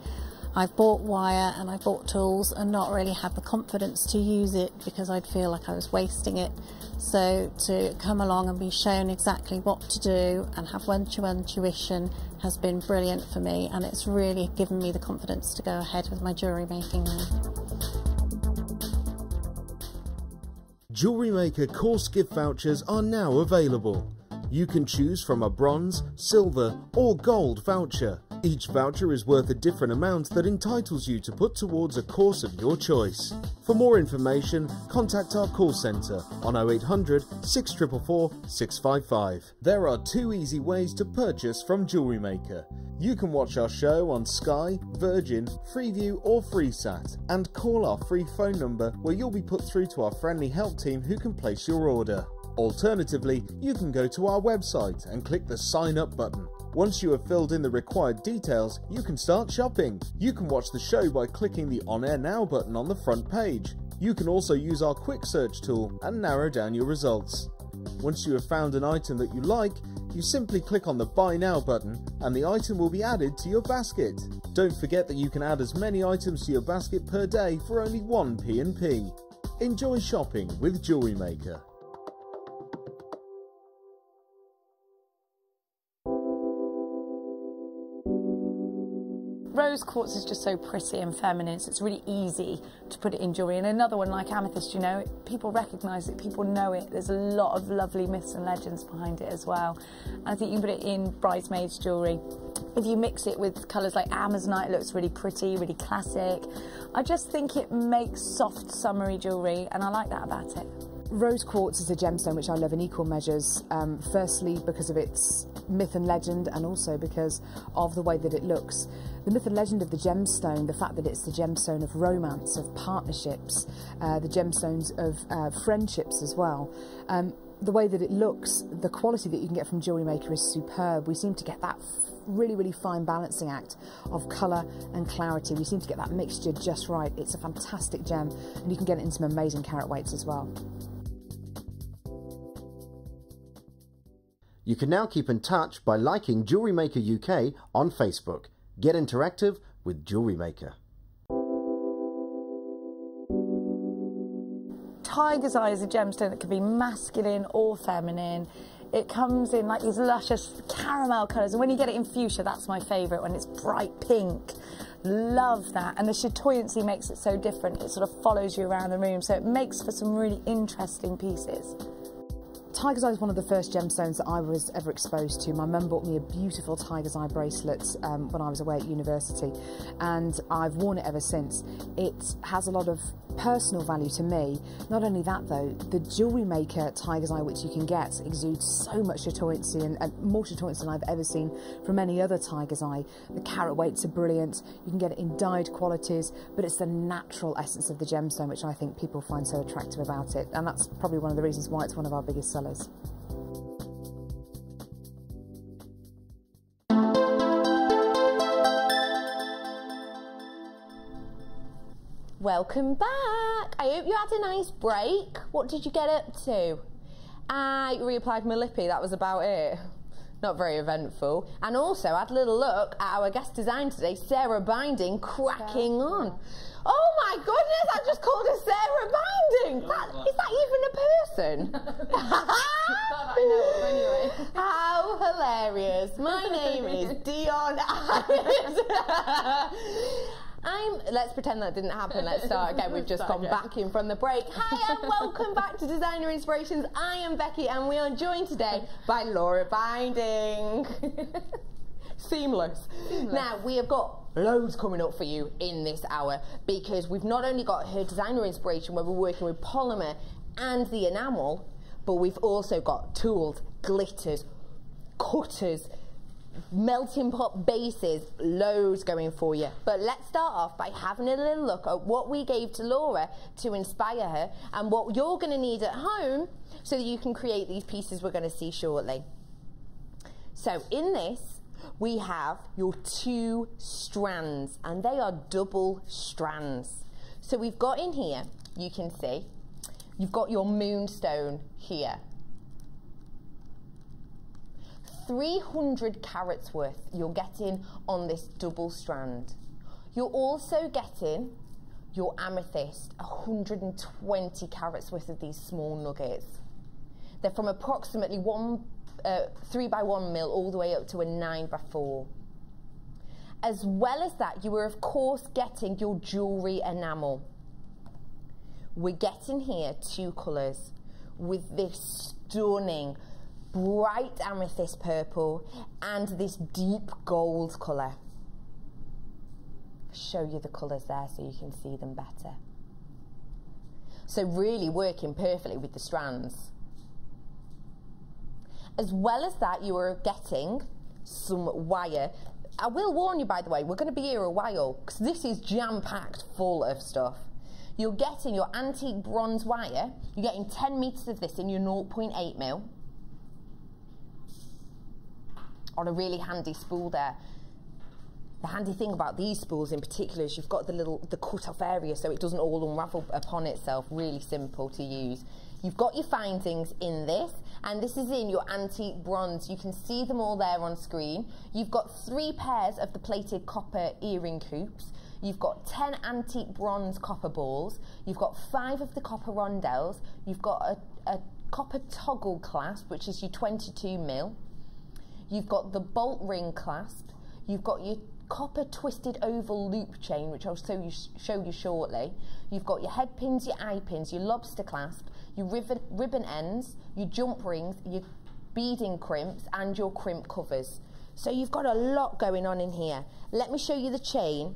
I've bought wire and I bought tools and not really had the confidence to use it because I'd feel like I was wasting it. So to come along and be shown exactly what to do and have one-to-one tuition has been brilliant for me, and it's really given me the confidence to go ahead with my jewellery making now. JewelleryMaker course gift vouchers are now available. You can choose from a bronze, silver or gold voucher. Each voucher is worth a different amount that entitles you to put towards a course of your choice. For more information, contact our call centre on 0800 644 655. There are 2 easy ways to purchase from JewelleryMaker. You can watch our show on Sky, Virgin, Freeview or FreeSat, and call our free phone number where you'll be put through to our friendly help team who can place your order. Alternatively, you can go to our website and click the sign up button. Once you have filled in the required details, you can start shopping. You can watch the show by clicking the On Air Now button on the front page. You can also use our quick search tool and narrow down your results. Once you have found an item that you like, you simply click on the Buy Now button and the item will be added to your basket. Don't forget that you can add as many items to your basket per day for only 1 P&P. Enjoy shopping with JewelleryMaker. Rose quartz is just so pretty and feminine, so it's really easy to put it in jewellery. And another one like amethyst, you know, people recognise it, people know it. There's a lot of lovely myths and legends behind it as well. And I think you can put it in bridesmaids jewellery. If you mix it with colours like amazonite, it looks really pretty, really classic. I just think it makes soft, summery jewellery, and I like that about it. Rose quartz is a gemstone which I love in equal measures, firstly because of its myth and legend, and also because of the way that it looks. The myth and legend of the gemstone, the fact that it's the gemstone of romance, of partnerships, the gemstones of friendships as well. The way that it looks, the quality that you can get from JewelleryMaker is superb. We seem to get that really, really fine balancing act of colour and clarity. We seem to get that mixture just right. It's a fantastic gem, and you can get it in some amazing carat weights as well. You can now keep in touch by liking JewelleryMaker UK on Facebook. Get interactive with JewelleryMaker. Tiger's eye is a gemstone that can be masculine or feminine. It comes in like these luscious caramel colours, and when you get it in fuchsia, that's my favourite, when it's bright pink. Love that, and the chatoyancy makes it so different. It sort of follows you around the room, so it makes for some really interesting pieces. Tiger's eye is one of the first gemstones that I was ever exposed to. My mum bought me a beautiful tiger's eye bracelet when I was away at university, and I've worn it ever since. It has a lot of personal value to me. Not only that though, the JewelleryMaker tiger's eye which you can get exudes so much chatoyancy, and more chatoyancy than I've ever seen from any other tiger's eye. The carat weights are brilliant, you can get it in dyed qualities, but it's the natural essence of the gemstone which I think people find so attractive about it, and that's probably one of the reasons why it's one of our biggest sellers. Welcome back. I hope you had a nice break. What did you get up to? I reapplied my lippy, that was about it. Not very eventful. And also had a little look at our guest design today, Sarah Binding, cracking on. Oh my goodness, I just called her Sarah Binding. Is that even a person? I know, anyway. How hilarious. My name is Dion. Let's pretend that didn't happen. Let's start again. We've just gone back in from the break. Hi and welcome back to Designer Inspirations. I am Becky and we are joined today by Laura Binding. Seamless. Now, we have got loads coming up for you in this hour, because we've not only got her designer inspiration where we're working with polymer and the enamel, but we've also got tools, glitters, cutters, melting pot bases, loads going for you. But let's start off by having a little look at what we gave to Laura to inspire her and what you're going to need at home so that you can create these pieces we're going to see shortly. So in this we have your 2 strands, and they are double strands. So we've got in here, you can see, you've got your moonstone here. 300 carats worth you're getting on this double strand. You're also getting your amethyst, 120 carats worth of these small nuggets. They're from approximately 3 by 1 mil all the way up to a 9 by 4. As well as that, you are of course getting your jewellery enamel. We're getting here 2 colours with this stunning bright amethyst purple and this deep gold colour. Show you the colours there so you can see them better. So really working perfectly with the strands. As well as that, you are getting some wire. I will warn you, by the way, we're going to be here a while because this is jam-packed full of stuff. You're getting your antique bronze wire. You're getting 10 metres of this in your 0.8 mil. On a really handy spool there. The handy thing about these spools in particular is you've got the cut-off area so it doesn't all unravel upon itself. Really simple to use. You've got your findings in this, and this is in your antique bronze. You can see them all there on screen. You've got 3 pairs of the plated copper earring hoops. You've got 10 antique bronze copper balls. You've got 5 of the copper rondelles. You've got a copper toggle clasp, which is your 22 mil. You've got the bolt ring clasp. You've got your copper twisted oval loop chain, which I'll show you shortly. You've got your head pins, your eye pins, your lobster clasp, your ribbon ends, your jump rings, your beading crimps, and your crimp covers. So you've got a lot going on in here. Let me show you the chain,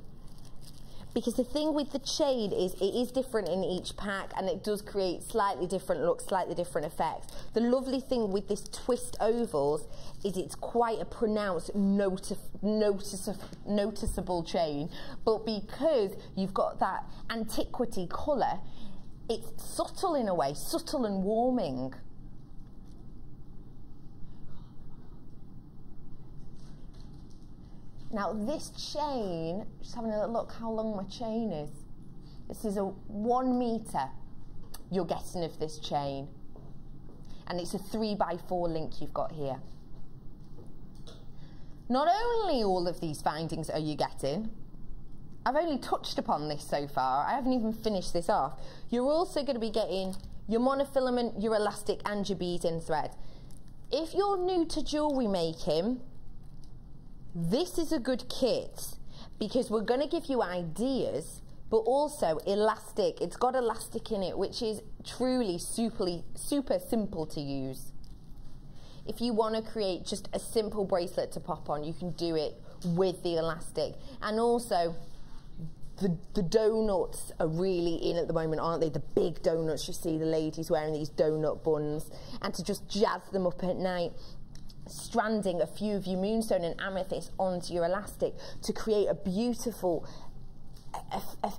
because the thing with the chain is it is different in each pack and it does create slightly different looks, slightly different effects. The lovely thing with this twist ovals is it's quite a pronounced noticeable chain, but because you've got that antiquity colour, it's subtle in a way, subtle and warming. Now this chain, just having a look how long my chain is. This is a 1 metre you're getting of this chain. And it's a 3 by 4 link you've got here. Not only all of these findings are you getting, I've only touched upon this so far, I haven't even finished this off. You're also going to be getting your monofilament, your elastic and your beading thread. If you're new to jewellery making, this is a good kit because we're going to give you ideas, but also elastic. It's got elastic in it, which is truly super simple to use. If you want to create just a simple bracelet to pop on, you can do it with the elastic. And also, the donuts are really in at the moment, aren't they? The big donuts, you see the ladies wearing these donut buns, and to just jazz them up at night, stranding a few of your moonstone and amethyst onto your elastic to create a beautiful,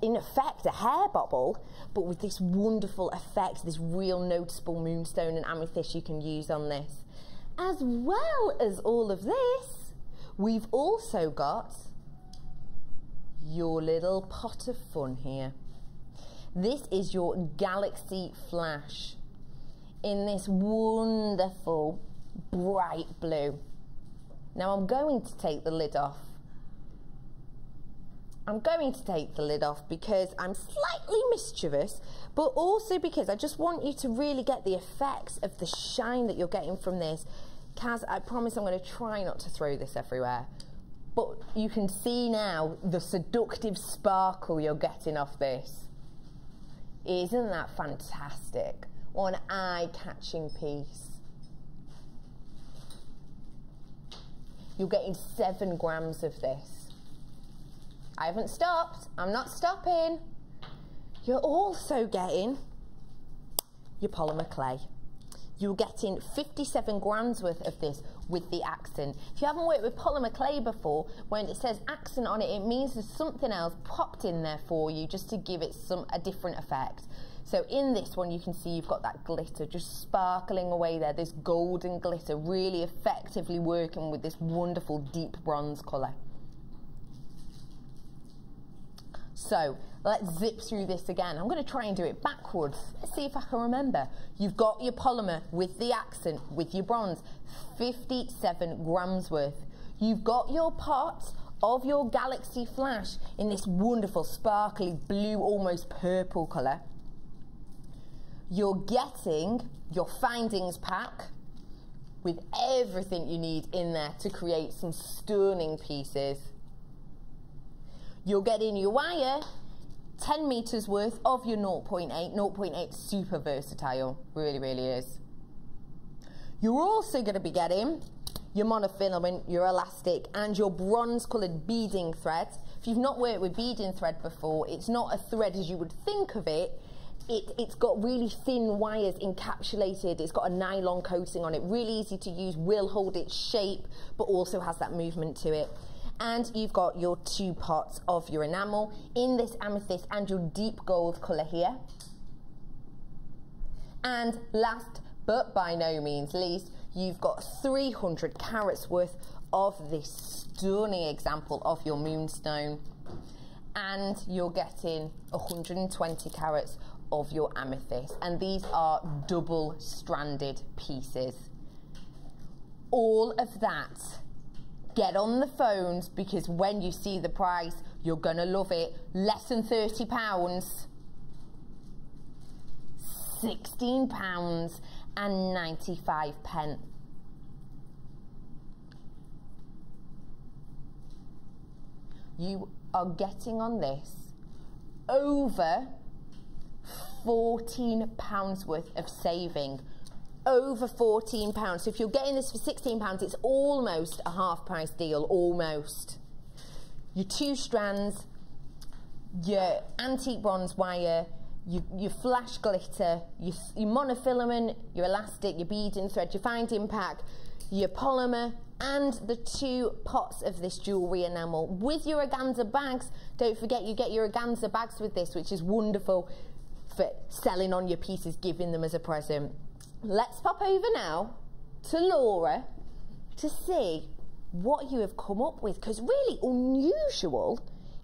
in effect, a hair bobble, but with this wonderful effect, this real noticeable moonstone and amethyst you can use on this. As well as all of this, we've also got your little pot of fun here. This is your Galaxy Flash in this wonderful bright blue. Now I'm going to take the lid off. I'm going to take the lid off because I'm slightly mischievous, but also because I just want you to really get the effects of the shine that you're getting from this. Kaz, I promise I'm going to try not to throw this everywhere, but you can see now the seductive sparkle you're getting off this. Isn't that fantastic? What an eye-catching piece. You're getting 7 grams of this. I haven't stopped. I'm not stopping. You're also getting your polymer clay. You're getting 57 grams worth of this with the accent. If you haven't worked with polymer clay before, when it says accent on it, it means there's something else popped in there for you just to give it a different effect. So in this one, you can see you've got that glitter just sparkling away there, this golden glitter, really effectively working with this wonderful deep bronze colour. So let's zip through this again. I'm going to try and do it backwards. Let's see if I can remember. You've got your polymer with the accent, with your bronze, 57 grams worth. You've got your pot of your Galaxy Flash in this wonderful sparkly blue, almost purple colour. You're getting your findings pack with everything you need in there to create some stunning pieces. You're getting your wire, 10 metres worth of your 0.8. 0.8 super versatile, really, really is. You're also going to be getting your monofilament, your elastic, and your bronze coloured beading thread. If you've not worked with beading thread before, it's not a thread as you would think of it. It's got really thin wires encapsulated. It's got a nylon coating on it, really easy to use, will hold its shape, but also has that movement to it. And you've got your 2 pots of your enamel in this amethyst and your deep gold colour here. And last but by no means least, you've got 300 carats worth of this stunning example of your moonstone. And you're getting 120 carats of your amethyst. And these are double-stranded pieces. All of that. Get on the phones, because when you see the price, you're going to love it. Less than £30. £16.95. You are getting on this over £14 worth of saving. Over £14. So if you're getting this for £16, it's almost a half price deal, almost. Your 2 strands, your antique bronze wire, your flash glitter, your monofilament, your elastic, your beading thread, your finding pack, your polymer, and the 2 pots of this jewellery enamel. With your organza bags, don't forget you get your organza bags with this, which is wonderful for selling on your pieces, giving them as a present. Let's pop over now to Laura to see what you have come up with, because really unusual.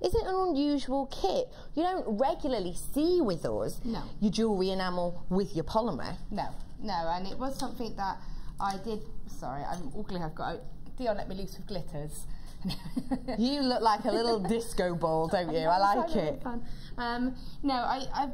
Is it an unusual kit? You don't regularly see with us your jewellery enamel with your polymer. No, and it was something that I did. Sorry, I'm ugly. I've got Dion let me loose with glitters. You look like a little disco ball, don't you? I like it. Fun. No, I've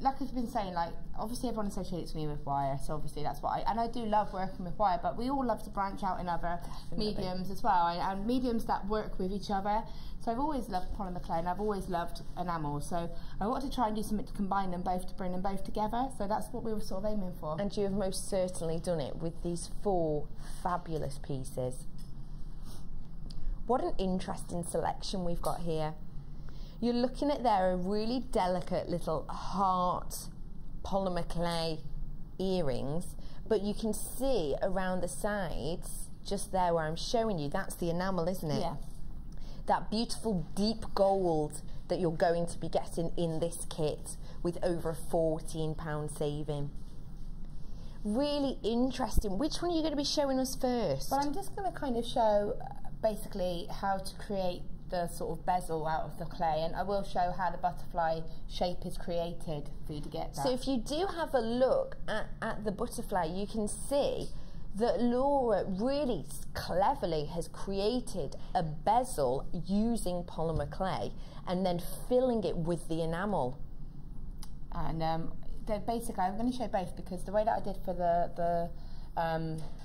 like I've been saying, like obviously everyone associates me with wire, so obviously that's what and I do love working with wire, but we all love to branch out in other mediums as well, and mediums that work with each other. So I've always loved polymer clay and I've always loved enamel, so I wanted to try and do something to combine them both, to bring them both together, so that's what we were sort of aiming for. And you have most certainly done it with these 4 fabulous pieces. What an interesting selection we've got here. You're looking at there a really delicate little heart polymer clay earrings, but you can see around the sides, just there where I'm showing you, that's the enamel, isn't it? Yeah. That beautiful deep gold that you're going to be getting in this kit with over a £14 saving. Really interesting. Which one are you going to be showing us first? Well, I'm just going to kind of show basically how to create the sort of bezel out of the clay, and I will show how the butterfly shape is created for you to get that. So if you do have a look at the butterfly, you can see that Laura really cleverly has created a bezel using polymer clay and then filling it with the enamel. And basically I'm going to show both, because the way that I did for the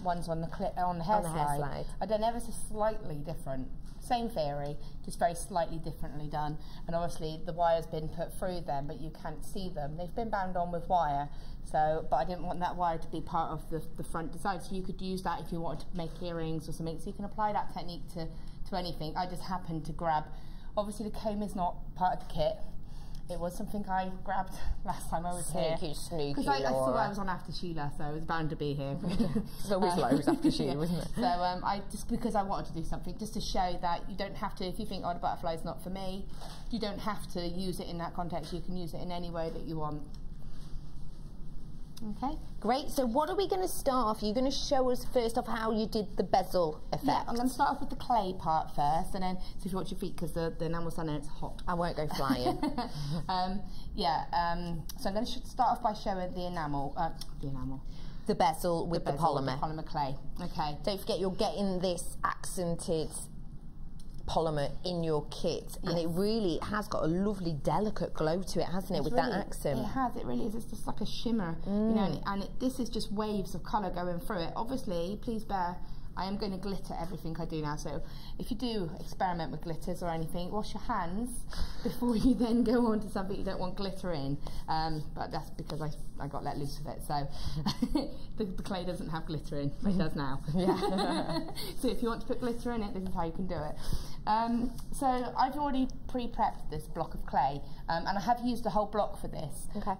ones on the hair slide, I done ever so slightly different. Same theory, just very slightly differently done. And obviously the wire's been put through them, but you can't see them. They've been bound on with wire, so but I didn't want that wire to be part of the front design. So you could use that if you wanted to make earrings or something. So you can apply that technique to anything. I just happened to grab. Obviously the comb is not part of the kit. It was something I grabbed last time I was here. Sneaky, because I thought I was on after Sheila, so I was bound to be here. There's always loads after Sheila, isn't it? So I just, because I wanted to do something, just to show that you don't have to, if you think, oh, the butterfly's not for me, you don't have to use it in that context. You can use it in any way that you want. Okay, great. So what are we going to start off? You're going to show us first off how you did the bezel effect. Yeah, I'm going to start off with the clay part first, and then so if you watch your feet, because the enamel's on there, it's hot. I won't go flying. So I'm going to start off by showing the enamel. The bezel with the polymer. The polymer clay. Okay. Don't forget you're getting this accented polymer in your kit, and it really has got a lovely delicate glow to it, hasn't it, with really, that accent? It has, it really is. It's just like a shimmer, you know, and this is just waves of colour going through it. Obviously, please bear, I am going to glitter everything I do now, so if you do experiment with glitters or anything, wash your hands before you then go on to something you don't want glitter in, but that's because I got let loose with it, so the clay doesn't have glitter in, but it does now. Yeah. So if you want to put glitter in it, this is how you can do it. So I've already pre-prepped this block of clay, and I have used the whole block for this. Okay.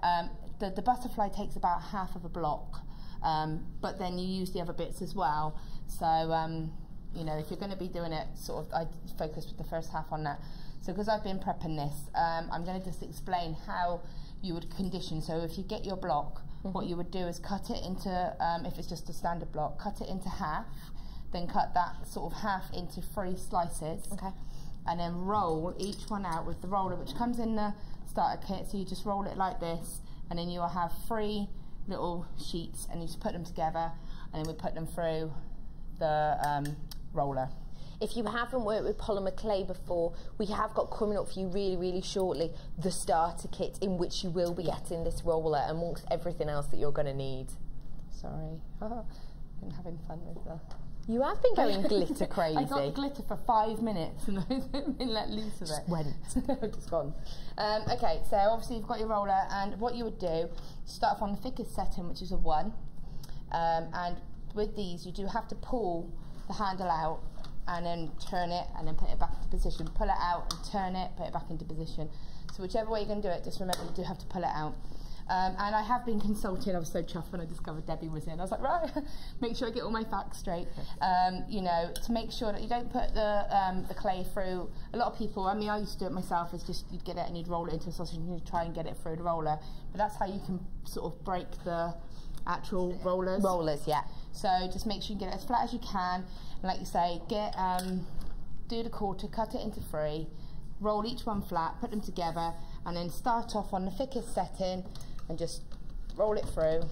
The butterfly takes about half of a block, but then you use the other bits as well. So, you know, if you're going to be doing it, sort of, I focus with the first half on that. So because I've been prepping this, I'm going to just explain how you would condition. So if you get your block, what you would do is cut it into, if it's just a standard block, cut it into half, then cut that sort of half into 3 slices. Okay. And then roll each one out with the roller, which comes in the starter kit. So you just roll it like this, and then you'll have 3 little sheets, and you just put them together, and then we put them through the roller. If you haven't worked with polymer clay before, we have got coming up for you really, really shortly the starter kit, in which you will be getting this roller amongst everything else that you're going to need. Sorry, I'm having fun with that. You have been going glitter crazy. I got glitter for 5 minutes and I've been let loose of it. Just went. Just gone. Okay, so obviously you've got your roller, and what you would do, start off on the thickest setting, which is a 1, and with these you do have to pull the handle out and then turn it and then put it back into position. Pull it out and turn it, put it back into position. So whichever way you're going to do it, just remember you do have to pull it out. And I have been consulted. I was so chuffed when I discovered Debbie was in. I was like, right, make sure I get all my facts straight. You know, to make sure that you don't put the clay through. A lot of people, I mean, I used to do it myself, is just you'd get it and you'd roll it into a sausage and you'd try and get it through the roller. But that's how you can sort of break the actual rollers. Rollers, yeah. So just make sure you get it as flat as you can. And like you say, do the quarter, cut it into 3, roll each one flat, put them together, and then start off on the thickest setting and just roll it through,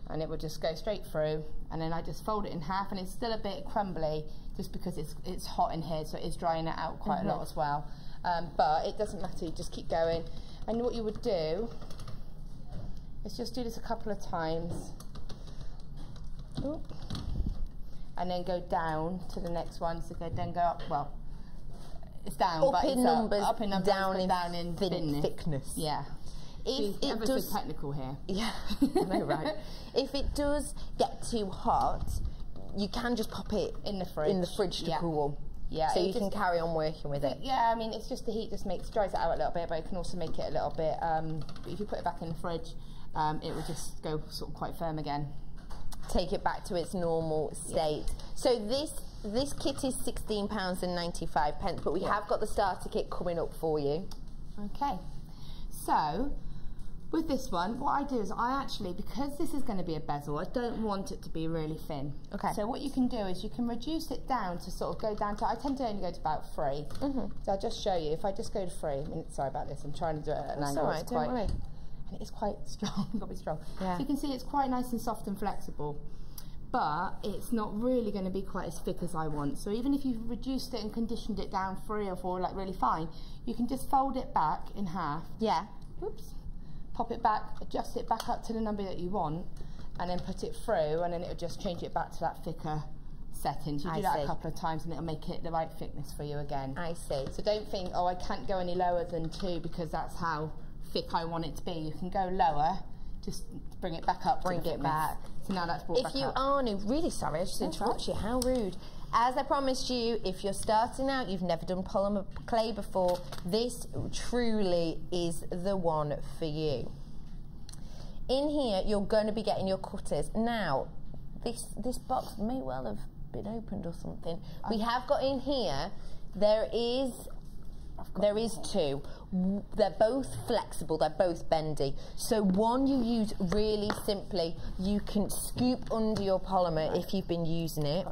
and it will just go straight through. And then I just fold it in half, and it's still a bit crumbly just because it's hot in here, so it is drying it out quite a lot as well. But it doesn't matter, you just keep going. And what you would do is just do this a couple of times. Oop. And then go down to the next one, so then go up, well, it's down, up but in it's numbers, up in numbers, down in thickness. Yeah. If it ever does, so technical here. Yeah, I know, right? If it does get too hot, you can just pop it in the fridge to cool. Yeah, so you can carry on working with it. Yeah, I mean, it's just the heat just dries it out a little bit, but it can also make it a little bit. If you put it back in the fridge, it will just go sort of quite firm again. Take it back to its normal state. Yeah. So this kit is £16.95, but we have got the starter kit coming up for you. Okay, so with this one, what I do is I actually, because this is going to be a bezel, I don't want it to be really thin. Okay. So what you can do is you can reduce it down to sort of go down to, I tend to only go to about 3. So I'll just show you. If I just go to 3, I mean, sorry about this, I'm trying to do it at an angle. All right, don't worry. And it's quite strong, got to be strong. Yeah. So you can see it's quite nice and soft and flexible, but it's not really going to be quite as thick as I want. So even if you've reduced it and conditioned it down 3 or 4, like really fine, you can just fold it back in half. Yeah. Oops. Pop it back, adjust it back up to the number that you want, and then put it through, and then it'll just change it back to that thicker setting. So you do that a couple of times and it'll make it the right thickness for you again. I see. So don't think, oh, I can't go any lower than 2 because that's how thick I want it to be. You can go lower, just bring it back up. Bring it back. So now that's brought back up. If you are new, really sorry, I just interrupted you, how rude. As I promised you, if you're starting out, you've never done polymer clay before, this truly is the one for you. In here, you're going to be getting your cutters. Now, this box may well have been opened or something. We have got in here, there is 2. They're both flexible, they're both bendy. So one you use really simply, you can scoop under your polymer if you've been using it.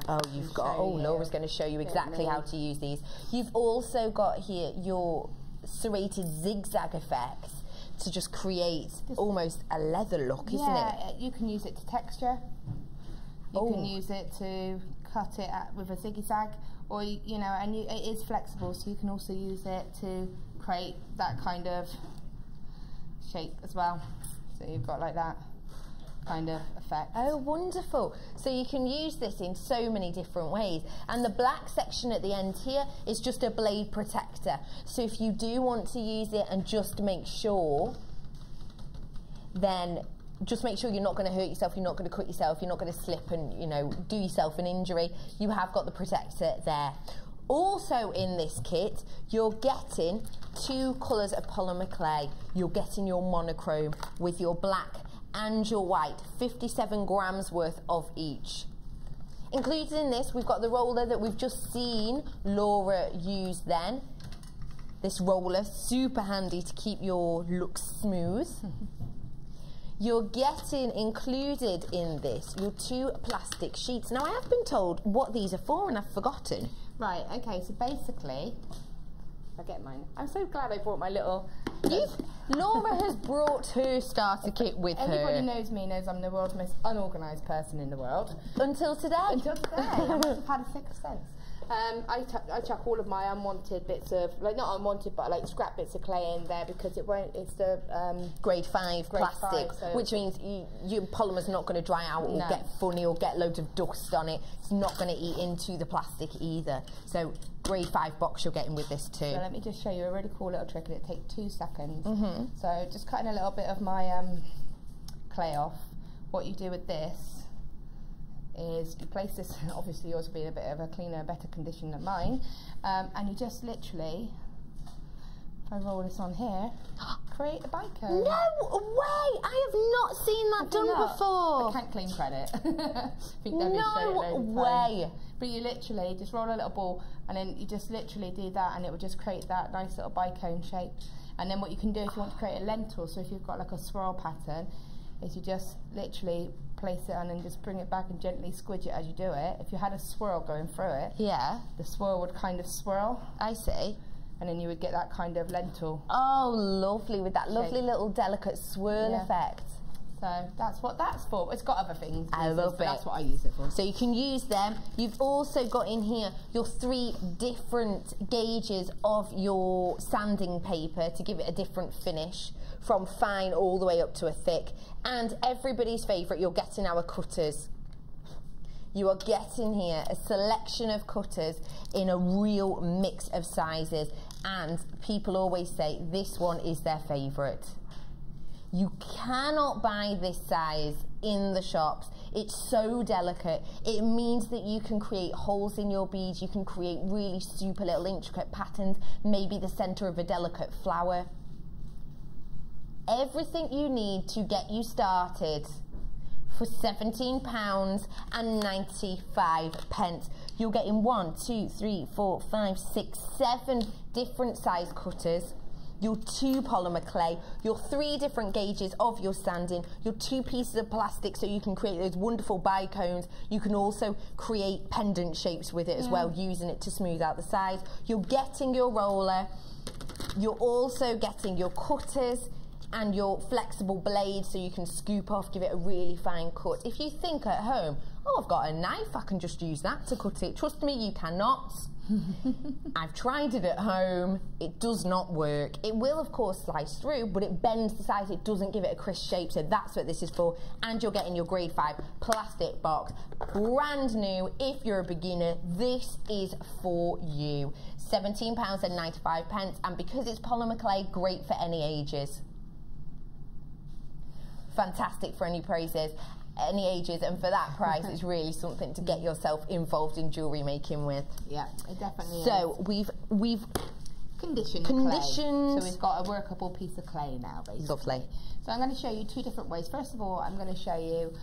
Oh, you've got, Laura's going to show you exactly how to use these. You've also got here your serrated zigzag effects to just create almost a leather look, isn't it? Yeah, you can use it to texture. You can use it to cut it with a zigzag, or you know, and it is flexible, so you can also use it to create that kind of shape as well. So you've got like that kind of effect. Oh, wonderful. So you can use this in so many different ways. And the black section at the end here is just a blade protector. So if you do want to use it and just make sure, then just make sure you're not going to hurt yourself, you're not going to cut yourself, you're not going to slip and, you know, do yourself an injury. You have got the protector there. Also in this kit, you're getting 2 colours of polymer clay. You're getting your monochrome with your black and your white, 57 grams worth of each. Included in this, we've got the roller that we've just seen Laura use then. This roller, super handy to keep your look smooth. You're getting included in this your 2 plastic sheets. Now I have been told what these are for and I've forgotten. Right, okay, so basically, I get mine. I'm so glad I brought my little... Laura has brought her starter kit with her. Everybody knows me, knows I'm the world's most unorganised person in the world. Until today. Until today. I must have had a sixth sense. I chuck all of my unwanted bits of, like not unwanted, but like scrap bits of clay in there because it won't, it's the... grade 5 plastic, so which means your polymer's not going to dry out or get funny or get loads of dust on it. It's not going to eat into the plastic either. So grade 5 box you're getting with this too. So let me just show you a really cool little trick, and it takes 2 seconds. So just cutting a little bit of my clay off. What you do with this is you place this, obviously yours will be in a bit of a cleaner, better condition than mine, and you just literally, if I roll this on here, create a bicone. No way! I have not seen that done before. I can't claim credit. No way! But you literally just roll a little ball and then you just literally do that and it will just create that nice little bicone shape. And then what you can do if you want to create a lentil, so if you've got like a swirl pattern, is you just literally place it on and just bring it back and gently squidge it as you do it. If you had a swirl going through it, the swirl would kind of swirl. I see. And then you would get that kind of lentil. Oh, lovely, with that lovely little delicate swirl effect. So that's what that's for. It's got other things. I love it. That's what I use it for. So you can use them. You've also got in here your 3 different gauges of your sanding paper to give it a different finish, from fine all the way up to a thick. And everybody's favourite, you're getting our cutters. You are getting here a selection of cutters in a real mix of sizes, and people always say this one is their favourite. You cannot buy this size in the shops. It's so delicate. It means that you can create holes in your beads, you can create really super little intricate patterns, maybe the centre of a delicate flower. Everything you need to get you started for £17.95. You're getting 1, 2, 3, 4, 5, 6, 7 different size cutters, your 2 polymer clay, your 3 different gauges of your sanding, your 2 pieces of plastic so you can create those wonderful bicones. You can also create pendant shapes with it as well, using it to smooth out the sides. You're getting your roller, you're also getting your cutters and your flexible blade so you can scoop off, give it a really fine cut. If you think at home, oh, I've got a knife, I can just use that to cut it. Trust me, you cannot. I've tried it at home, it does not work. It will of course slice through, but it bends the size, it doesn't give it a crisp shape, so that's what this is for. And you're getting your grade 5 plastic box, brand new. If you're a beginner, this is for you. £17.95, and because it's polymer clay, great for any ages. Fantastic for any ages, and for that price it's really something to get yourself involved in jewellery making with. Yeah, it definitely is. So we've conditioned clay. So we've got a workable piece of clay now, basically. Lovely. So I'm going to show you 2 different ways. First of all, I'm going to show you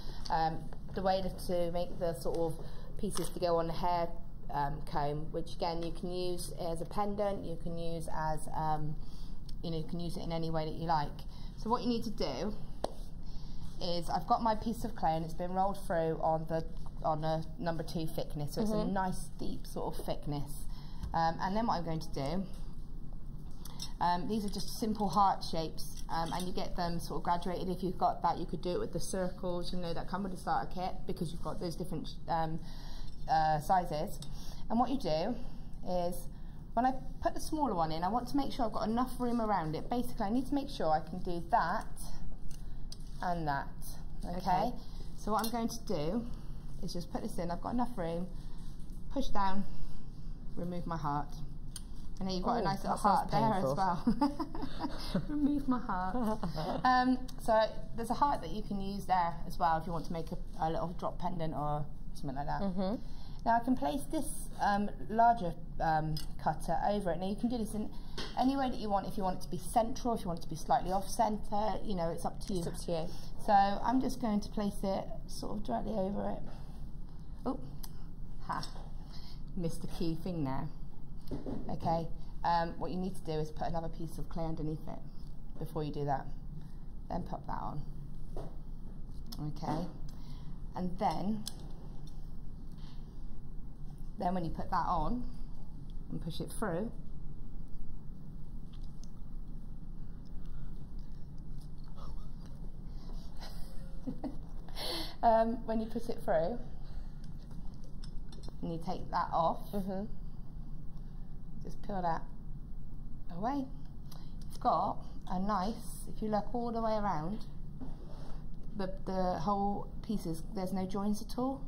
the way to make the sort of pieces to go on the hair comb, which again you can use as a pendant, you can use as you know, you can use it in any way that you like. So what you need to do is, I've got my piece of clay and it's been rolled through on a number 2 thickness, so it's a nice deep sort of thickness. And then what I'm going to do, these are just simple heart shapes, and you get them sort of graduated. If you've got that, you could do it with the circles, you know, that come with the starter kit, because you've got those different sizes. And what you do is, when I put the smaller one in, I want to make sure I've got enough room around it. Basically, I need to make sure I can do that and that, okay? So what I'm going to do is just put this in. I've got enough room, push down, remove my heart. And then you've got a nice little heart there as well. Remove my heart. So there's a heart that you can use there as well if you want to make a little drop pendant or something like that. Now I can place this larger cutter over it. Now you can do this in any way that you want. If you want it to be central, if you want it to be slightly off centre, you know, it's up to you. It's up to you. So I'm just going to place it sort of directly over it. Oh, ha, missed the key thing there. Okay, what you need to do is put another piece of clay underneath it before you do that. Then pop that on. Okay, and then when you put that on and push it through, when you put it through and you take that off, just peel that away. You've got a nice, if you look all the way around, the whole pieces, there's no joins at all.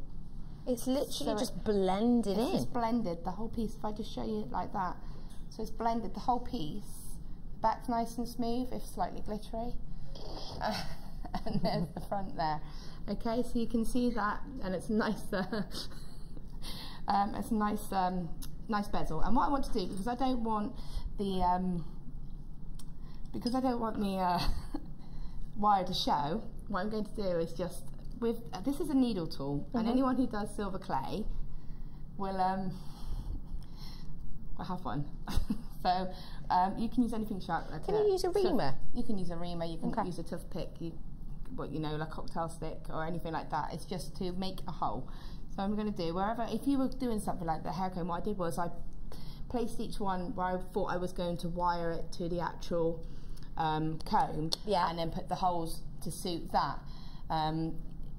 It's literally just blended in. It's blended, the whole piece. If I just show you it like that. So it's blended, the whole piece. The back's nice and smooth, if slightly glittery. And there's the front there. Okay, so you can see that, and it's nice. It's a nice, nice bezel. And what I want to do, because I don't want the wire to show, what I'm going to do is just this is a needle tool, and anyone who does silver clay will have one. So you can use anything sharp. Like can you use a reamer? You can use a reamer. You can use a toothpick. Like a cocktail stick or anything like that. It's just to make a hole. So I'm going to do wherever. If you were doing something like the hair comb, what I did was I placed each one where I thought I was going to wire it to the actual comb, and then put the holes to suit that.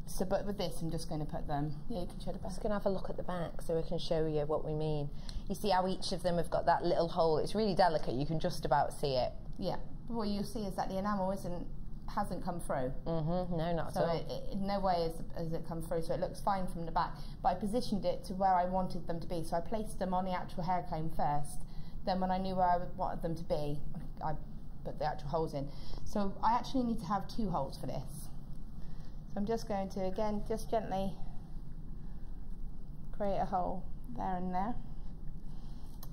So, but with this, I'm just going to put them. Yeah, you can show the back. I'm just going to have a look at the back so we can show you what we mean. You see how each of them have got that little hole. It's really delicate. You can just about see it. Yeah. But what you'll see is that the enamel hasn't come through. No, not at all. So in no way has it come through. So it looks fine from the back. But I positioned it to where I wanted them to be. So I placed them on the actual hair comb first. Then when I knew where I wanted them to be, I put the actual holes in. So I actually need to have 2 holes for this. So I'm just going to, again, just gently create a hole there and there.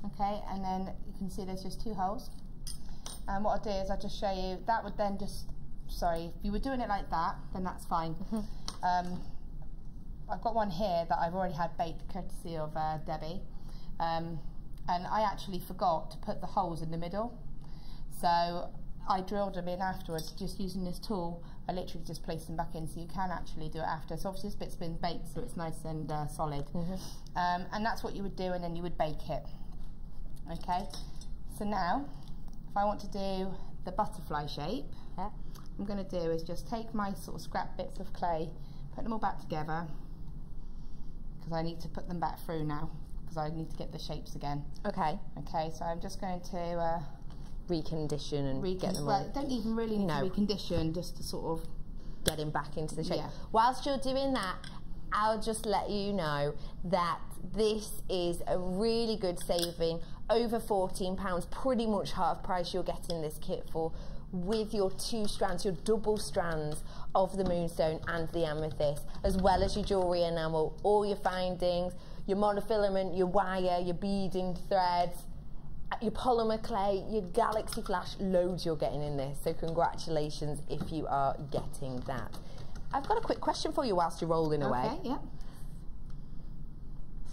Okay, and then you can see there's just 2 holes. And what I'll do is I'll just show you, that would then just, sorry, if you were doing it like that, then that's fine. I've got one here that I've already had baked courtesy of Debbie. And I actually forgot to put the holes in the middle. So I drilled them in afterwards, just using this tool. I literally just placed them back in, so you can actually do it after. So obviously this bit's been baked, so it's nice and solid. And that's what you would do, and then you would bake it. Okay, so now, if I want to do the butterfly shape, what I'm going to do is just take my sort of scrap bits of clay, put them all back together, because I need to put them back through now, because I need to get the shapes again. Okay. Okay, so I'm just going to recondition and get them all. Well, don't even really need to recondition, just to sort of get him back into the shape. Yeah. Whilst you're doing that, I'll just let you know that this is a really good saving, over £14, pretty much half price you're getting this kit for, with your 2 strands, your double strands of the moonstone and the amethyst, as well as your jewellery enamel, all your findings, your monofilament, your wire, your beading threads, your polymer clay, your galaxy flash, loads you're getting in this. So congratulations if you are getting that. I've got a quick question for you whilst you're rolling away. Okay, yeah.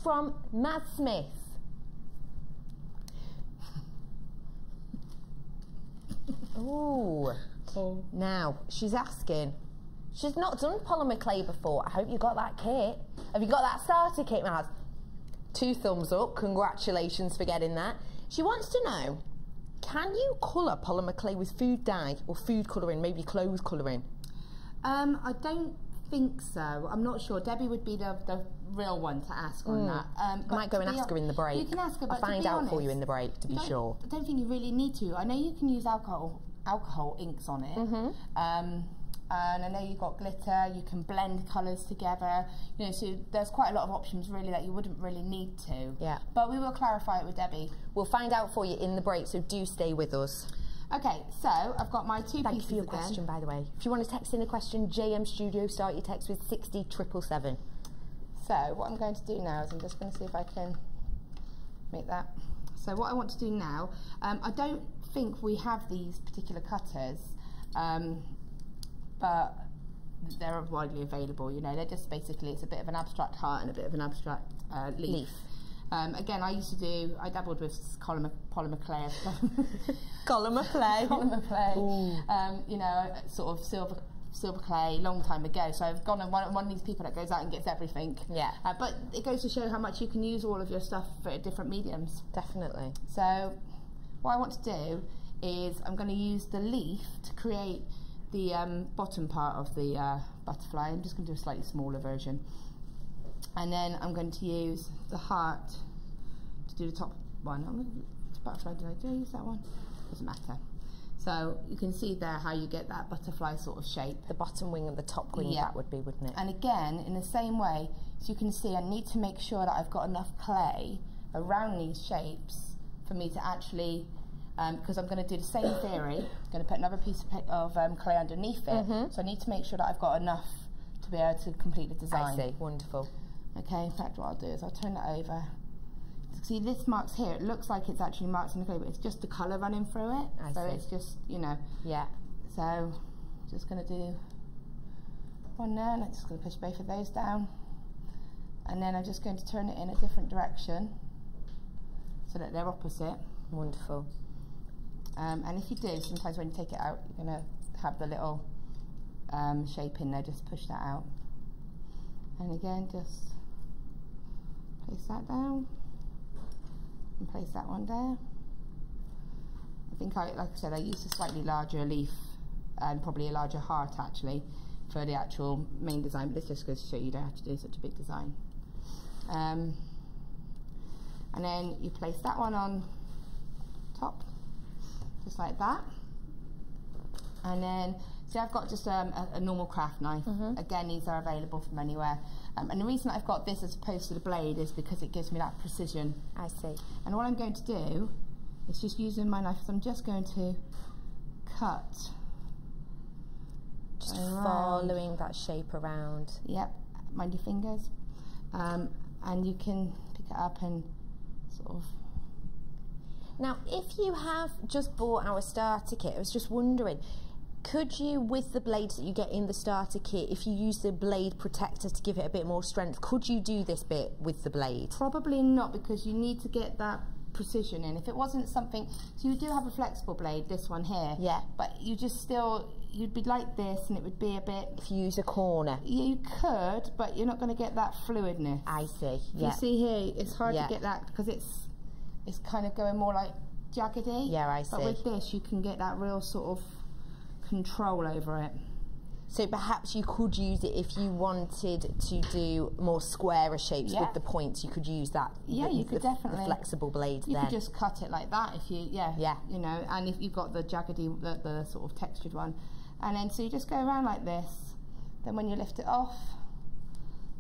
From Mad Smith. Ooh. Now, she's asking, she's not done polymer clay before. I hope you got that kit. Have you got that starter kit, Mad? 2 thumbs up. Congratulations for getting that. She wants to know, can you colour polymer clay with food dye or food colouring, maybe clothes colouring? I don't think so. I'm not sure. Debbie would be the real one to ask on that. I might go and ask her in the break. You can ask her, but I'll find out for you in the break, to be sure. I don't think you really need to. I know you can use alcohol inks on it. And I know you've got glitter, you can blend colours together, you know, so there's quite a lot of options really that you wouldn't really need to. Yeah. But we will clarify it with Debbie. We'll find out for you in the break, so do stay with us. Okay, so I've got my two pieces again. Thank you for your question, by the way. If you want to text in a question, JM Studio, start your text with 60777. So what I'm going to do now is I'm just going to see if I can make that. So what I want to do now, I don't think we have these particular cutters, but they're widely available, you know, they're just basically, it's a bit of an abstract heart and a bit of an abstract leaf. Again, I dabbled with polymer clay. Polymer clay? Polymer clay, you know, sort of silver clay, long time ago, so I've gone on one of these people that goes out and gets everything. Yeah. But it goes to show how much you can use all of your stuff for different mediums. Definitely. So what I want to do is I'm going to use the leaf to create the bottom part of the butterfly. I'm just going to do a slightly smaller version, and then I'm going to use the heart to do the top one. Butterfly, did I use that one? Doesn't matter. So you can see there how you get that butterfly sort of shape. The bottom wing and the top wing, that would be, wouldn't it? And again, in the same way, so you can see I need to make sure that I've got enough clay around these shapes for me to actually, because I'm going to do the same theory, I'm going to put another piece of clay underneath it, so I need to make sure that I've got enough to be able to complete the design. I see, wonderful. Okay, in fact what I'll do is I'll turn that over. See this marks here, it looks like it's actually marks in the clay, but it's just the colour running through it. I so see. It's just, you know. Yeah. So, just going to do one there, and I'm just going to push both of those down. And then I'm just going to turn it in a different direction so that they're opposite. Wonderful. And if you do, sometimes when you take it out, you're going to have the little shape in there, just push that out. And again, just place that down and place that one there. I think, like I said, I used a slightly larger leaf and probably a larger heart actually for the actual main design, but this just goes to show you don't have to do such a big design. And then you place that one on top, just like that. And then, see, I've got just a normal craft knife. Again, these are available from anywhere. And the reason I've got this as opposed to the blade is because it gives me that precision. I see. And what I'm going to do is just using my knife, so I'm just going to cut. Just following that shape around. Yep, mind your fingers. And you can pick it up and sort of. Now, if you have just bought our starter kit, I was just wondering, could you, with the blades that you get in the starter kit, if you use the blade protector to give it a bit more strength, could you do this bit with the blade? Probably not, because you need to get that precision in. If it wasn't something, so you do have a flexible blade, this one here. Yeah. But you just still, you'd be like this, and it would be a bit. If you use a corner. You could, but you're not going to get that fluidness. I see. Yeah. You see here, it's hard to get that because it's kind of going more like jaggedy. Yeah, I see. But with this, you can get that real sort of control over it. So perhaps you could use it if you wanted to do more squarer shapes with the points. You could use that. Yeah, you could definitely. The flexible blade. You could just cut it like that if you, you know, and if you've got the jaggedy, the sort of textured one, and then so you just go around like this. Then when you lift it off,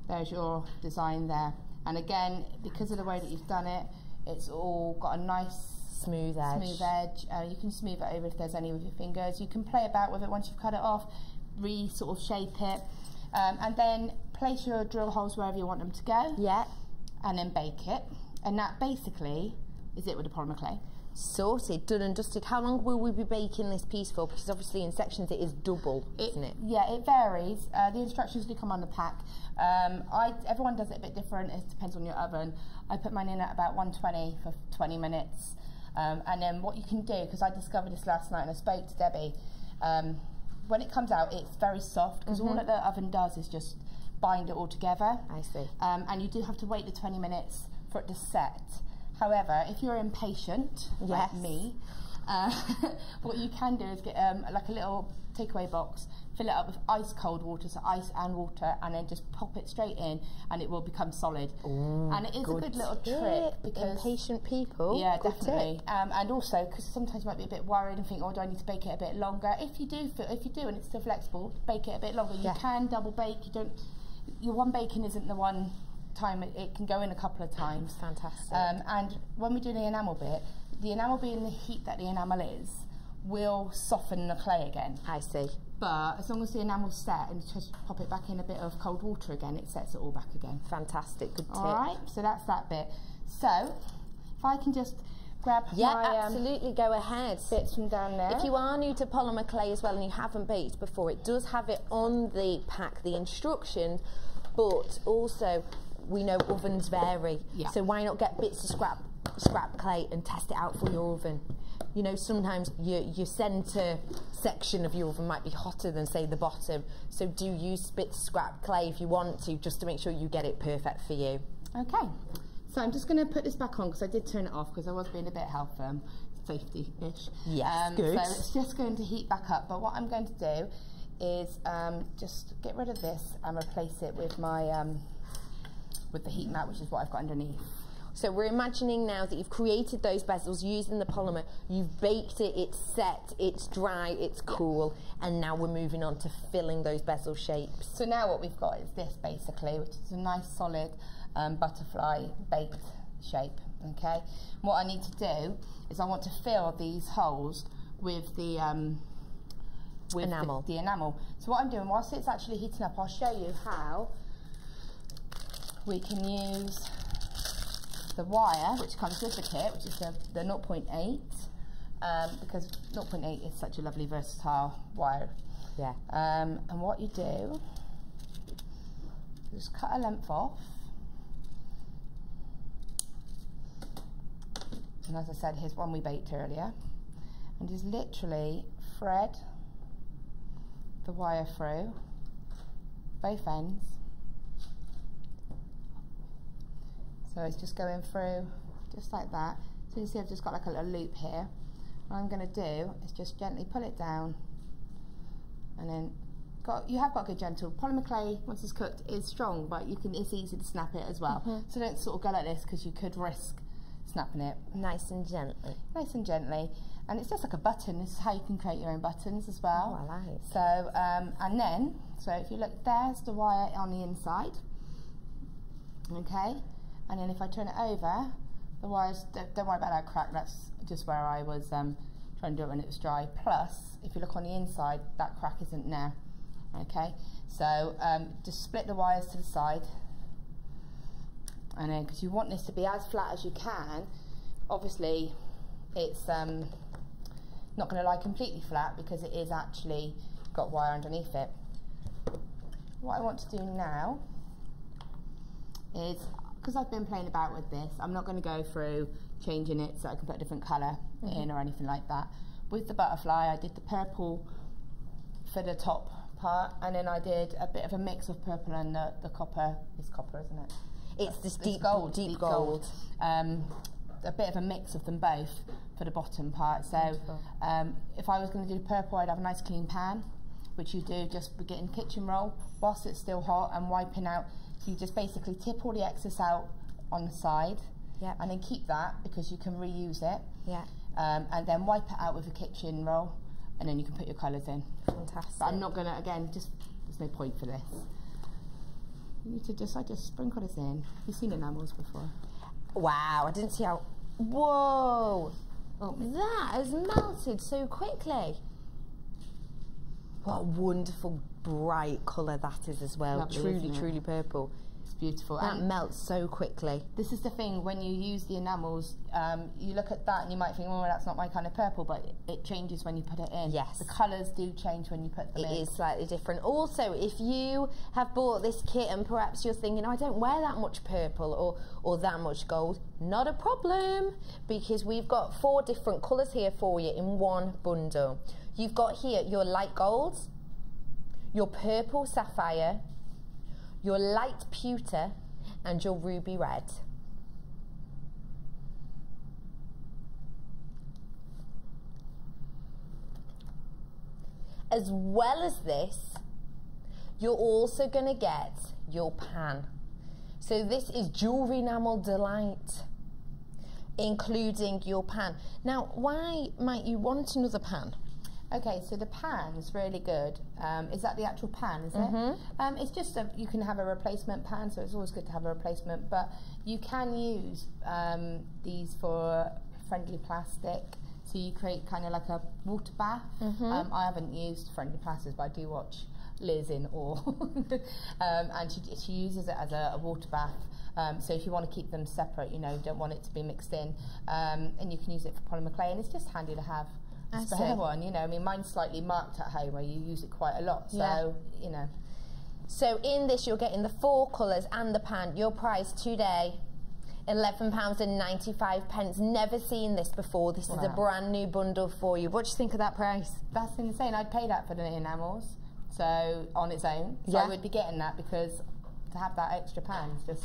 there's your design there. And again, because of the way that you've done it, it's all got a nice smooth edge. You can smooth it over if there's any with your fingers. You can play about with it once you've cut it off, sort of shape it, and then place your drill holes wherever you want them to go. Yeah. And then bake it. And that basically is it with the polymer clay. Sorted, done and dusted. How long will we be baking this piece for? Because obviously in sections it is double, isn't it? Yeah, it varies. The instructions do come on the pack. Everyone does it a bit different. It depends on your oven. I put mine in at about 120 for 20 minutes. And then what you can do, because I discovered this last night and I spoke to Debbie, when it comes out it's very soft, because all that the oven does is just bind it all together. I see. And you do have to wait the 20 minutes for it to set. However, if you're impatient, like me, what you can do is get like a little takeaway box, fill it up with ice cold water, so ice and water, and then just pop it straight in and it will become solid. Ooh, and it is a good little trick because impatient people. Yeah, definitely. And also because sometimes you might be a bit worried and think, oh, do I need to bake it a bit longer? If you do and it's still flexible, bake it a bit longer. You can double bake. Your one baking isn't the one time, it can go in a couple of times. Fantastic. And when we do the enamel bit, the enamel being the heat that the enamel is, will soften the clay again. I see. But as long as the enamel's set and just pop it back in a bit of cold water again, it sets it all back again. Fantastic, good tip. All right, so that's that bit. So if I can just grab my absolutely, go ahead. Bits from down there. If you are new to polymer clay as well and you haven't baked before, it does have it on the pack, the instructions, but also we know ovens vary. So why not get bits of scrap clay and test it out for your oven? You know, sometimes your centre section of your oven might be hotter than, say, the bottom. So do use bits of scrap clay if you want to, just to make sure you get it perfect for you. Okay. So I'm just going to put this back on because I did turn it off because I was being a bit health safety-ish. Yes, good. So it's just going to heat back up. But what I'm going to do is just get rid of this and replace it with my with the heat mat, which is what I've got underneath. So we're imagining now that you've created those bezels using the polymer, you've baked it, it's set, it's dry, it's cool, and now we're moving on to filling those bezel shapes. So now what we've got is this basically, which is a nice solid butterfly baked shape, okay? What I need to do is I want to fill these holes with the enamel. The enamel. So what I'm doing, whilst it's actually heating up, I'll show you how we can use the wire which comes with the kit, which is the 0.8, because 0.8 is such a lovely versatile wire. Yeah. And what you do, just cut a length off, and as I said, here's one we baked earlier, and just literally thread the wire through both ends. So it's just going through just like that. So you see I've just got like a little loop here. What I'm going to do is just gently pull it down, and then you have got a good gentle polymer clay. Once it's cooked, is strong, but it's easy to snap it as well. So don't sort of go like this because you could risk snapping it. Nice and gently. Nice and gently. And it's just like a button. This is how you can create your own buttons as well. Oh, I like. So and then, so if you look, there's the wire on the inside. Okay. And then if I turn it over, the wires, don't worry about that crack, that's just where I was trying to do it when it was dry. Plus, if you look on the inside, that crack isn't there, okay? So just split the wires to the side, and then, because you want this to be as flat as you can, obviously it's not going to lie completely flat because it is actually got wire underneath it. What I want to do now is, because I've been playing about with this, I'm not going to go through changing it so I can put a different colour in or anything like that. With the butterfly, I did the purple for the top part, and then I did a bit of a mix of purple and the copper. It's copper, isn't it? It's this deep gold. A bit of a mix of them both for the bottom part. So if I was going to do the purple, I'd have a nice clean pan, which you do just with getting kitchen roll whilst it's still hot and wiping out. So you just basically tip all the excess out on the side, and then keep that because you can reuse it. And then wipe it out with a kitchen roll, and then you can put your colours in. Fantastic. But I'm not going to, again, just there's no point for this. You need to just, I just sprinkle this in. You've seen enamels before. Wow, I didn't see how. Whoa! Oh, that has melted so quickly. What a wonderful bright colour that is as well. Lovely, truly purple. It's beautiful. That melts so quickly. This is the thing, when you use the enamels, you look at that and you might think, oh, that's not my kind of purple, but it changes when you put it in. Yes. The colours do change when you put them in. It is slightly different. Also, if you have bought this kit and perhaps you're thinking, oh, I don't wear that much purple or that much gold, not a problem, because we've got 4 different colours here for you in one bundle. You've got here your light golds, your purple sapphire, your light pewter, and your ruby red. As well as this, you're also going to get your pan. So this is Jewellery Enamel Delight, including your pan. Now, why might you want another pan? Okay, so the pan's really good. Is that the actual pan, is it? It's just you can have a replacement pan, so it's always good to have a replacement, but you can use these for friendly plastic. So you create kind of like a water bath. I haven't used friendly plastics, but I do watch Liz in awe. And she uses it as a water bath. So if you want to keep them separate, you know, you don't want it to be mixed in, and you can use it for polymer clay, and it's just handy to have a spare one, you know. I mean, mine's slightly marked at home where you use it quite a lot, so, you know. So in this, you're getting the 4 colours and the pan. Your price today, £11.95. Never seen this before. This is a brand new bundle for you. What do you think of that price? That's insane. I'd pay that for the enamels, so on its own. So I would be getting that because to have that extra pan is just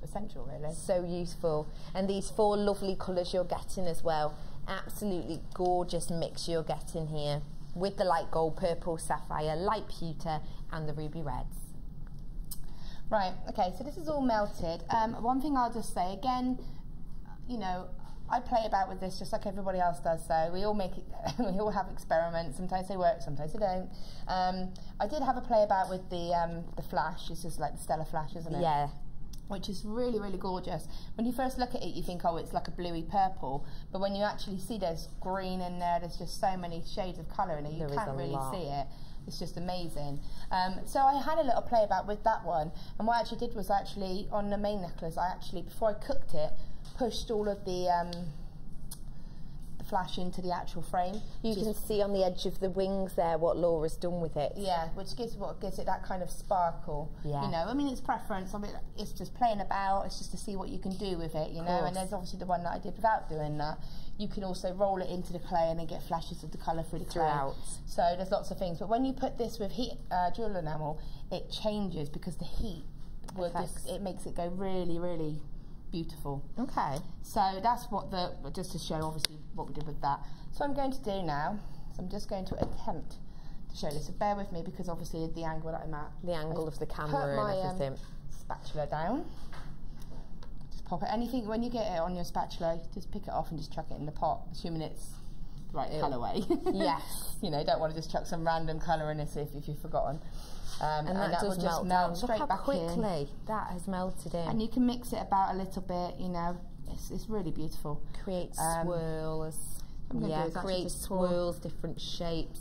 essential, really. So useful. And these 4 lovely colours you're getting as well. Absolutely gorgeous mix you're getting here with the light gold, purple sapphire, light pewter and the ruby reds. Right, okay, so this is all melted. One thing I'll just say, again, you know, I play about with this just like everybody else does, so we all make it, we all have experiments. Sometimes they work, sometimes they don't. I did have a play about with the flash. It's just like the Stellar Flash, isn't it? Yeah. Which is really, really gorgeous. When you first look at it, you think, oh, it's like a bluey purple, but when you actually see there's green in there, there's just so many shades of colour in it, you can't really see it. It's just amazing. So I had a little play about with that one, and what I actually did was actually, on the main necklace, I actually, before I cooked it, pushed all of the flash into the actual frame. You can see on the edge of the wings there what Laura's done with it. Yeah, which gives it that kind of sparkle. Yeah. You know, I mean, it's preference. I mean, it's just playing about. It's just to see what you can do with it, you know. And there's obviously the one that I did without doing that. You can also roll it into the clay and then get flashes of the colour through the clay. So there's lots of things. But when you put this with heat jewel enamel, it changes because the heat will it makes it go really, really beautiful. Okay. So that's what just to show obviously what we did with that. So I'm going to do now, so I'm just going to attempt to show this. So bear with me because obviously the angle that I'm at. The angle of the camera and everything. Spatula down. Just pop it. Anything, when you get it on your spatula, just pick it off and just chuck it in the pot, assuming it's the right colourway. Yes. You know, don't want to just chuck some random colour in this if you've forgotten. And that does just melt straight back quickly. That has melted in. And you can mix it about a little bit, you know. It's really beautiful. Create swirls. Create swirls, different shapes.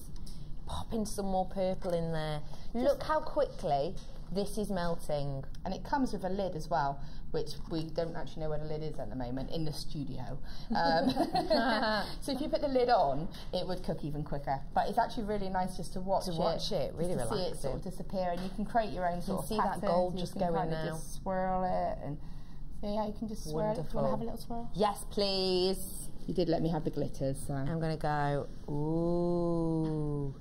Pop in some more purple in there. Look how quickly this is melting. And it comes with a lid as well, which we don't actually know where the lid is at the moment in the studio. So if you put the lid on, it would cook even quicker. But it's actually really nice just to watch it. Really relaxing. See it sort of disappear, and you can create your own sort of patterns. That gold just going now. Just swirl it, and yeah, you can just swirl it. Do you want to have a little swirl? Yes, please. You did let me have the glitters, so I'm going to go. Ooh.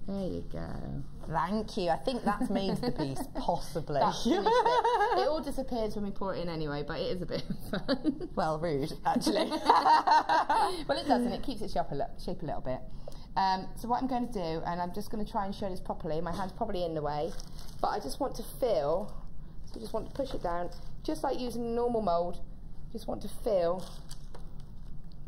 There you go. Thank you. I think that's made the piece, possibly. It all disappears when we pour it in anyway, but it is a bit of fun. Well, rude, actually. Well, it doesn't. It keeps its shape a little bit. So what I'm going to do, and I'm just going to try and show this properly. My hand's probably in the way, but I just want to fill. So I just want to push it down, just like using a normal mould. Just want to fill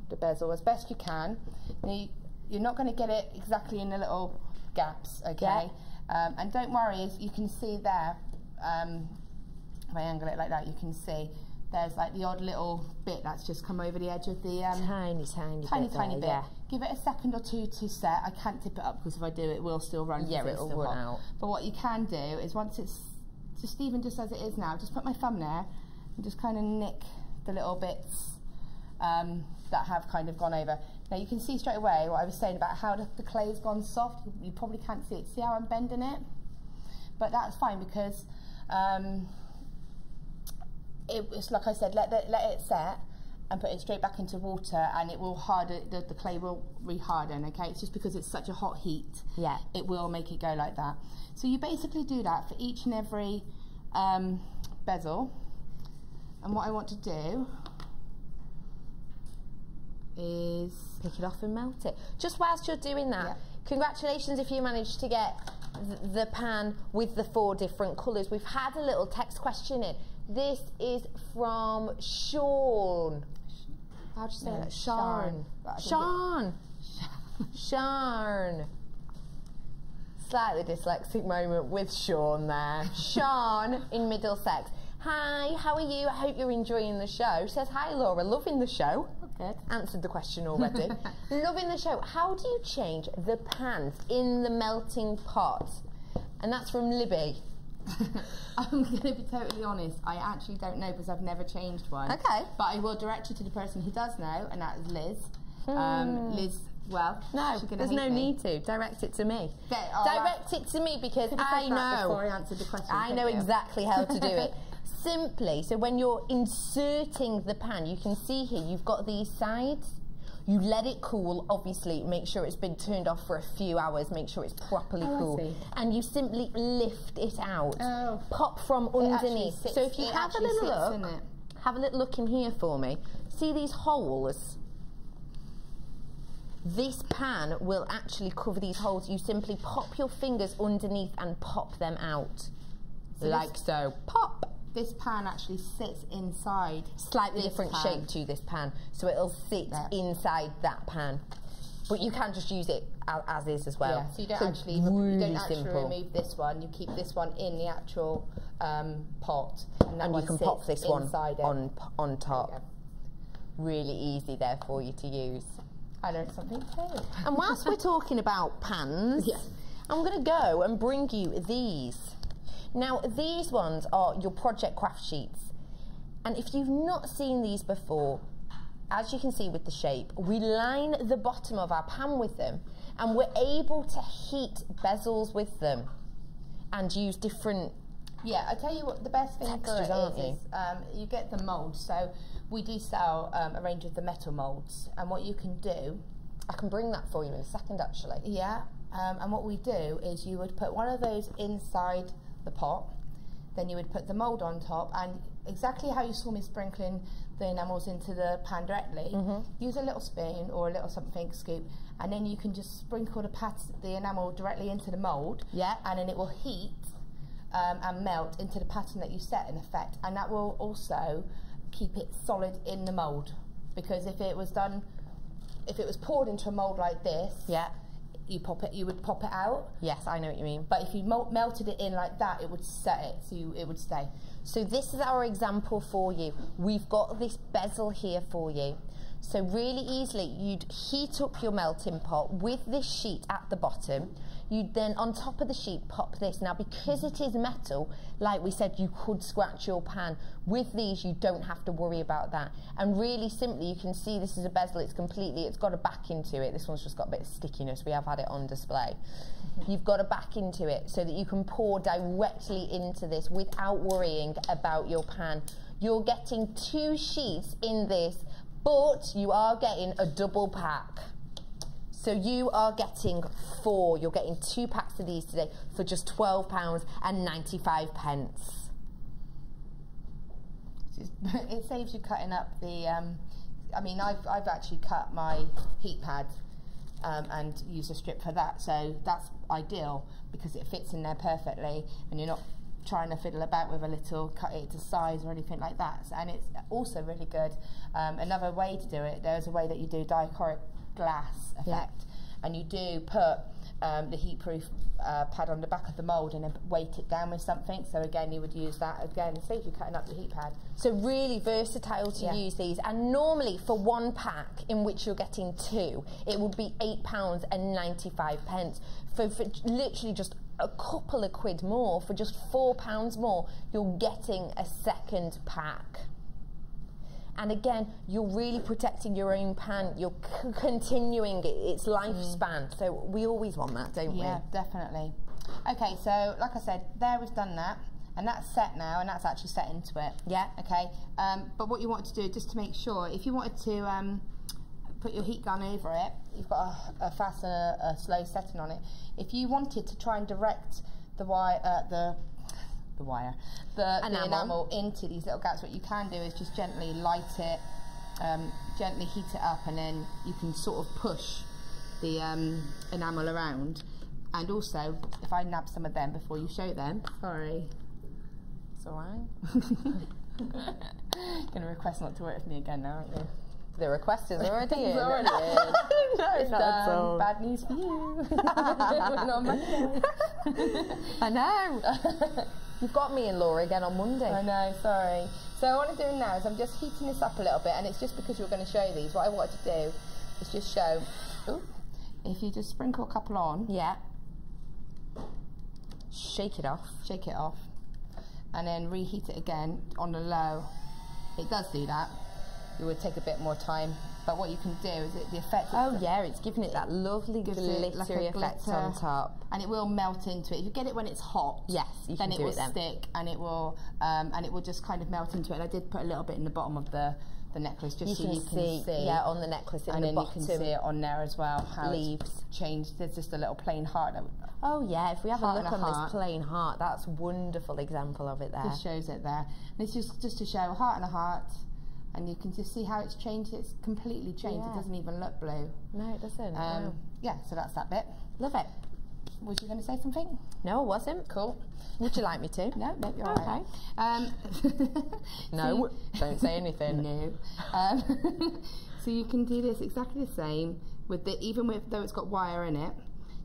the bezel as best you can. Now, you're not going to get it exactly in the little gaps, okay? And don't worry, as you can see there, if I angle it like that, you can see there's like the odd little bit that's just come over the edge of the tiny bit. Yeah. Give it a second or two to set. I can't tip it up because if I do, it will still run. Yeah, it will run out. But what you can do is once it's just even just as it is now, just put my thumb there and just kind of nick the little bits that have kind of gone over. Now you can see straight away what I was saying about how the clay's gone soft. You probably can't see it. See how I'm bending it? But that's fine because it's like I said, let it set and put it straight back into water, and it will harden. The clay will re-harden. Okay, it's just because it's such a hot heat. Yeah, it will make it go like that. So you basically do that for each and every bezel. And what I want to do is pick it off and melt it. Just whilst you're doing that, Congratulations if you managed to get the pan with the 4 different colours. We've had a little text question in. This is from Sean. How do you say that? Sean. Sean. Slightly dyslexic moment with Sean there. Sean in Middlesex. Hi, how are you? I hope you're enjoying the show. Says, hi Laura, loving the show. Good. Answered the question already. Loving the show. How do you change the pans in the melting pot? And that's from Libby. I'm going to be totally honest, I actually don't know because I've never changed one. Okay. But I will direct you to the person who does know, and that is Liz. Liz, well, no, there's no need to. Direct it to me. Direct it to me because I know. Before I answered the question. I know exactly how to do it. Simply, so when you're inserting the pan, you can see here you've got these sides. You let it cool, obviously, make sure it's been turned off for a few hours, make sure it's properly cool. And you simply lift it out. Oh. Pop from underneath. So if you have a little look, have a little look in here for me. See these holes? This pan will actually cover these holes. You simply pop your fingers underneath and pop them out. So like so. Pop. This pan actually sits inside. Slightly different shape to this pan, so it'll sit inside that pan. But you can just use it as is as well. Yeah, so you don't actually remove this one. You keep this one in the actual pot, and you can pop this one on top. Really easy there for you to use. I learned something too. And whilst we're talking about pans, I'm going to go and bring you these. Now, these ones are your project craft sheets. And if you've not seen these before, as you can see with the shape, we line the bottom of our pan with them, and we're able to heat bezels with them and use different I tell you what, the best thing for it is you get the moulds. So we do sell a range of the metal moulds, and what you can do... I can bring that for you in a second, actually. Yeah, and what we do is you would put one of those inside the pot, then you would put the mould on top, and exactly how you saw me sprinkling the enamels into the pan directly, use a little spoon or a little something scoop, and then you can just sprinkle the enamel directly into the mould, and then it will heat and melt into the pattern that you set, in effect, and that will also keep it solid in the mould, because if it was poured into a mould like this, you would pop it out. Yes, I know what you mean. But if you melted it in like that, it would set it, so it would stay. So this is our example for you. We've got this bezel here for you. So really easily, you'd heat up your melting pot with this sheet at the bottom. You'd then, on top of the sheet, pop this. Now, because it is metal, like we said, you could scratch your pan. With these, you don't have to worry about that. And really simply, you can see this is a bezel. It's got a back into it. This one's just got a bit of stickiness. We have had it on display. You've got a back into it so that you can pour directly into this without worrying about your pan. You're getting 2 sheets in this, but you are getting a double pack. So you are getting 4. You're getting 2 packs of these today for just £12.95. It saves you cutting up the. I mean, I've actually cut my heat pad and used a strip for that, so that's ideal because it fits in there perfectly, and you're not trying to fiddle about with a little cut it to size or anything like that. And it's also really good. Another way to do it, there's a way that you do dichroic glass effect, and you do put the heat-proof pad on the back of the mould and then weight it down with something. So again, you would use that again. It saves you cutting up your heat pad. So really versatile to use these. And normally for 1 pack, in which you're getting 2, it would be £8.95. For literally just a couple of quid more, for just £4 more, you're getting a second pack. And again, you're really protecting your own pan. You're continuing its lifespan. So we always want that, don't we? Yeah, definitely. Okay, so like I said, there we've done that. And that's set now, and that's actually set into it. Yeah. Okay. But what you want to do, just to make sure, if you wanted to put your heat gun over it, you've got a fast and a slow setting on it. If you wanted to try and direct the enamel into these little gaps, what you can do is just gently light it, gently heat it up, and then you can sort of push the enamel around. And also, if I nab some of them before you show them, sorry, it's all right. Going to request not to work with me again now, aren't you? The request is already in. It's already in. No, It's not at all. done. Bad news for you. I know. You've got me and Laura again on Monday. I know, sorry. So what I'm doing now is I'm just heating this up a little bit, and it's just because you're going to show these. What I wanted to do is just show, if you just sprinkle a couple on. Yeah. Shake it off. Shake it off. And then reheat it again on the low. It does do that. It would take a bit more time, but what you can do is the effect. Oh yeah, it's giving it that lovely glittery like effect on top, and it will melt into it. If you get it when it's hot, yes, then it will stick, and it will just kind of melt into it. And I did put a little bit in the bottom of the necklace just so you can see. Yeah, on the necklace in and the then bottom. you can see it on there as well. How leaves it's changed. There's just a little plain heart. Oh yeah, if we have a look on heart. this plain heart, that's a wonderful example of it there. Just shows it there. And it's just to show a heart and a heart. And you can just see how it's changed. It's completely changed. Yeah. It doesn't even look blue. No, it doesn't. Wow. Yeah, so that's that bit. Love it. Was you going to say something? No, I wasn't. Cool. Would you like me to? No, you're okay. Right. No, don't say anything. No. So you can do this exactly the same with though it's got wire in it.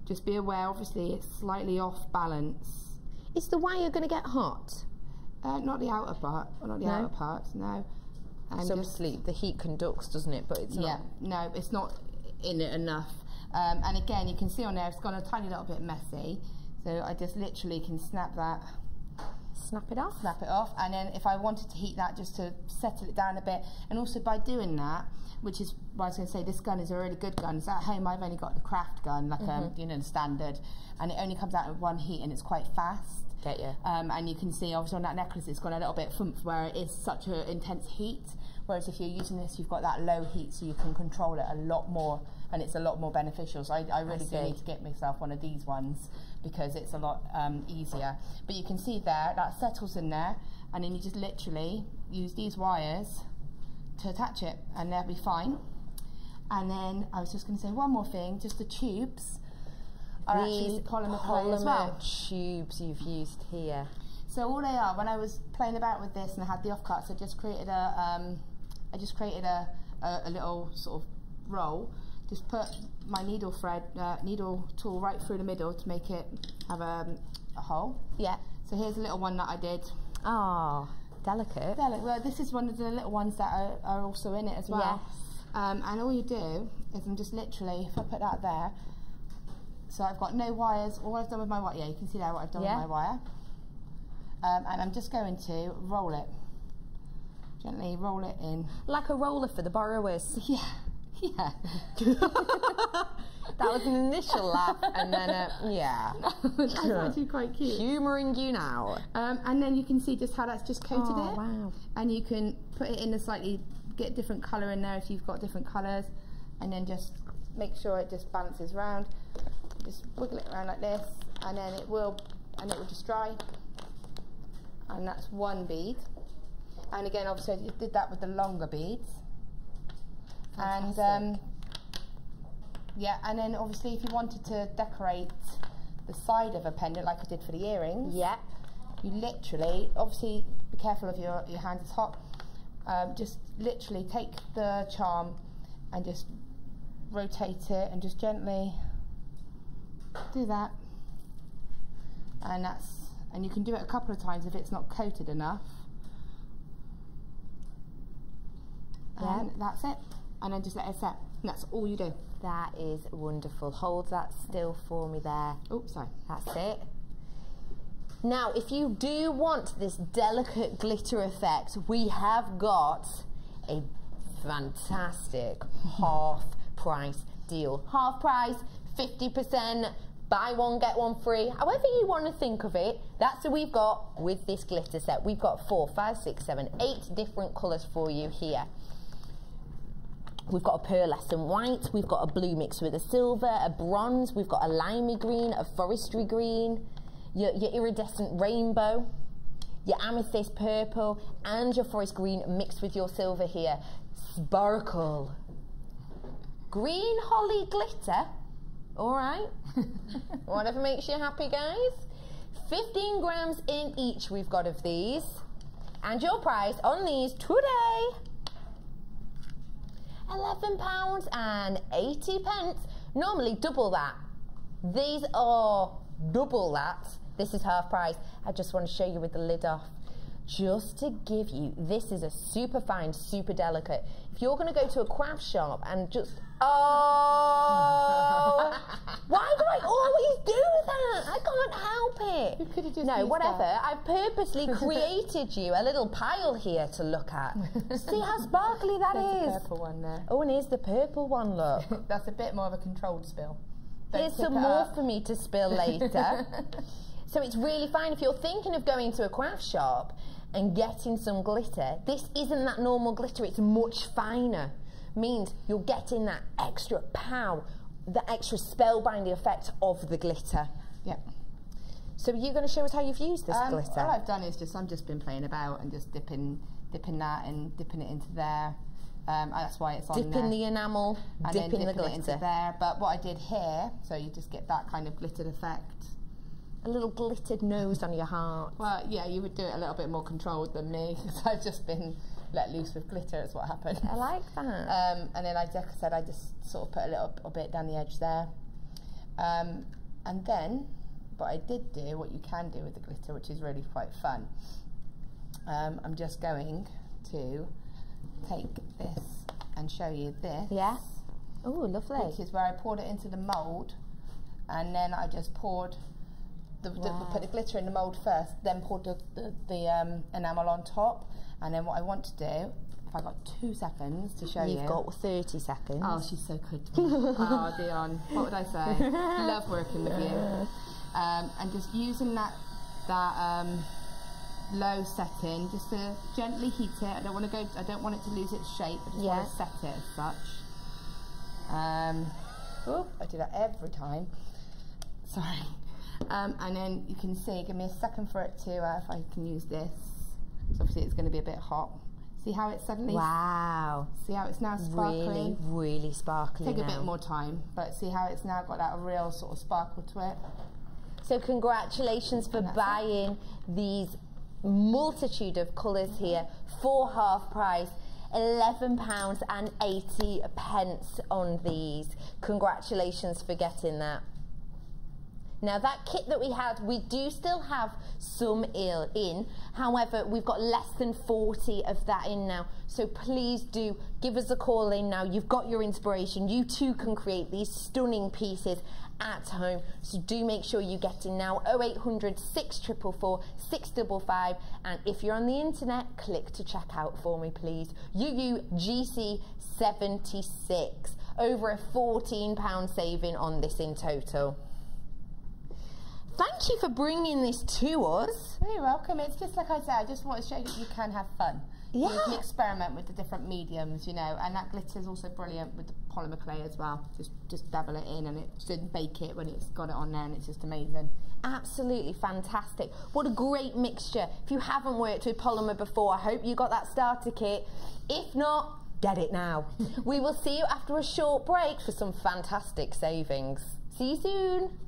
Just be aware, obviously, it's slightly off balance. Is the wire going to get hot? Not the outer part. Well, not the outer part. No. And so obviously the heat conducts, doesn't it? But it's not. Yeah, no, it's not in it enough. And again, you can see on there it's gone a tiny little bit messy. So I just literally can snap that. Snap it off. Snap it off. And then if I wanted to heat that just to settle it down a bit. And also by doing that, which is what I was going to say, this gun is a really good gun. So at home I've only got the craft gun, like the standard. And it only comes out with one heat and it's quite fast. Get you. And you can see obviously on that necklace it's gone a little bit fumph where it is such an intense heat. Whereas if you're using this, you've got that low heat, so you can control it a lot more, and it's a lot more beneficial. So I really do need to get myself one of these ones because it's a lot easier. But you can see there, that settles in there, and then you just literally use these wires to attach it, and they'll be fine. And then I was just going to say one more thing, just the tubes are actually polymer clay as well. Tubes you've used here. So all they are, when I was playing about with this and I had the offcuts, I just created a little sort of roll. Just put my needle tool right through the middle to make it have a hole. Yeah. So here's a little one that I did. Oh, delicate. Well, this is one of the little ones that are also in it as well. Yes. And all you do is I'm just literally, if I put that there, so I've got no wires. All I've done with my wire, you can see there what I've done with my wire. And I'm just going to roll it. Gently roll it in. Like a roller for the borrowers. Yeah, yeah. That was an initial laugh, and then, yeah. That's actually quite cute. Humouring you now. And then you can see just how that's just coated it. Wow. And you can put it in a slightly, get different colour in there if you've got different colours. And then just make sure it just balances round. Just wiggle it around like this, and then it will just dry. And that's one bead. And again, obviously, I did that with the longer beads. Fantastic. And yeah, and then obviously, if you wanted to decorate the side of a pendant, like I did for the earrings, yeah, you literally, obviously, be careful of your hand; it's hot. Just literally take the charm and just rotate it, and just gently do that. And you can do it a couple of times if it's not coated enough. And that's it. And then just let it set. And that's all you do. That is wonderful. Hold that still for me there. Oh, sorry. That's it. Now, if you do want this delicate glitter effect, we have got a fantastic half price deal. Half price, 50%. Buy one, get one free. However you want to think of it, that's what we've got with this glitter set. We've got 4, 5, 6, 7, 8 different colours for you here. We've got a pearlescent white, we've got a blue mixed with a silver, a bronze, we've got a limey green, a forestry green, your iridescent rainbow, your amethyst purple, and your forest green mixed with your silver here. Sparkle. Green holly glitter All right. Whatever makes you happy, guys. 15 grams in each we've got of these. And your price on these today, £11.80. Normally double that. These are double that. This is half price. I just want to show you with the lid off. Just to give you, this is a super fine, super delicate. If you're going to go to a craft shop and just, oh, why do I always do that? I can't help it. You could have just no, whatever. That. I've purposely created you a little pile here to look at. See how sparkly that is? The purple one there. Oh, and here's the purple one, look. That's a bit more of a controlled spill. Here's some more for me to spill later. So it's really fine if you're thinking of going to a craft shop and getting some glitter. This isn't that normal glitter, it's much finer. Means you're getting that extra pow, the extra spellbinding effect of the glitter. Yep. So you're going to show us how you've used this glitter? All I've done is I've just been playing about and just dipping that and dipping it into there. That's why it's on there. Dipping the enamel, and dipping then the glitter. It into there. But what I did here, so you just get that kind of glittered effect. A little glittered nose on your heart. Well, yeah, you would do it a little bit more controlled than me, because I've just been let loose with glitter, is what happened. I like that. And then, like I said, I just sort of put a little bit down the edge there. And then, what I did do, what you can do with the glitter, which is really quite fun, I'm just going to take this and show you this. Yes. Oh, lovely. Which is where I poured it into the mould, and then I just poured put the glitter in the mould first, then poured the enamel on top, and then what I want to do, if I got 2 seconds to show you. You've got 30 seconds. Oh, she's so good to me. Oh, Dion, what would I say? Love working with you. And just using that low setting, just to gently heat it. I don't want it to lose its shape. I just want to set it as such. Oh, I do that every time. Sorry. And then you can see, give me a second for it to, if I can use this, so obviously it's going to be a bit hot. See how it's suddenly, wow. See how it's now sparkling? Really, really sparkling. Take a bit more time, but see how it's now got that real sort of sparkle to it. So congratulations for buying these multitude of colours here for half price. £11.80 on these. Congratulations for getting that. Now that kit that we had, we do still have some in, however we've got less than 40 of that in now, so please do give us a call in now. You've got your inspiration, you too can create these stunning pieces at home, so do make sure you get in now. 0800 644 655, and if you're on the internet, click to check out for me please. UUGC76, over a £14 saving on this in total. Thank you for bringing this to us. You're welcome. It's just like I said, I just want to show you that you can have fun. Yeah. You can experiment with the different mediums, you know, and that glitter is also brilliant with the polymer clay as well. Just dabble it in and then bake it when it's got it on there, and it's just amazing. Absolutely fantastic. What a great mixture. If you haven't worked with polymer before, I hope you got that starter kit. If not, get it now. We will see you after a short break for some fantastic savings. See you soon.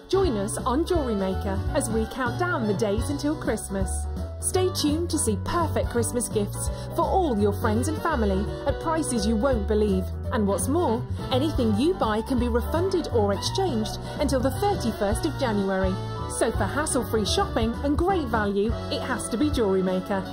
Join us on JewelleryMaker as we count down the days until Christmas. Stay tuned to see perfect Christmas gifts for all your friends and family at prices you won't believe. And what's more, anything you buy can be refunded or exchanged until the 31st of January. So for hassle-free shopping and great value, it has to be JewelleryMaker.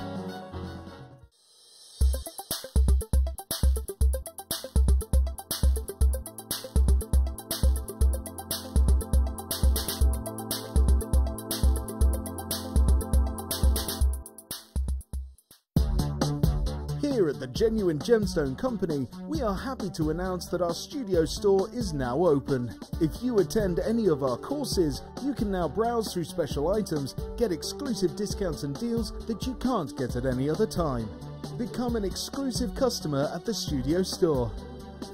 Here at the Genuine Gemstone Company, we are happy to announce that our studio store is now open. If you attend any of our courses, you can now browse through special items, get exclusive discounts and deals that you can't get at any other time. Become an exclusive customer at the studio store.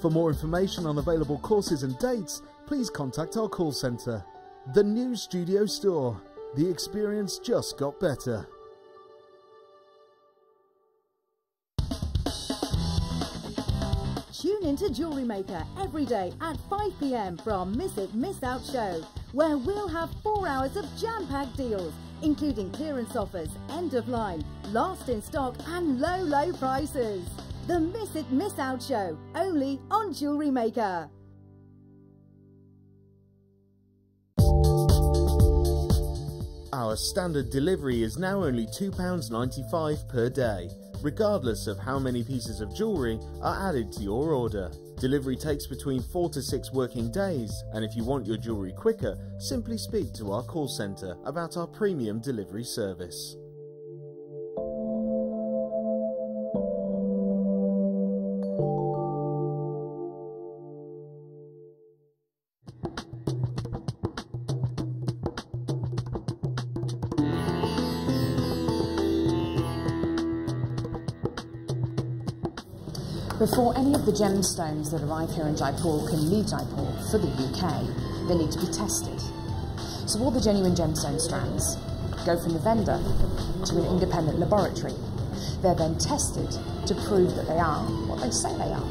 For more information on available courses and dates, please contact our call centre. The new studio store. The experience just got better. Tune into Jewellery Maker every day at 5 p.m. for our Miss It, Miss Out show, where we'll have 4 hours of jam-packed deals, including clearance offers, end of line, last in stock and low prices. The Miss It, Miss Out show, only on Jewellery Maker. Our standard delivery is now only £2.95 per day, regardless of how many pieces of jewellery are added to your order. Delivery takes between 4 to 6 working days, and if you want your jewellery quicker, simply speak to our call centre about our premium delivery service. Before any of the gemstones that arrive here in Jaipur can leave Jaipur for the UK, they need to be tested. So all the genuine gemstone strands go from the vendor to an independent laboratory. They're then tested to prove that they are what they say they are.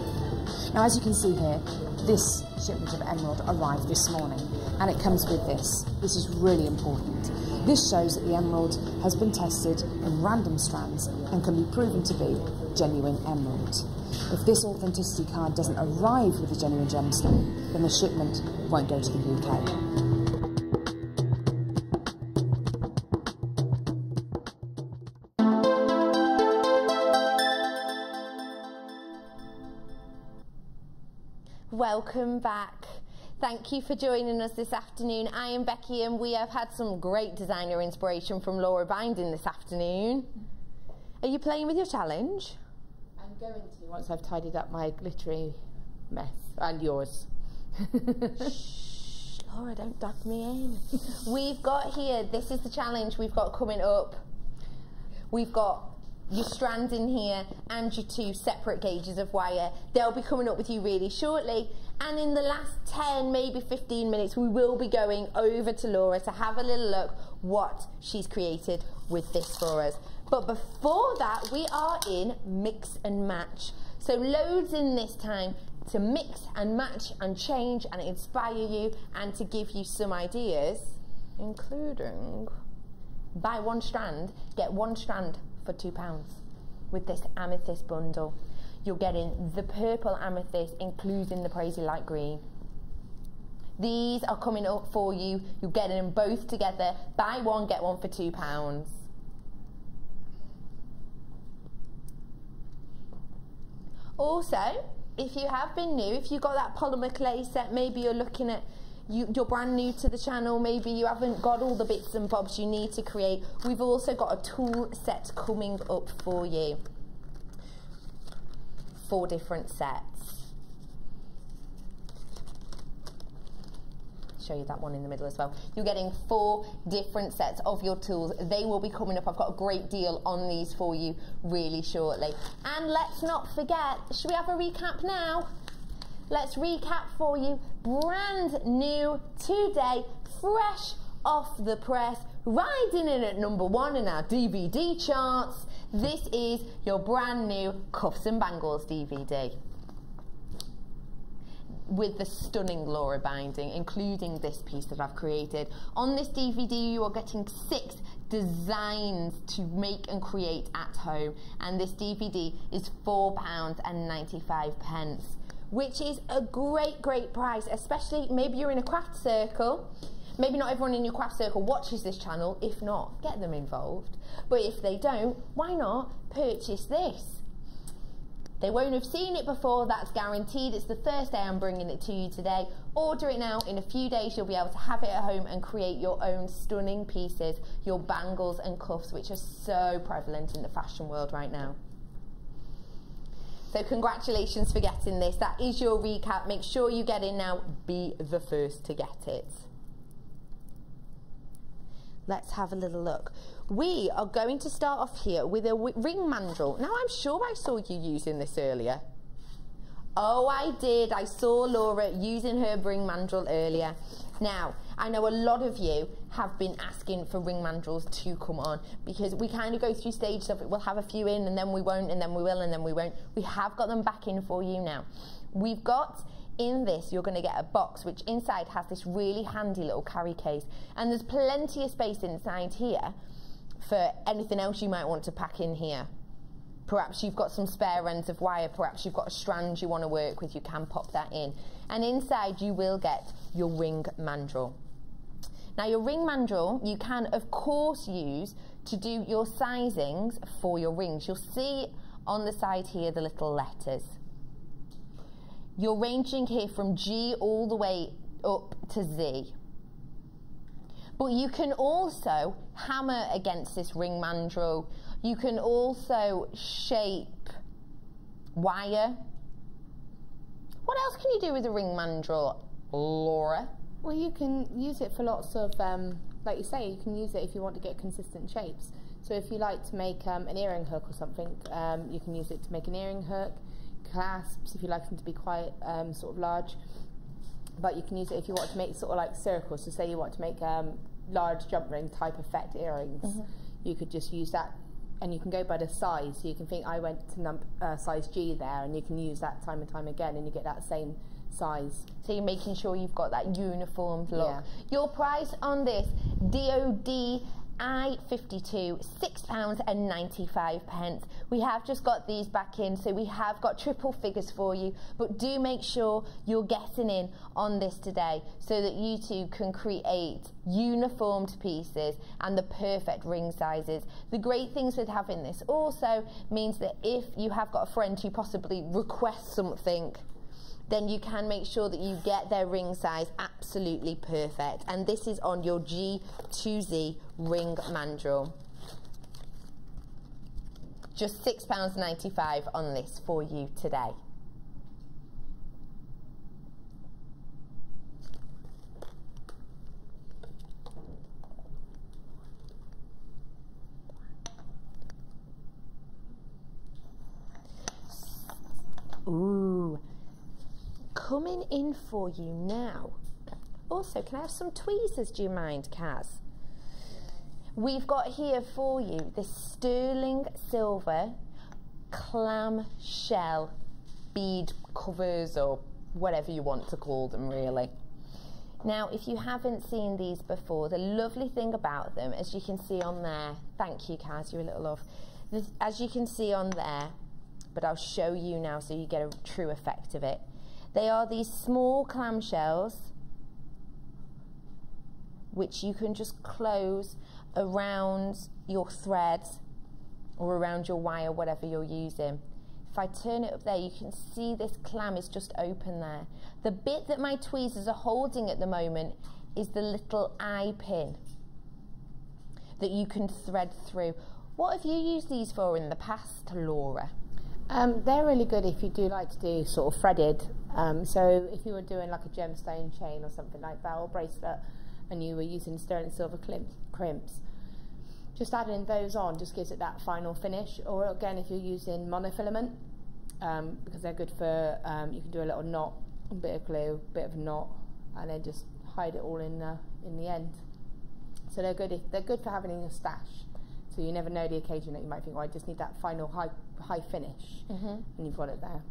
Now, as you can see here, this shipment of emerald arrived this morning, and it comes with this. This is really important. This shows that the emerald has been tested in random strands and can be proven to be genuine emerald. If this authenticity card doesn't arrive with a genuine gemstone, then the shipment won't go to the UK. Welcome back. Thank you for joining us this afternoon. I am Becky and we have had some great designer inspiration from Laura Binding this afternoon. Are you playing with your challenge? I'm going to once I've tidied up my glittery mess and yours. Shh, Laura, don't duck me in. We've got here, this is the challenge we've got coming up. We've got your strands in here and your 2 separate gauges of wire. They'll be coming up with you really shortly. And in the last 10, maybe 15 minutes, we will be going over to Laura to have a little look what she's created with this for us. But before that, we are in mix and match. So loads in this time to mix and match and change and inspire you and to give you some ideas, including buy 1 strand, get 1 strand for £2 with this amethyst bundle. You're getting the purple amethyst, including the crazy light green. These are coming up for you. You're getting them both together. Buy 1, get 1 for £2. Also, if you have been new, if you've got that polymer clay set, maybe you're looking at, you're brand new to the channel, maybe you haven't got all the bits and bobs you need to create, we've also got a tool set coming up for you. 4 different sets. Show you that one in the middle as well. You're getting 4 different sets of your tools. They will be coming up. I've got a great deal on these for you really shortly. And let's not forget, should we have a recap now? Let's recap for you. Brand new today, fresh off the press, riding in at #1 in our DVD charts. This is your brand new Cuffs and Bangles DVD with the stunning Laura binding, including this piece that I've created. On this DVD, you are getting 6 designs to make and create at home, and this DVD is £4.95, which is a great price, especially maybe you're in a craft circle. Maybe not everyone in your craft circle watches this channel. If not, get them involved. But if they don't, why not purchase this? They won't have seen it before, that's guaranteed. It's the first day I'm bringing it to you today. Order it now. In a few days, you'll be able to have it at home and create your own stunning pieces, your bangles and cuffs, which are so prevalent in the fashion world right now. So congratulations for getting this. That is your recap. Make sure you get in now. Be the first to get it. Let's have a little look. We are going to start off here with a ring mandrel. Now, I'm sure I saw you using this earlier. Oh, I did. I saw Laura using her ring mandrel earlier. Now, I know a lot of you have been asking for ring mandrels to come on because we kind of go through stages of it. We'll have a few in and then we won't and then we will and then we won't. We have got them back in for you now. We've got in this, you're going to get a box which inside has this really handy little carry case, and there's plenty of space inside here for anything else you might want to pack in here. Perhaps you've got some spare ends of wire, perhaps you've got a strand you want to work with, you can pop that in. And inside you will get your ring mandrel. Now your ring mandrel you can of course use to do your sizings for your rings. You'll see on the side here the little letters. You're ranging here from G all the way up to Z. But you can also hammer against this ring mandrel. You can also shape wire. What else can you do with a ring mandrel, Laura? Well, you can use it for lots of, like you say, you can use it if you want to get consistent shapes. So if you like to make an earring hook or something, you can use it to make an earring hook. Clasps, if you like them to be quite sort of large. But you can use it if you want to make sort of like circles. So say you want to make large jump ring type effect earrings. You could just use that, and you can go by the size. So you can think I went to size G there, and you can use that time and time again, and you get that same size. So you're making sure you've got that uniform look. Yeah. Your price on this DOD I52, £6.95. We have just got these back in, so we have got triple figures for you, but do make sure you're getting in on this today so that you too can create uniformed pieces and the perfect ring sizes. The great things with having this also means that if you have got a friend who possibly requests something, then you can make sure that you get their ring size absolutely perfect. And this is on your G2Z ring mandrel. Just £6.95 on this for you today. Ooh. Coming in for you now. Also, can I have some tweezers, do you mind, Kaz? We've got here for you this sterling silver clamshell bead covers, or whatever you want to call them, really. Now, if you haven't seen these before, the lovely thing about them, as you can see on there, thank you, Kaz, you're a little love. As you can see on there, but I'll show you now so you get a true effect of it. They are these small clamshells which you can just close around your thread or around your wire, whatever you're using. If I turn it up there, you can see this clam is just open there. The bit that my tweezers are holding at the moment is the little eye pin that you can thread through. What have you used these for in the past, Laura? They're really good if you do like to do sort of threaded. So if you were doing like a gemstone chain or something like that, or bracelet, and you were using sterling silver crimps, just adding those on just gives it that final finish. Or again, if you're using monofilament, because they're good for, you can do a little knot, a bit of glue, a bit of a knot, and then just hide it all in the end. So they're good for having in your stash. So you never know the occasion that you might think, well, I just need that final high finish, and you've got it there.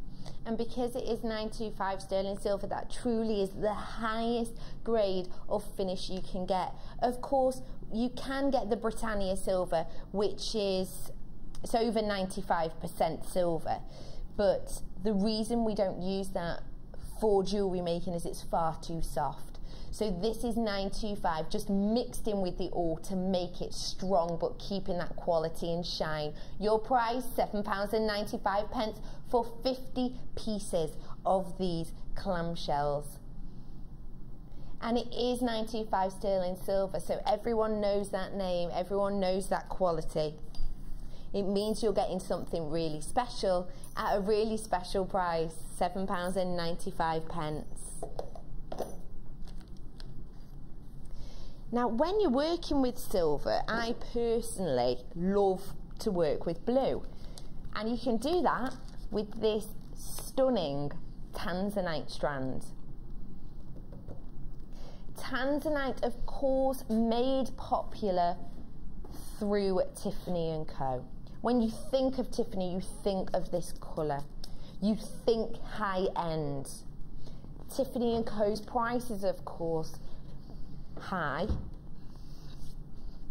And because it is 925 sterling silver, that truly is the highest grade of finish you can get. Of course, you can get the Britannia silver, which is, it's over 95% silver. But the reason we don't use that for jewellery making is it's far too soft. So this is 925, just mixed in with the ore to make it strong, but keeping that quality and shine. Your price, £7.95 for 50 pieces of these clamshells. And it is 925 sterling silver, so everyone knows that name, everyone knows that quality. It means you're getting something really special at a really special price, £7.95. Now, when you're working with silver, I personally love to work with blue. And you can do that with this stunning tanzanite strand. Tanzanite, of course, made popular through Tiffany & Co. When you think of Tiffany, you think of this colour. You think high-end. Tiffany & Co.'s prices, of course, high.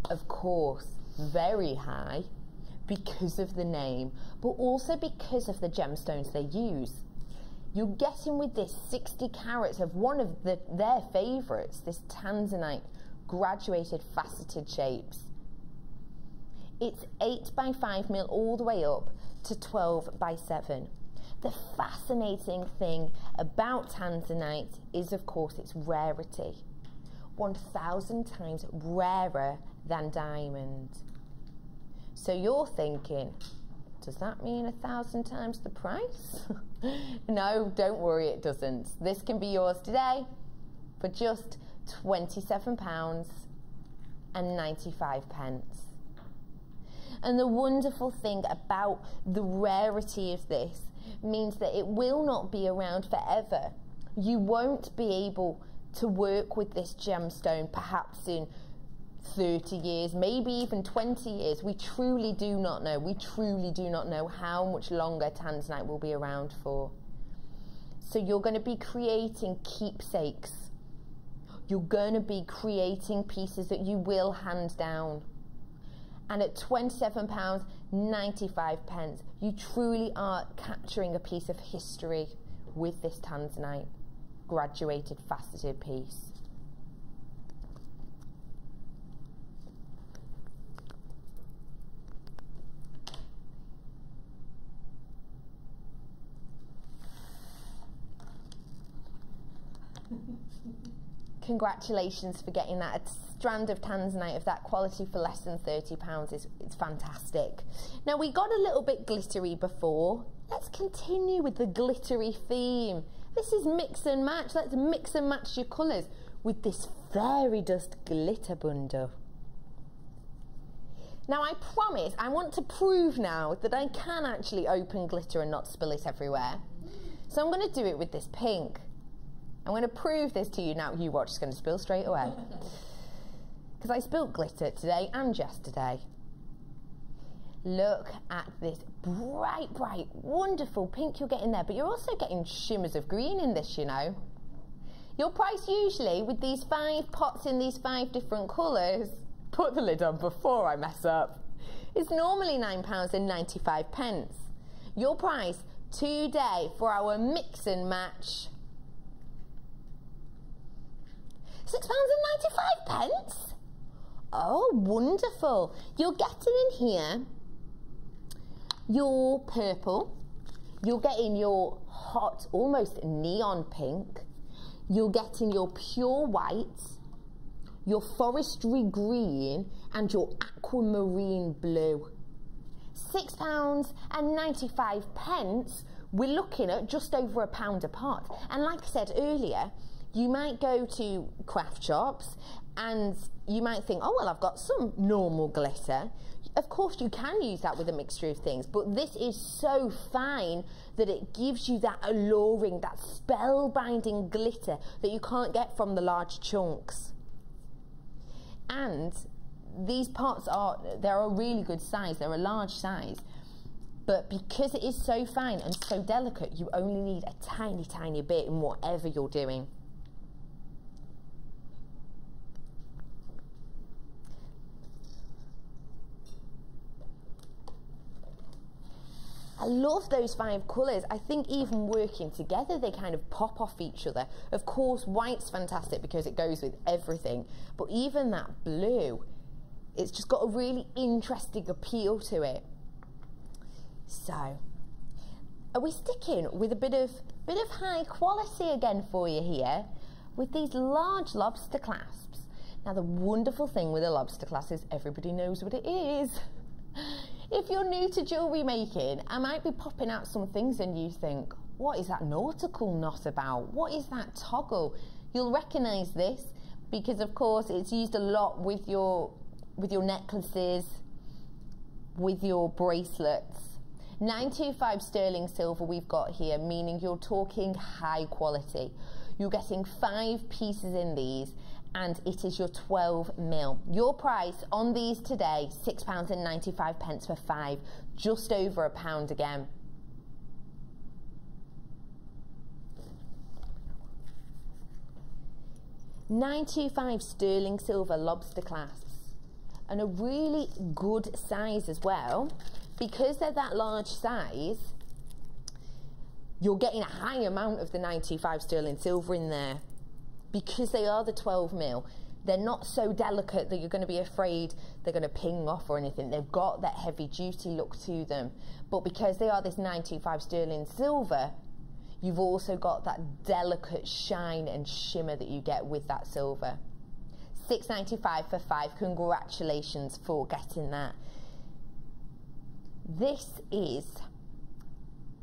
Of course, very high, because of the name, but also because of the gemstones they use. You're getting with this 60 carats of one of their favourites, this tanzanite graduated faceted shapes. It's 8 by 5 mil all the way up to 12 by 7. The fascinating thing about tanzanite is, of course, its rarity. 1,000 times rarer than diamond. So you're thinking, does that mean 1,000 times the price? No, don't worry, it doesn't. This can be yours today for just £27.95. And the wonderful thing about the rarity of this means that it will not be around forever. You won't be able to work with this gemstone perhaps in 30 years, maybe even 20 years. We truly do not know. We truly do not know how much longer tanzanite will be around for. So you're going to be creating keepsakes. You're going to be creating pieces that you will hand down. And at £27.95, you truly are capturing a piece of history with this tanzanite graduated faceted piece. Congratulations for getting that. A strand of tanzanite of that quality for less than £30 it's fantastic. Now, we got a little bit glittery before. Let's continue with the glittery theme. This is mix and match. Let's mix and match your colours with this fairy dust glitter bundle. Now, I promise, I want to prove now that I can actually open glitter and not spill it everywhere. So I'm going to do it with this pink. I'm going to prove this to you now. You watch, it's going to spill straight away. Because I spilled glitter today and yesterday. Look at this bright, bright, wonderful pink you're getting there. But you're also getting shimmers of green in this, you know. Your price usually, with these 5 pots in these 5 different colours, put the lid on before I mess up, it's normally £9.95. Your price today for our mix and match, £6.95. Oh, wonderful. You're getting in here your purple, you're getting your hot, almost neon pink, you're getting your pure white, your forestry green, and your aquamarine blue. £6.95. We're looking at just over £1 a pot. And like I said earlier, you might go to craft shops and you might think, oh, well, I've got some normal glitter. Of course, you can use that with a mixture of things, but this is so fine that it gives you that alluring, that spellbinding glitter that you can't get from the large chunks. And these pots they're a really good size, they're a large size. But because it is so fine and so delicate, you only need a tiny, tiny bit in whatever you're doing. I love those 5 colours. I think even working together, they kind of pop off each other. Of course, white's fantastic because it goes with everything. But even that blue, it's just got a really interesting appeal to it. So, are we sticking with a bit of high quality again for you here with these large lobster clasps? Now, the wonderful thing with a lobster clasp is everybody knows what it is. If you're new to jewellery making, I might be popping out some things and you think, what is that nautical knot about? What is that toggle? You'll recognise this because of course it's used a lot with your necklaces, with your bracelets. 925 sterling silver we've got here, meaning you're talking high quality. You're getting 5 pieces in these and it is your 12 mil. Your price on these today, £6.95 for 5, just over £1 again. £925 sterling silver lobster clasps, and a really good size as well. Because they're that large size, you're getting a high amount of the 925 sterling silver in there. Because they are the 12 mil, they're not so delicate that you're going to be afraid they're going to ping off or anything. They've got that heavy duty look to them. But because they are this 925 sterling silver, you've also got that delicate shine and shimmer that you get with that silver. £6.95 for 5. Congratulations for getting that. This is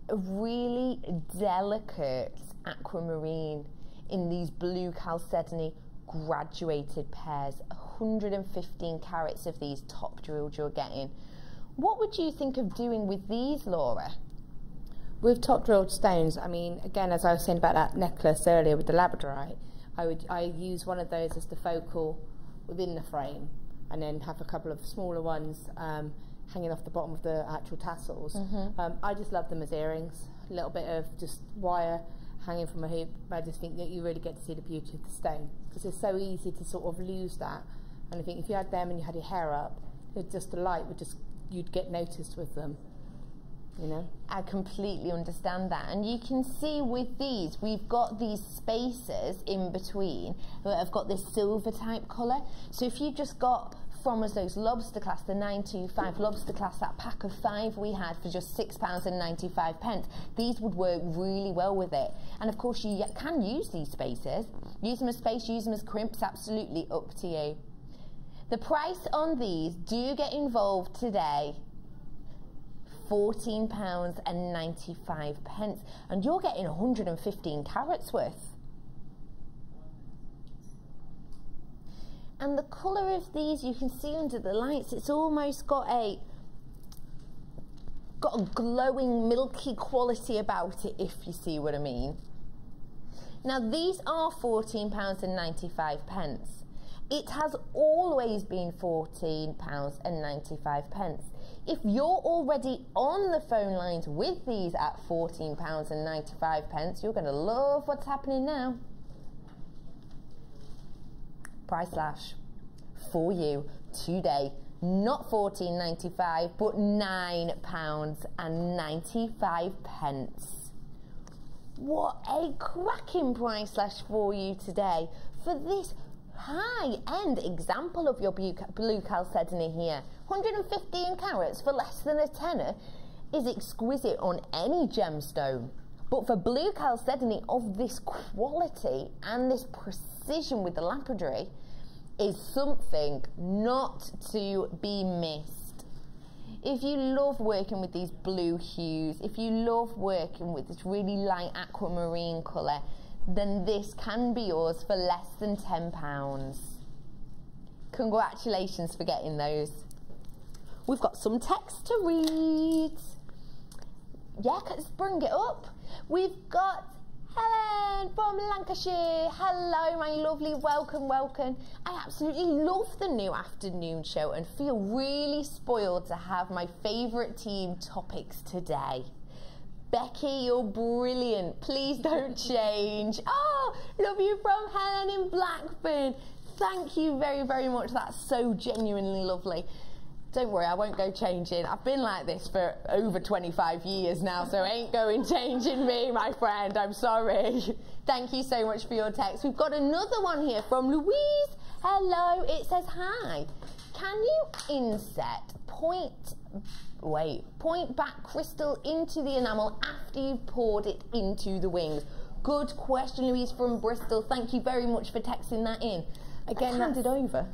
a really delicate aquamarine in these blue chalcedony graduated pairs. 115 carats of these top drilled you're getting. What would you think of doing with these, Laura? With top drilled stones, I mean, again, as I was saying about that necklace earlier with the labradorite, I use one of those as the focal within the frame, and then have a couple of smaller ones hanging off the bottom of the actual tassels. I just love them as earrings. A little bit of just wire hanging from a hoop. I just think that you really get to see the beauty of the stone, because it's so easy to sort of lose that. And I think if you had them and you had your hair up, it just, the light would just, you'd get noticed with them. You know? I completely understand that, and you can see with these we've got these spaces in between that have got this silver type colour. So if you just got from us those lobster class, the 925 lobster class, that pack of 5 we had for just £6.95, these would work really well with it. And of course you can use these spaces, use them as space, use them as crimps, absolutely up to you. The price on these, do get involved today, £14.95, and you're getting 115 carats worth. And the colour of these, you can see under the lights, it's almost got a glowing milky quality about it, if you see what I mean. Now these are £14.95. It has always been £14.95. If you're already on the phone lines with these at £14.95, you're going to love what's happening now. Price slash for you today. Not £14.95, but £9.95. What a cracking price slash for you today for this high-end example of your blue chalcedony here. 115 carats for less than a tenner is exquisite on any gemstone. But for blue chalcedony of this quality and this precision with the lapidary is something not to be missed. If you love working with these blue hues, if you love working with this really light aquamarine colour, then this can be yours for less than £10. Congratulations for getting those. We've got some text to read. Yeah, let's bring it up. We've got Helen from Lancashire. Hello, my lovely, welcome, welcome. I absolutely love the new afternoon show and feel really spoiled to have my favourite team topics today. Becky, you're brilliant. Please don't change. Oh, love you from Helen in Blackburn. Thank you very, very much. That's so genuinely lovely. Don't worry, I won't go changing. I've been like this for over 25 years now, so ain't going changing me, my friend. I'm sorry. Thank you so much for your text. We've got another one here from Louise. Hello, it says, hi. Can you inset point back crystal into the enamel after you've poured it into the wings? Good question, Louise from Bristol. Thank you very much for texting that in. Again, hand it over.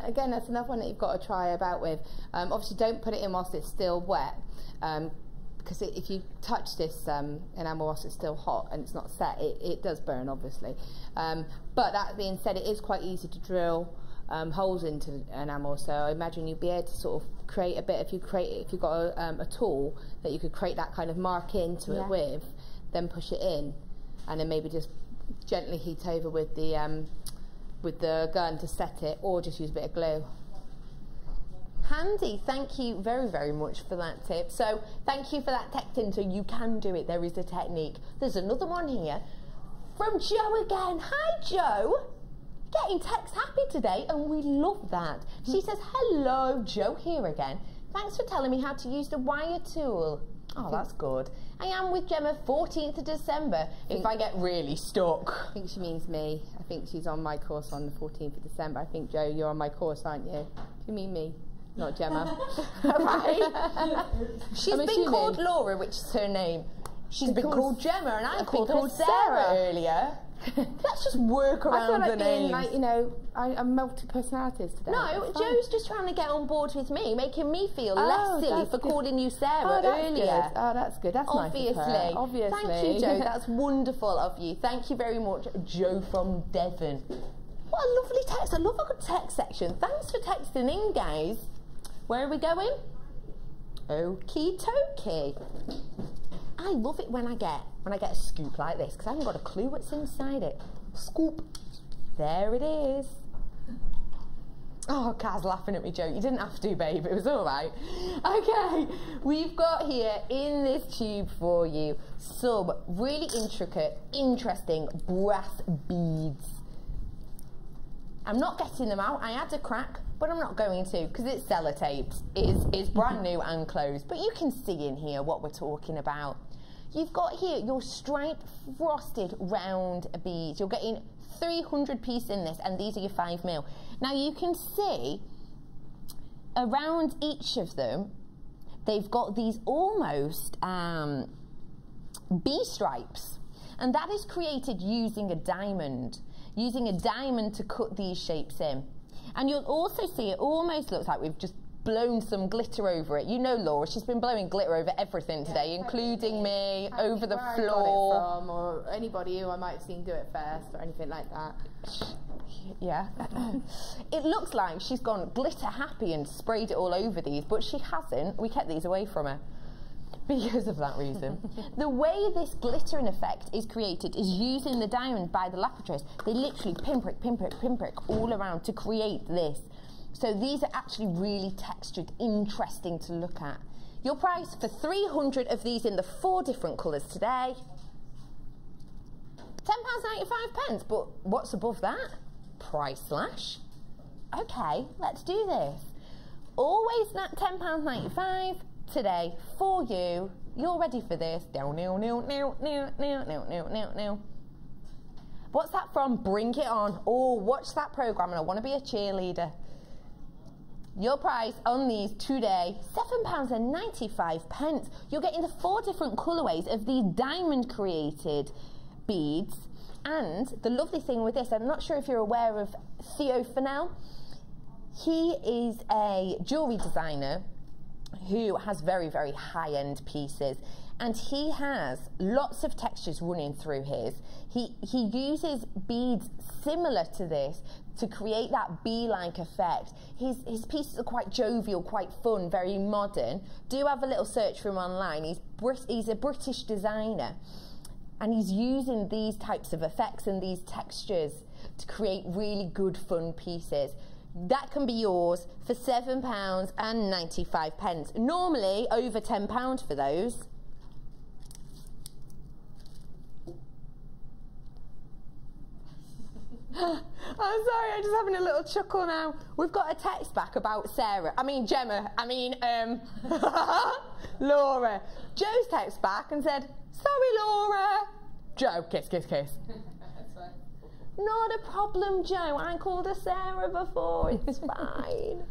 Again, that's another one that you've got to try about with. Obviously, don't put it in whilst it's still wet, because if you touch this enamel whilst it's still hot and it's not set, it does burn, obviously. But that being said, it is quite easy to drill holes into the enamel, so I imagine you'd be able to sort of create a bit. If you've got a tool that you could create that kind of mark into it with, then push it in, and then maybe just gently heat over with the gun to set it, or just use a bit of glue. Handy. Thank you very, very much for that tip. So thank you for that text in, so you can do it. There is a technique. There's another one here from Joe again. Hi, Joe. Getting text happy today, and we love that. She says, hello, Joe here again. Thanks for telling me how to use the wire tool. Oh, that's good. I am with Gemma 14th of December if I get really stuck. I think she means me. I think she's on my course on the 14th of December. I think, Joe, you're on my course, aren't you? You mean me, not Gemma. Right. She's been called Laura, which is her name. She's been called Gemma, and I've been called Sarah earlier. Let's just work around the names. Like, you know, I'm multi-personalities today. No, Joe's just trying to get on board with me, making me feel less silly for calling you Sarah earlier. Good. Oh, that's good. That's obviously. Nice of her. Obviously. Thank you, Joe. That's wonderful of you. Thank you very much, Joe from Devon. What a lovely text. I love a good text section. Thanks for texting in, guys. Where are we going? Okie dokie. I love it when I get a scoop like this, because I haven't got a clue what's inside it. Scoop. There it is. Oh, Kaz laughing at me, Joe. You didn't have to, babe. It was all right. Okay, we've got here in this tube for you some really intricate, interesting brass beads. I'm not getting them out. I had a crack, but I'm not going to, because it's sellotaped. It's brand new and closed, but you can see in here what we're talking about. You've got here your striped frosted round beads. You're getting 300 pieces in this, and these are your 5mm. Now you can see around each of them, they've got these almost bee stripes, and that is created using a diamond to cut these shapes in. And you'll also see it almost looks like we've just blown some glitter over it. You know Laura, she's been blowing glitter over everything today, including me, over the floor. Where I got it from, or anybody who I might have seen do it first, or anything like that. Yeah. It looks like she's gone glitter happy and sprayed it all over these, but she hasn't. We kept these away from her because of that reason. The way this glittering effect is created is using the diamond by the lapitrace. They literally pinprick all around to create this. So these are actually really textured, interesting to look at. Your price for 300 of these in the 4 different colours today, £10.95, but what's above that? Price slash. Okay, let's do this. Always that £10.95 today for you. You're ready for this. What's that from? Bring It On. Oh, watch that programme and I want to be a cheerleader. Your price on these today, £7.95. You're getting the 4 different colourways of these diamond created beads. And the lovely thing with this, I'm not sure if you're aware of Theo Fennell. He is a jewellery designer who has very, very high-end pieces, and he has lots of textures running through his. He uses beads similar to this to create that bee-like effect. His pieces are quite jovial, quite fun, very modern. Do have a little search for him online. He's a British designer, and he's using these types of effects and these textures to create really good, fun pieces. That can be yours for £7.95. Normally over £10 for those. I'm sorry, I'm just having a little chuckle now. We've got a text back about Laura. Joe's text back and said, sorry Laura. Joe, kiss, kiss, kiss. Not a problem, Joe. I called her Sarah before. It's fine.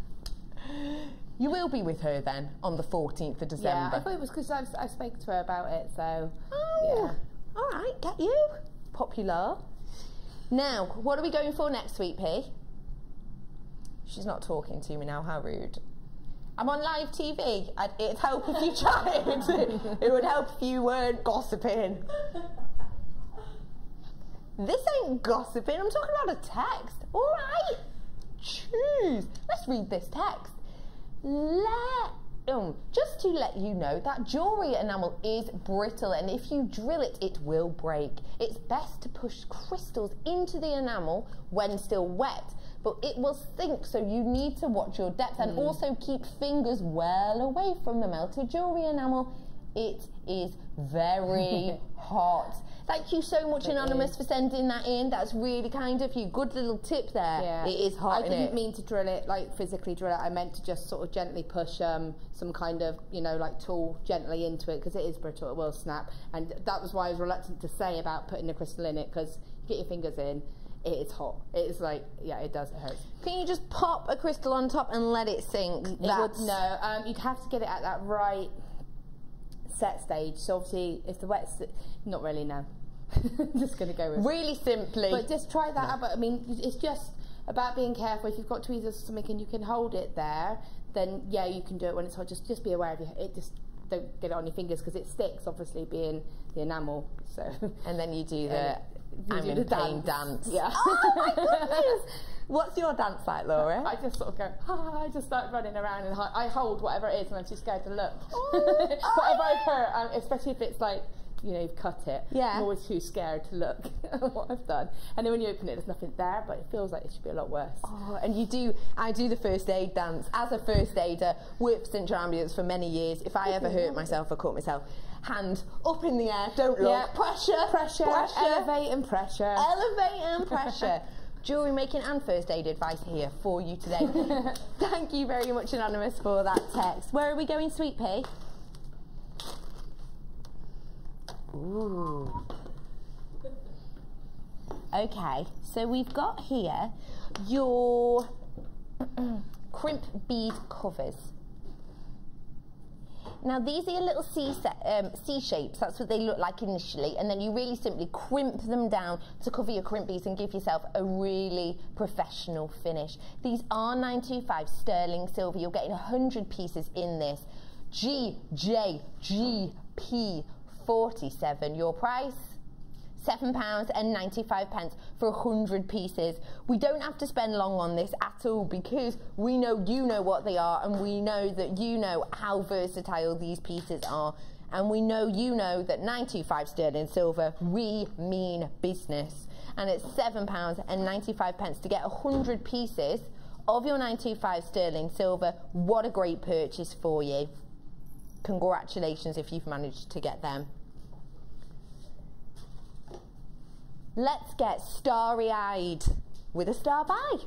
You will be with her then on the 14th of December. Yeah, I thought it was because I spoke to her about it, so. Oh, yeah. All right, get you. Popular. Now, what are we going for next week, P? She's not talking to me now, how rude. I'm on live TV. It'd help if you tried. It would help if you weren't gossiping. This ain't gossiping, I'm talking about a text. All right, choose. Let's read this text. Just to let you know that jewellery enamel is brittle, and if you drill it, it will break. It's best to push crystals into the enamel when still wet, but it will sink, so you need to watch your depth and also keep fingers well away from the melted jewellery enamel. It is very hot. Thank you so much, Anonymous, for sending that in. That's really kind of you. Good little tip there. Yeah. It is hot, I didn't mean to drill it, like physically drill it. I meant to just sort of gently push some kind of, you know, like tool gently into it, because it is brittle, it will snap. And that was why I was reluctant to say about putting the crystal in it, because you get your fingers in, it is hot. It is like, yeah, it does, it hurts. Can you just pop a crystal on top and let it sink? No, you'd have to get it at that right set stage. So obviously, if the wet's, not really, no. Just going to go with really simply. But just try that out. But I mean, it's just about being careful. If you've got tweezers or something and you can hold it there, then yeah, you can do it when it's hot. Just be aware of it. Just don't get it on your fingers, because it sticks, obviously, being the enamel. So and then you do the I'm in pain dance. Yeah. Oh my goodness! What's your dance like, Laura? I just sort of go, I just start running around and I hold whatever it is, and I'm too scared to look. Whatever I've hurt, especially if it's like, you know, you've cut it. Yeah. I'm always too scared to look at what I've done. And then when you open it, there's nothing there, but it feels like it should be a lot worse. Oh, and I do the first aid dance. As a first aider with St John Ambulance for many years, if I ever hurt myself or cut myself, hand up in the air, don't look. Yeah. Pressure, elevate and pressure. Elevate and pressure. Jewellery making and first aid advice here for you today. Thank you very much, Anonymous, for that text. Where are we going, Sweet Pea? Ooh. Okay, so we've got here your crimp bead covers. Now these are your little C shapes, that's what they look like initially, and then you really simply crimp them down to cover your crimp beads and give yourself a really professional finish. These are 925 sterling silver. You're getting 100 pieces in this. GJGP 47, your price £7.95 for 100 pieces. We don't have to spend long on this at all, because we know you know what they are, and we know that you know how versatile these pieces are, and we know you know that 925 sterling silver, we mean business, and it's £7.95 to get 100 pieces of your 925 sterling silver. What a great purchase for you. Congratulations if you've managed to get them. Let's get starry-eyed with a star buy.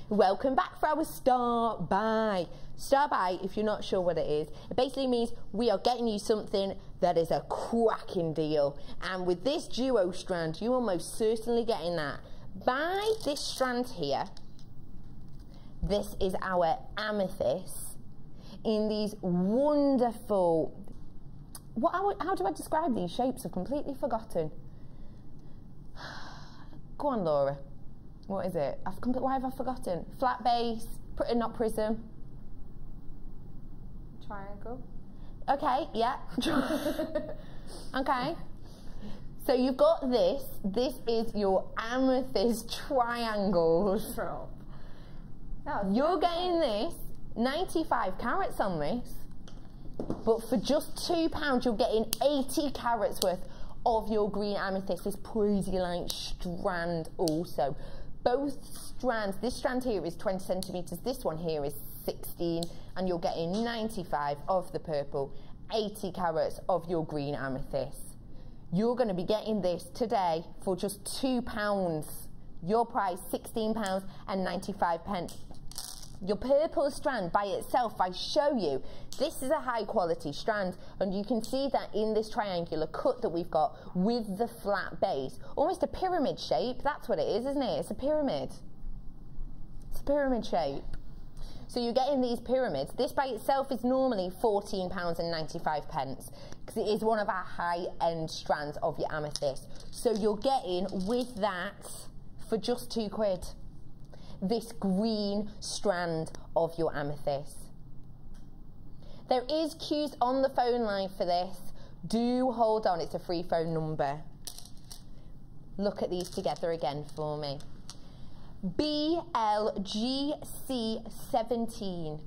Welcome back for our star buy. Star buy, if you're not sure what it is, it basically means we are getting you something that is a cracking deal. And with this duo strand, you are most certainly getting that. Buy this strand here. This is our amethyst in these wonderful, how do I describe these shapes? I've completely forgotten. Go on, Laura. What is it? Why have I forgotten? Flat base, not prism. Triangle. Okay, yeah. Okay. So you've got this. This is your amethyst triangles. You're getting this, 95 carats on this, but for just £2, you're getting 80 carats worth of your green amethyst, this crazy light strand also. Both strands, this strand here is 20 centimetres, this one here is 16, and you're getting 95 of the purple, 80 carats of your green amethyst. You're going to be getting this today for just £2. Your price, £16.95. Your purple strand by itself, I show you, this is a high quality strand, and you can see that in this triangular cut that we've got with the flat base, almost a pyramid shape. That's what it is, isn't it? It's a pyramid. It's a pyramid shape. So you're getting these pyramids. This by itself is normally £14.95 because it is one of our high-end strands of your amethyst. So you're getting with that for just £2 this green strand of your amethyst. There is queues on the phone line for this. Do hold on, it's a free phone number. Look at these together again for me. BLGC17.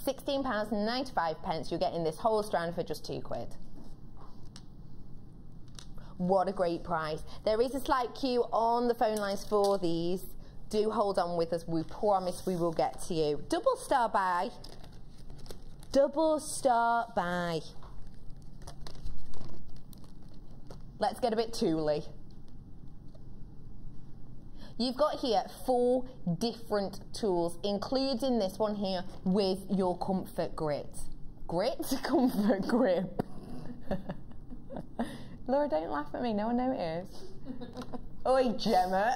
£16.95. You're getting this whole strand for just £2. What a great price. There is a slight queue on the phone lines for these. Do hold on with us. We promise we will get to you. Double star buy. Double star buy. Let's get a bit tooly. You've got here 4 different tools, including this one here with your comfort grit. Grit? Comfort grip. Laura, don't laugh at me. No one noticed. Oi, Gemma.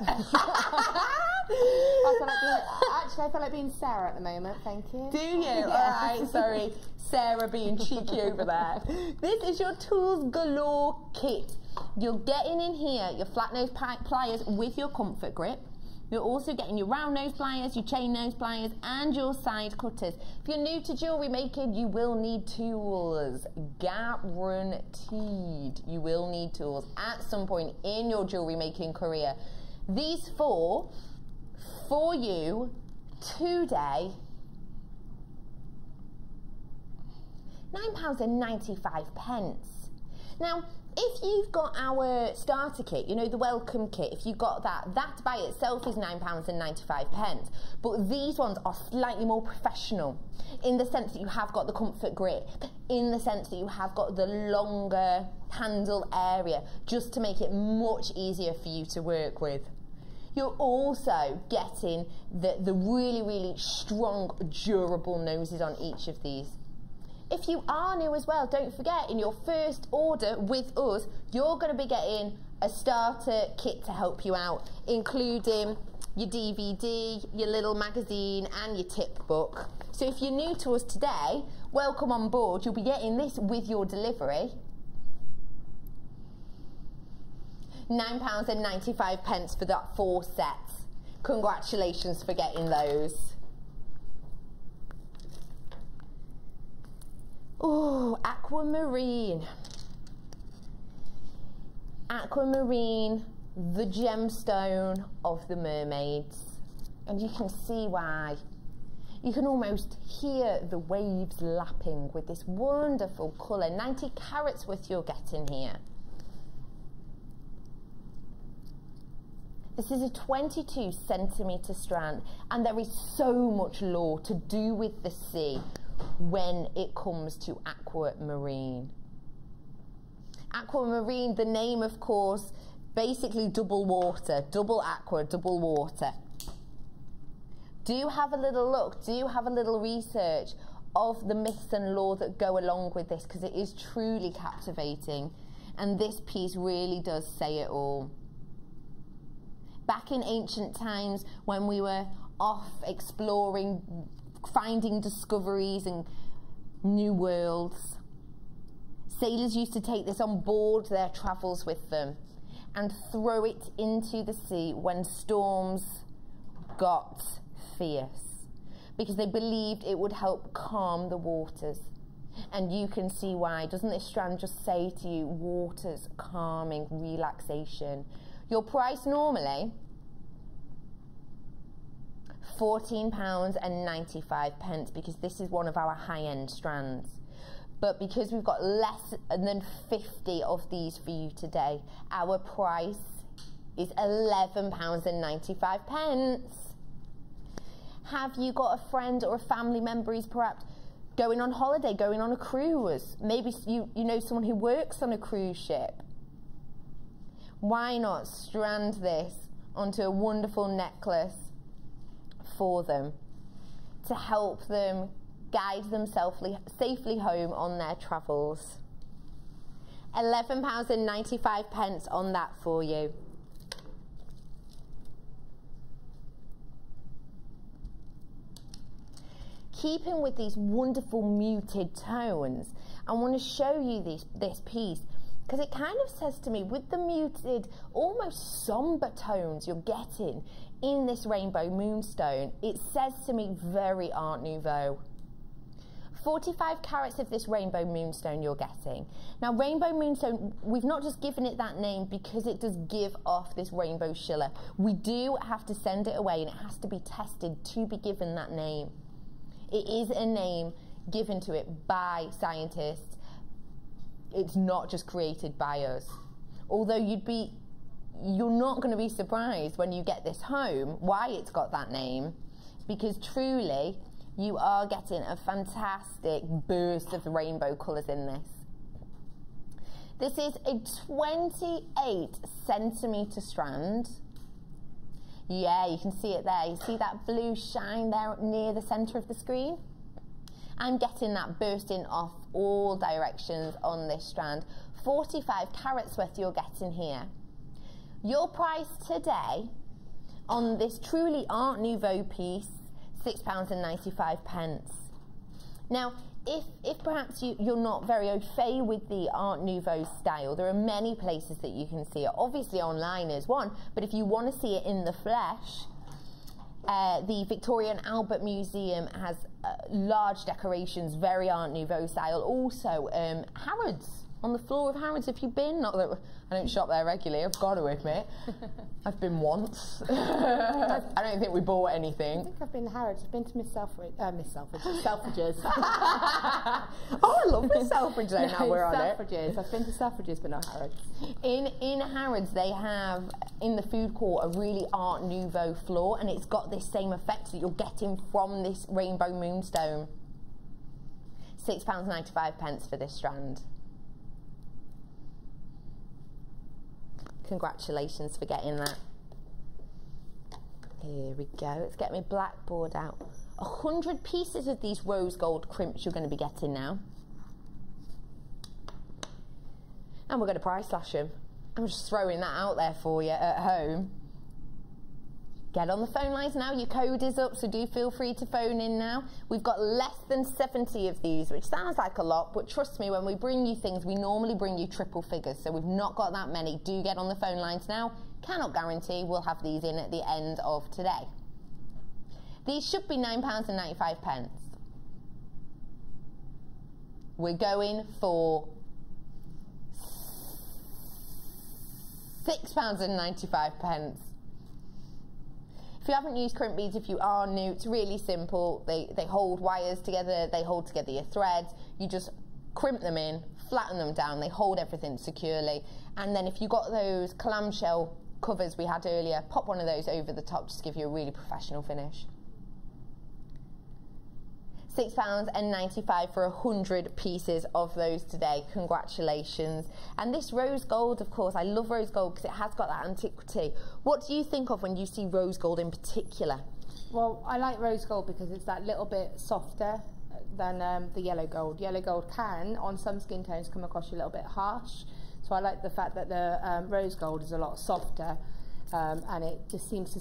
I feel like being Sarah at the moment, thank you. Do you? Yeah. All right, sorry. Sarah being cheeky over there. This is your Tools Galore kit. You're getting in here your flat nose pliers with your comfort grip. You're also getting your round nose pliers, your chain nose pliers, and your side cutters. If you're new to jewellery making, you will need tools. Guaranteed. You will need tools at some point in your jewellery making career. These 4 for you today, £9.95. Now, if you've got our starter kit, you know, the welcome kit, if you've got that, that by itself is £9.95. But these ones are slightly more professional in the sense that you have got the comfort grip, in the sense that you have got the longer handle area, just to make it much easier for you to work with. You're also getting the really, really strong, durable noses on each of these. If you are new as well, don't forget, in your first order with us, you're going to be getting a starter kit to help you out, including your DVD, your little magazine, and your tip book. So if you're new to us today, welcome on board. You'll be getting this with your delivery. £9.95 for that 4 sets. Congratulations for getting those. Oh, aquamarine. Aquamarine, the gemstone of the mermaids. And you can see why. You can almost hear the waves lapping with this wonderful colour. 90 carats worth you're getting here. This is a 22 centimetre strand, and there is so much lore to do with the sea when it comes to aquamarine. Aquamarine, the name of course, basically double water, double aqua, double water. Do have a little look, do have a little research of the myths and lore that go along with this, because it is truly captivating, and this piece really does say it all. Back in ancient times, when we were off exploring, finding discoveries and new worlds, sailors used to take this on board their travels with them and throw it into the sea when storms got fierce, because they believed it would help calm the waters. And you can see why. Doesn't this strand just say to you, waters, calming, relaxation? Your price normally £14.95, because this is one of our high-end strands. But because we've got less than 50 of these for you today, our price is £11.95. Have you got a friend or a family member who's perhaps going on holiday, going on a cruise? Maybe you know someone who works on a cruise ship. Why not strand this onto a wonderful necklace for them to help them guide them safely home on their travels? £11.95 on that for you. keeping with these wonderful muted tones, I want to show you this piece, because it kind of says to me, with the muted, almost somber tones you're getting in this rainbow moonstone, it says to me very Art Nouveau. 45 carats of this rainbow moonstone you're getting. Now, rainbow moonstone, we've not just given it that name because it does give off this rainbow shiller. We do have to send it away and it has to be tested to be given that name. It is a name given to it by scientists. It's not just created by us. Although you're not going to be surprised when you get this home why it's got that name, because truly you are getting a fantastic burst of the rainbow colours in this. This is a 28 centimetre strand. Yeah, you can see it there. You see that blue shine there near the centre of the screen? I'm getting that bursting off all directions on this strand. 45 carats worth you're getting here. Your price today on this truly Art Nouveau piece, £6.95. Now, if perhaps you're not very au fait with the Art Nouveau style, there are many places that you can see it. Obviously online is one, but if you want to see it in the flesh, the Victoria and Albert Museum has large decorations, very Art Nouveau style. Also, Harrods, on the floor of Harrods, have you been? Not that I don't shop there regularly, I've got to admit. I've been once. I don't think we bought anything. I think I've been to Harrods. I've been to Selfridges. Oh, I love Miss Selfridge though, now we're on it. Selfridges. I've been to Selfridges, but not Harrods. In Harrods, they have, in the food court, a really Art Nouveau floor, and it's got this same effect that you're getting from this rainbow moonstone. £6.95 for this strand. Congratulations for getting that. Here we go. Let's get my blackboard out. 100 pieces of these rose gold crimps you're going to be getting now. And we're going to price slash them. I'm just throwing that out there for you at home. Get on the phone lines now. Your code is up, so do feel free to phone in now. We've got less than 70 of these, which sounds like a lot, but trust me, when we bring you things, we normally bring you triple figures, so we've not got that many. Do get on the phone lines now. Cannot guarantee we'll have these in at the end of today. These should be £9.95. We're going for £6.95. If you haven't used crimp beads, if you are new, it's really simple. They hold wires together, they hold together your threads. You just crimp them in, flatten them down, they hold everything securely. And then if you got those clamshell covers we had earlier, pop one of those over the top just to give you a really professional finish. £6.95 for 100 pieces of those today. Congratulations. And this rose gold, of course, I love rose gold because it has got that antiquity. What do you think of when you see rose gold in particular? Well, I like rose gold because it's that little bit softer than the yellow gold. Yellow gold can, on some skin tones, come across a little bit harsh. So I like the fact that the rose gold is a lot softer and it just seems to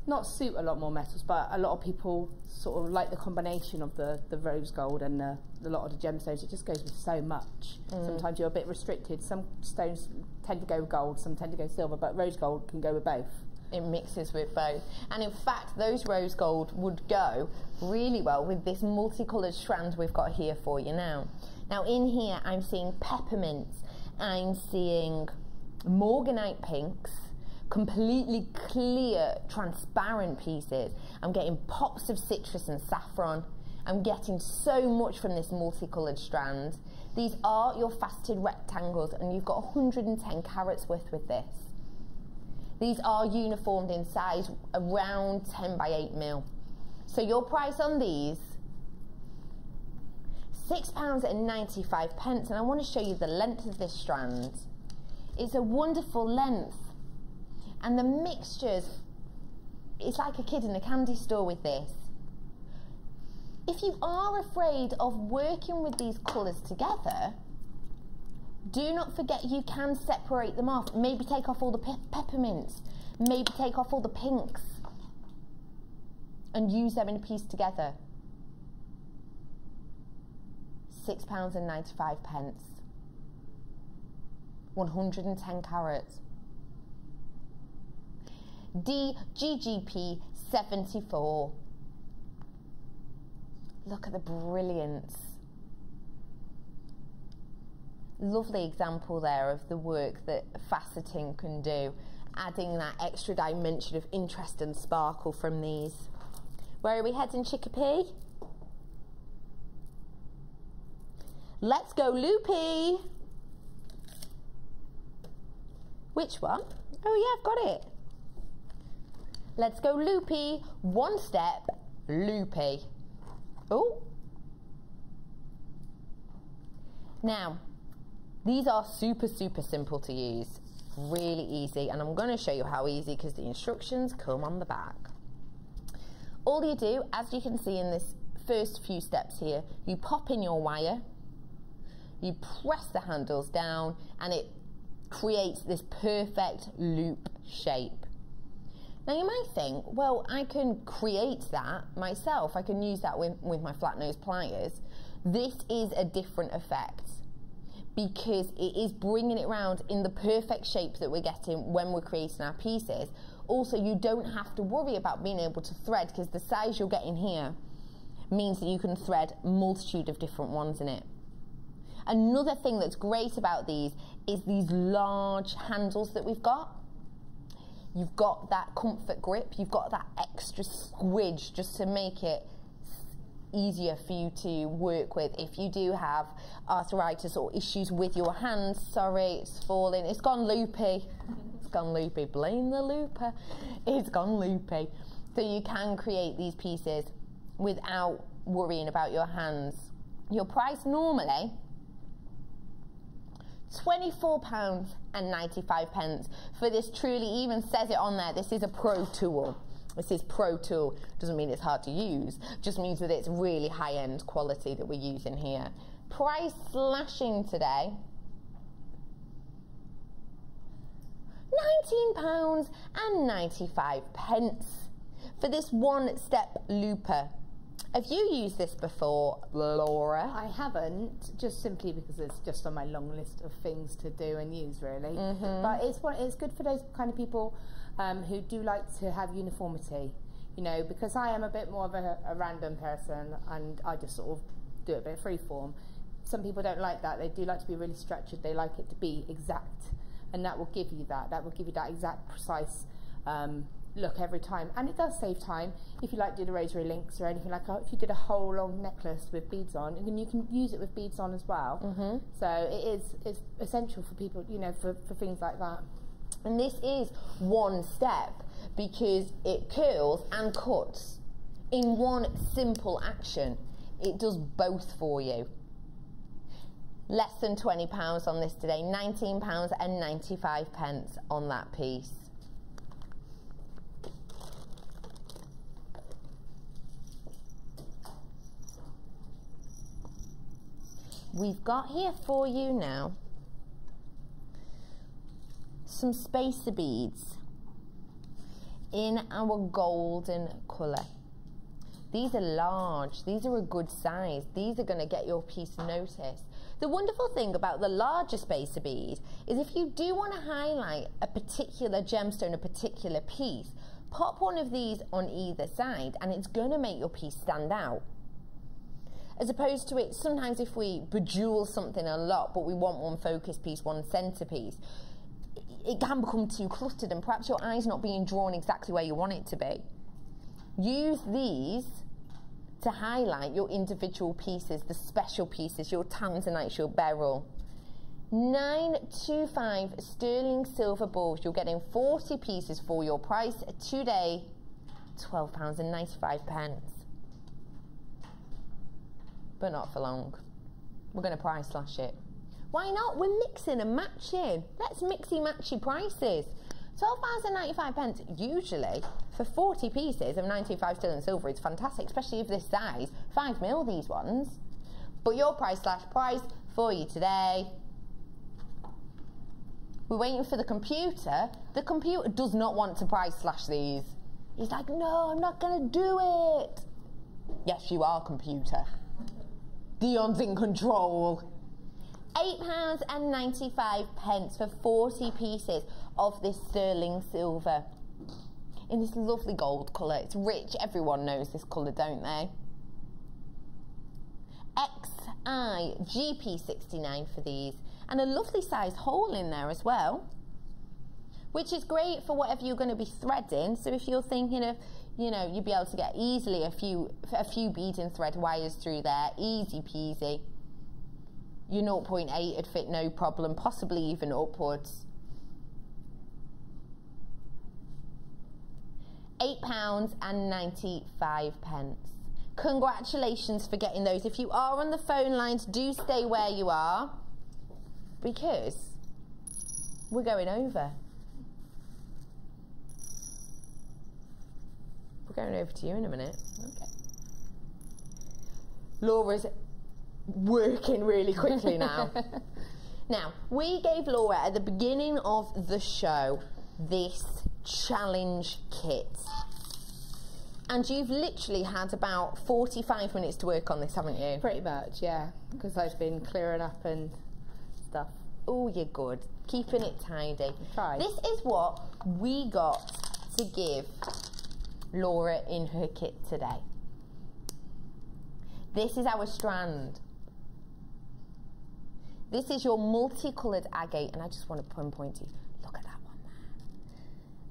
not suit a lot more metals, but a lot of people sort of like the combination of the rose gold and a lot of the gemstones. It just goes with so much. Sometimes you're a bit restricted. Some stones tend to go gold, some tend to go silver, but rose gold can go with both. It mixes with both. And in fact, those rose gold would go really well with this multicoloured strand we've got here for you now. Now in here, I'm seeing peppermints, I'm seeing morganite pinks, completely clear, transparent pieces. I'm getting pops of citrus and saffron. I'm getting so much from this multicoloured strand. These are your faceted rectangles, and you've got 110 carats worth with this. These are uniformed in size, around 10 by 8 mil. So your price on these, £6.95, and I want to show you the length of this strand. It's a wonderful length. And the mixtures, it's like a kid in a candy store with this. If you are afraid of working with these colours together, do not forget you can separate them off. Maybe take off all the peppermints, maybe take off all the pinks and use them in a piece together. £6.95. 110 carats. DGGP 74. Look at the brilliance. Lovely example there of the work that faceting can do, adding that extra dimension of interest and sparkle from these. Where are we heading, Chickapee? Let's go loopy. Which one? Oh yeah, I've got it. Let's go loopy. One step, loopy. Oh. Now, these are super simple to use. Really easy, and I'm going to show you how easy because the instructions come on the back. All you do, as you can see in this first few steps here, you pop in your wire, you press the handles down, and it creates this perfect loop shape. Now you might think, well, I can create that myself. I can use that with my flat nose pliers. This is a different effect because it is bringing it round in the perfect shape that we're getting when we're creating our pieces. Also, you don't have to worry about being able to thread because the size you're getting here means that you can thread a multitude of different ones in it. Another thing that's great about these is these large handles that we've got. You've got that comfort grip, you've got that extra squidge just to make it easier for you to work with if you do have arthritis or issues with your hands. Sorry, it's falling. It's gone loopy. It's gone loopy. Blame the looper. It's gone loopy. So you can create these pieces without worrying about your hands. Your price normally £24.95 for this truly, even says it on there, this is a pro tool. This is pro tool. Doesn't mean it's hard to use, just means that it's really high-end quality that we're using here. Price slashing today, £19.95 for this one-step looper. Have you used this before, Laura? I haven't, just simply because it's just on my long list of things to do and use, really. But it's good for those kind of people who do like to have uniformity, you know, because I am a bit more of a random person and I just sort of do it a bit freeform. Some people don't like that. They do like to be really structured. They like it to be exact, and that will give you that. That will give you that exact, precise look every time, and it does save time if you like do the rosary links or anything like that. If you did a whole long necklace with beads on, and you can use it with beads on as well. So it's essential for people, you know, for things like that. And this is one step because it curls and cuts in one simple action. It does both for you. Less than £20 on this today, £19.95 on that piece. We've got here for you now some spacer beads in our golden colour. These are large, these are a good size, these are going to get your piece noticed. The wonderful thing about the larger spacer bead is if you do want to highlight a particular gemstone, a particular piece, pop one of these on either side and it's going to make your piece stand out. As opposed to it, sometimes if we bejewel something a lot, but we want one focus piece, one centerpiece, it can become too cluttered and perhaps your eye's not being drawn exactly where you want it to be. Use these to highlight your individual pieces, the special pieces, your tanzanites, your beryl. 925 sterling silver balls. You're getting 40 pieces for your price today, £12.95. But not for long. We're going to price slash it. Why not? We're mixing and matching. Let's mixy-matchy prices. £12.95 usually for 40 pieces of 95 sterling silver. It's fantastic, especially if this size. 5mm these ones. But your price slash price for you today. We're waiting for the computer. The computer does not want to price slash these. He's like, no, I'm not going to do it. Yes, you are, computer. Dion's in control. £8.95 for 40 pieces of this sterling silver in this lovely gold colour. It's rich, everyone knows this colour, don't they? XI GP69 for these, and a lovely sized hole in there as well, which is great for whatever you're going to be threading. So if you're thinking of, you know, you'd be able to get easily a few bead and thread wires through there, easy peasy. Your 0.8 would fit no problem, possibly even upwards. £8.95. Congratulations for getting those. If you are on the phone lines, do stay where you are, because we're going over. We're going over to you in a minute. Okay. Laura's working really quickly now. Now, we gave Laura at the beginning of the show this challenge kit. And you've literally had about 45 minutes to work on this, haven't you? Pretty much, yeah. Because I've been clearing up and stuff. Oh, you're good. Keeping it tidy. Try. This is what we got to give Laura in her kit today. This is our strand. This is your multicoloured agate, and I just want to pinpoint you. Look at that one there.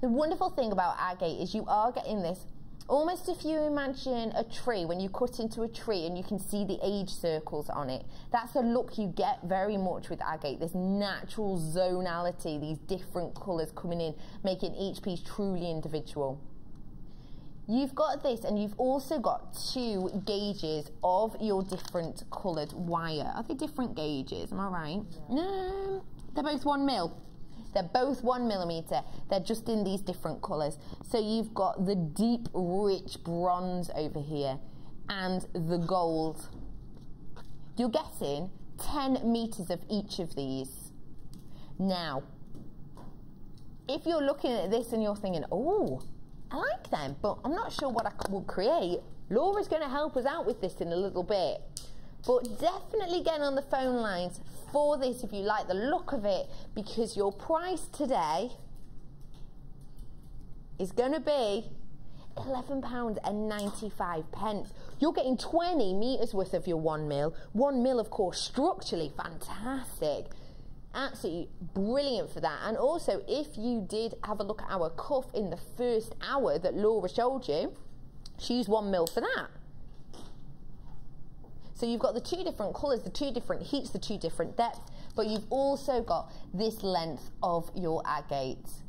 The wonderful thing about agate is you are getting this, almost if you imagine a tree, when you cut into a tree and you can see the age circles on it, that's the look you get very much with agate, this natural zonality, these different colours coming in, making each piece truly individual. You've got this, and you've also got 2 gauges of your different coloured wire. Are they different gauges? Am I right? Yeah. No, they're both 1 mil. They're both 1 millimetre. They're just in these different colours. So you've got the deep, rich bronze over here and the gold. You're getting 10 metres of each of these. Now, if you're looking at this and you're thinking, oh, I like them, but I'm not sure what I will create, Laura's going to help us out with this in a little bit. But definitely get on the phone lines for this if you like the look of it, because your price today is going to be £11.95. You're getting 20 metres worth of your 1 mil. 1 mil, of course, structurally fantastic. Absolutely brilliant for that. And also, if you did have a look at our cuff in the first hour that Laura showed you, she used 1 mil for that. So you've got the 2 different colours, the 2 different heats, the 2 different depths, but you've also got this length of your agate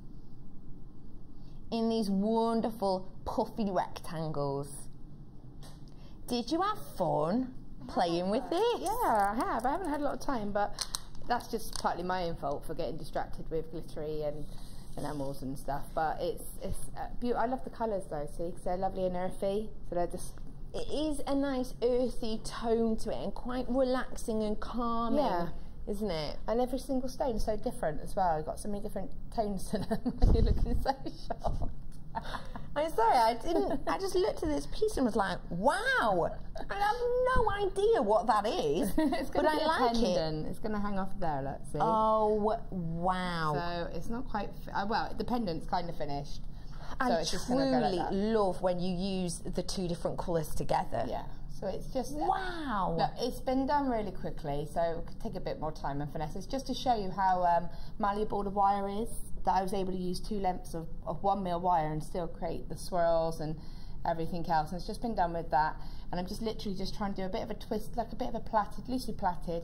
in these wonderful puffy rectangles. Did you have fun playing with this? Yeah, I have. I haven't had a lot of time, but that's just partly my own fault for getting distracted with glittery and enamels and stuff. But it's beautiful. I love the colours though, see, because they're lovely and earthy. So they're just. It is a nice earthy tone to it and quite relaxing and calming, yeah, isn't it? And every single stone is so different as well. You've got so many different tones to them. You're looking so sharp. I'm sorry, I just looked at this piece and was like, wow, I have no idea what that is, but I like it. It's going to hang off there, let's see. Oh, wow. So it's not quite, well, the pendant's kind of finished. I truly love when you use the 2 different colours together. Yeah, so it's just... Wow! Look, it's been done really quickly, so it could take a bit more time and finesse. It's just to show you how malleable the wire is, that I was able to use 2 lengths of 1 mil wire and still create the swirls and everything else. And it's just been done with that. And I'm just literally just trying to do a bit of a twist, like a bit of a plaited, loosely plaited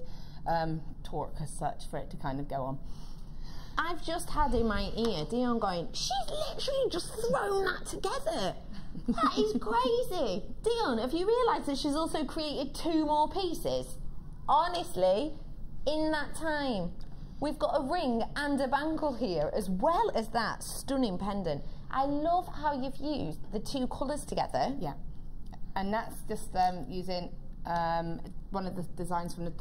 torque as such for it to kind of go on. I've just had in my ear Dion going, she's literally just thrown that together. That is crazy. Dion, have you realised that she's also created 2 more pieces? Honestly, in that time. We've got a ring and a bangle here, as well as that stunning pendant. I love how you've used the 2 colours together. Yeah. And that's just using one of the designs from the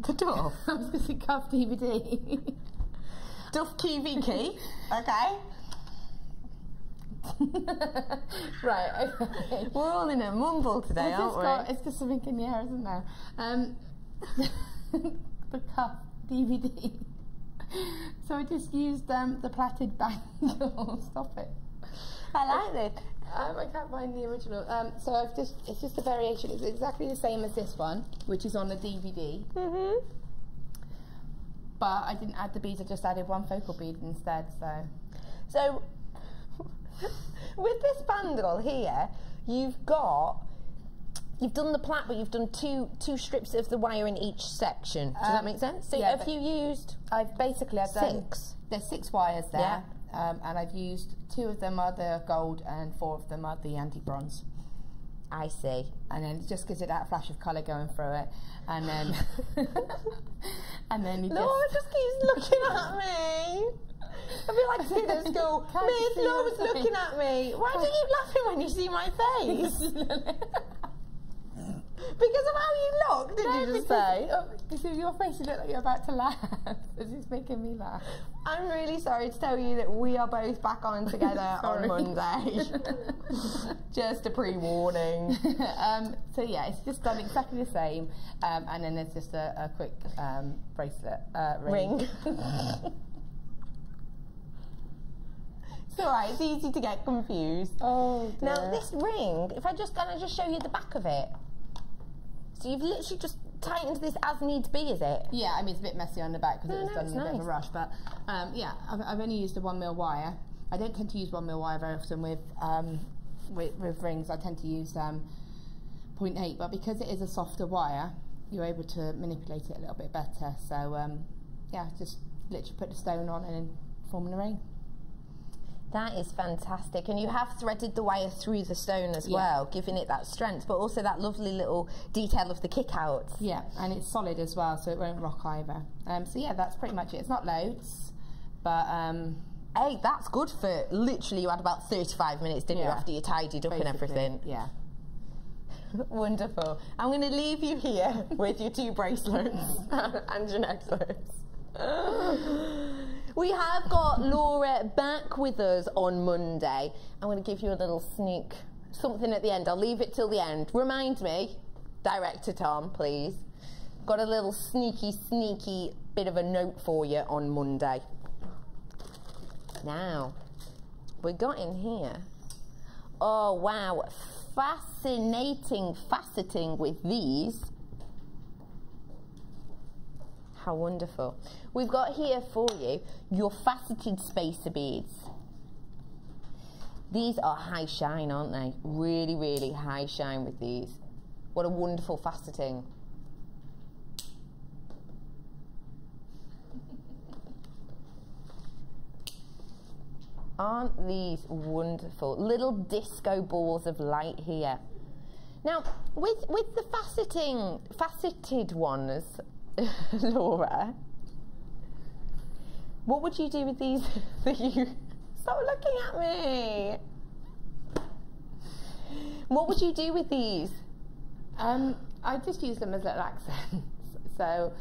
the Duff. I was going to say Cuff DVD. Duff TV key. Okay. Right, okay. We're all in a mumble today, aren't we? It's just something in the air, isn't there? The cuff DVD. So I just used the plaited bangle. Stop it. I like this. I can't find the original. So it's just a variation. It's exactly the same as this one, which is on the DVD. Mm-hmm. But I didn't add the beads, I just added one focal bead instead, So, with this bangle here, you've done the plait, but you've done two strips of the wire in each section. Does that make sense? So yeah, have you used I've done 6? There's 6 wires there. Yeah. And I've used 2 of them are the gold and 4 of them are the anti-bronze. I see. And then it just gives it that flash of colour going through it. And then and then you Laura just keeps looking at me. I feel like kid at school. Miss, Laura's looking at me. Why do you keep laughing when you see my face? Because of how you look, did you just say? Because your face, you look like you're about to laugh. This is making me laugh. I'm really sorry to tell you that we are both back on together on Monday. Just a pre-warning. So yeah, it's just done exactly the same. And then there's just a quick bracelet ring. It's alright, it's easy to get confused. Oh dear. Now this ring, if I just show you the back of it. So you've literally just tightened this as needs be, is it? Yeah, I mean it's a bit messy on the back because it was done in a bit of a nice. rush, but yeah, I've only used a 1mm wire. I don't tend to use 1mm wire very often with rings. I tend to use 0.8, but because it is a softer wire, you're able to manipulate it a little bit better. So yeah, just literally put the stone on and then forming a ring. That is fantastic, and you have threaded the wire through the stone as well, giving it that strength, but also that lovely little detail of the kick-out. Yeah, and it's solid as well, so it won't rock either. So yeah, that's pretty much it. It's not loads, but hey, that's good for literally. You had about 35 minutes, didn't you, after you tidied up and everything? Yeah. Wonderful. I'm going to leave you here with your 2 bracelets and your necklace. We have got Laura back with us on Monday. I'm going to give you a little sneak something at the end. I'll leave it till the end. Remind me, Director Tom, please. Got a little sneaky bit of a note for you on Monday. Now, we got in here. Oh, wow. Fascinating faceting with these. How wonderful. We've got here for you your faceted spacer beads. These are high shine, aren't they? Really, really high shine with these. What a wonderful faceting. Aren't these wonderful? Little disco balls of light here. Now, with the faceted ones, Laura, what would you do with these? Stop looking at me. What would you do with these? I just use them as little accents. So,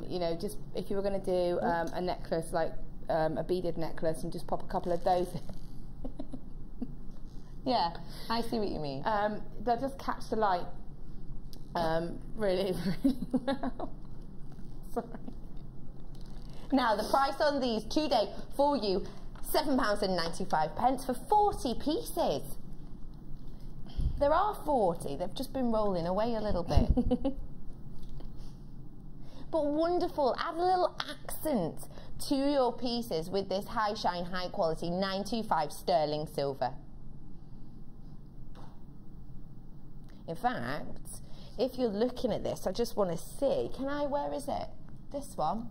you know, just if you were going to do a necklace, like a beaded necklace, and just pop a couple of those in. Yeah, I see what you mean. They'll just catch the light really, really well. Sorry. Now, the price on these today for you, £7.95 for 40 pieces. There are 40, they've just been rolling away a little bit. But wonderful, add a little accent to your pieces with this high shine, high quality 925 sterling silver. In fact, if you're looking at this, I just want to see, where is it? This one.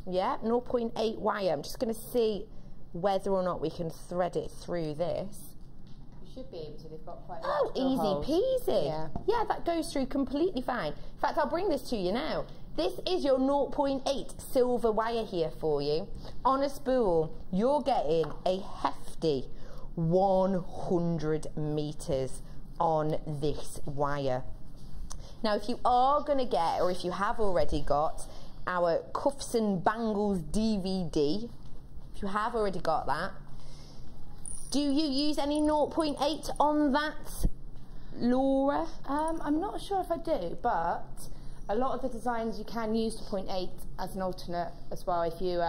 Yeah, 0.8 wire. I'm just going to see whether or not we can thread it through this. You should be able to, they've got quite Oh, easy peasy. Yeah. Yeah, that goes through completely fine. In fact, I'll bring this to you now. This is your 0.8 silver wire here for you. On a spool, you're getting a hefty 100 metres on this wire. Now, if you are going to get, or if you have already got, our Cuffs and Bangles DVD, if you have already got that, Do you use any 0.8 on that, Laura? I'm not sure if I do, but a lot of the designs you can use the 0.8 as an alternate as well. If you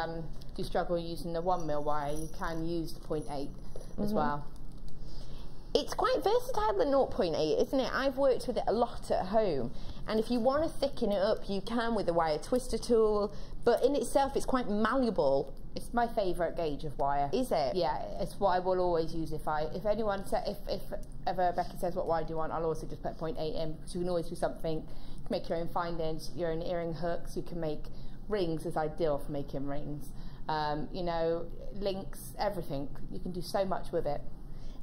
do struggle using the 1mm wire, you can use the 0.8 as well. It's quite versatile, the 0.8, isn't it? I've worked with it a lot at home, and if you want to thicken it up, you can with the wire twister tool, but in itself it's quite malleable. It's my favourite gauge of wire. Is it? Yeah, it's what I will always use if anyone if ever Becky says what wire do you want, I'll also just put 0.8 in, because you can always do something. You can make your own findings, your own earring hooks, you can make rings, is ideal for making rings. You know, links, everything. You can do so much with it.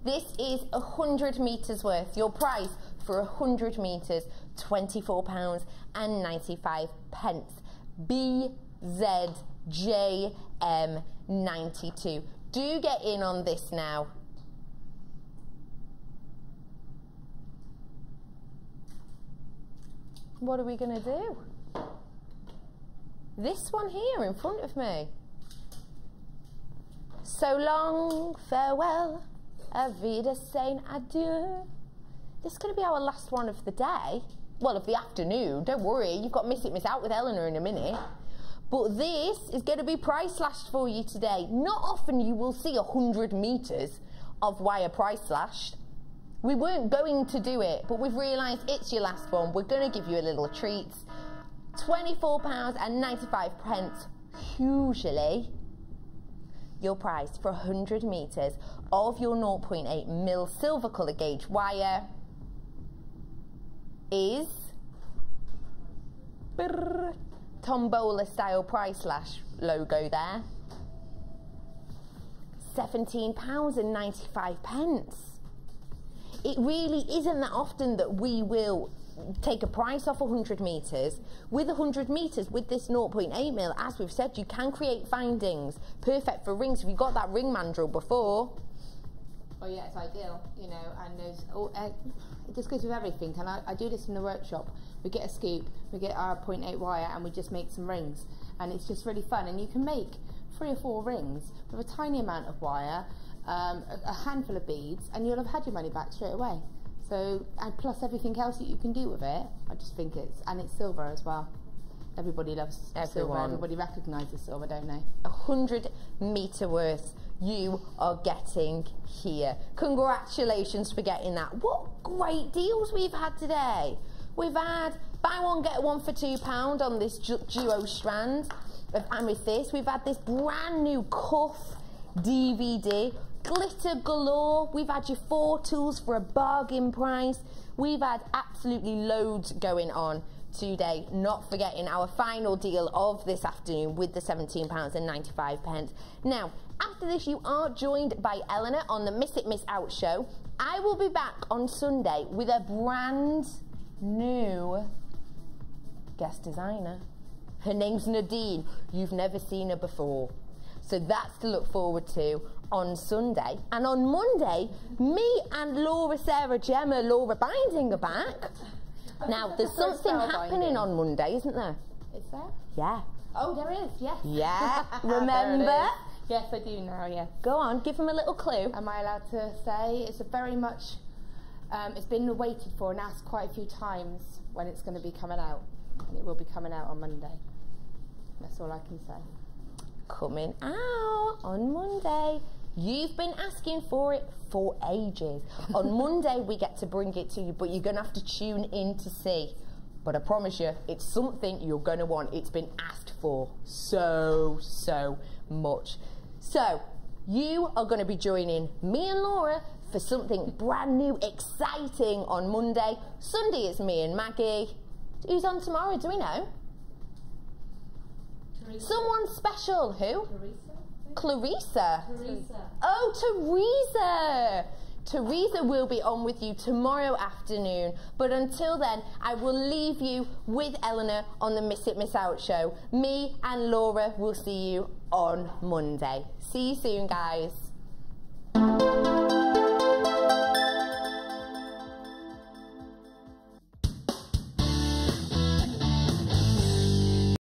This is 100 metres worth. Your price for 100 metres, £24.95. BZJM92. Do get in on this now. What are we going to do? This one here in front of me. So long, farewell, auf Wiedersehen, adieu. This is going to be our last one of the day. Well, of the afternoon. Don't worry, you've got Miss It, Miss Out with Eleanor in a minute. But this is going to be price slashed for you today. Not often you will see 100 metres of wire price slashed. We weren't going to do it, but we've realised it's your last one. We're going to give you a little treat. £24.95. Usually, your price for 100 metres of your 0.8mm silver colour gauge wire is Tombola style price slash logo there. £17.95. It really isn't that often that we will take a price off 100 metres. With 100 metres, with this 0.8mm, as we've said, you can create findings. Perfect for rings. If you've got that ring mandrel before. Oh yeah, it's ideal, you know, and there's, it just goes with everything. And I do this in the workshop. We get a scoop, we get our 0.8 wire, and we just make some rings. And it's just really fun. And you can make 3 or 4 rings with a tiny amount of wire, a handful of beads, and you'll have had your money back straight away. So, and plus everything else that you can do with it, I just think it's silver as well. Everybody loves silver, everybody recognises silver, don't they? 100 metre worth you are getting here. Congratulations for getting that. What great deals we've had today. We've had buy one get one for £2 on this duo strand of amethyst. We've had this brand new cuff DVD, glitter galore. We've had your 4 tools for a bargain price. We've had absolutely loads going on today, not forgetting our final deal of this afternoon with the £17.95. Now, after this, you are joined by Eleanor on the Miss It, Miss Out show. I will be back on Sunday with a brand new guest designer. Her name's Nadine. You've never seen her before. So that's to look forward to on Sunday. And on Monday, me and Laura Binding are back. Now, there's something happening on Monday, isn't there? Is there? Yeah. Oh, there is, yes. Yeah, remember? Yes, I do now, yes. Go on, give them a little clue. Am I allowed to say? It's a very much, it's been waited for and asked quite a few times when it's going to be coming out. And it will be coming out on Monday. That's all I can say. Coming out on Monday. You've been asking for it for ages. On Monday, we get to bring it to you, but you're going to have to tune in to see. But I promise you, it's something you're going to want. It's been asked for so much. So, you are going to be joining me and Laura for something brand new, exciting on Monday. Sunday, it's me and Maggie. Who's on tomorrow? Do we know? Teresa. Someone special. Who? Clarissa. Oh, Teresa. Teresa will be on with you tomorrow afternoon. But until then, I will leave you with Eleanor on the Miss It, Miss Out show. Me and Laura will see you on Monday. See you soon, guys.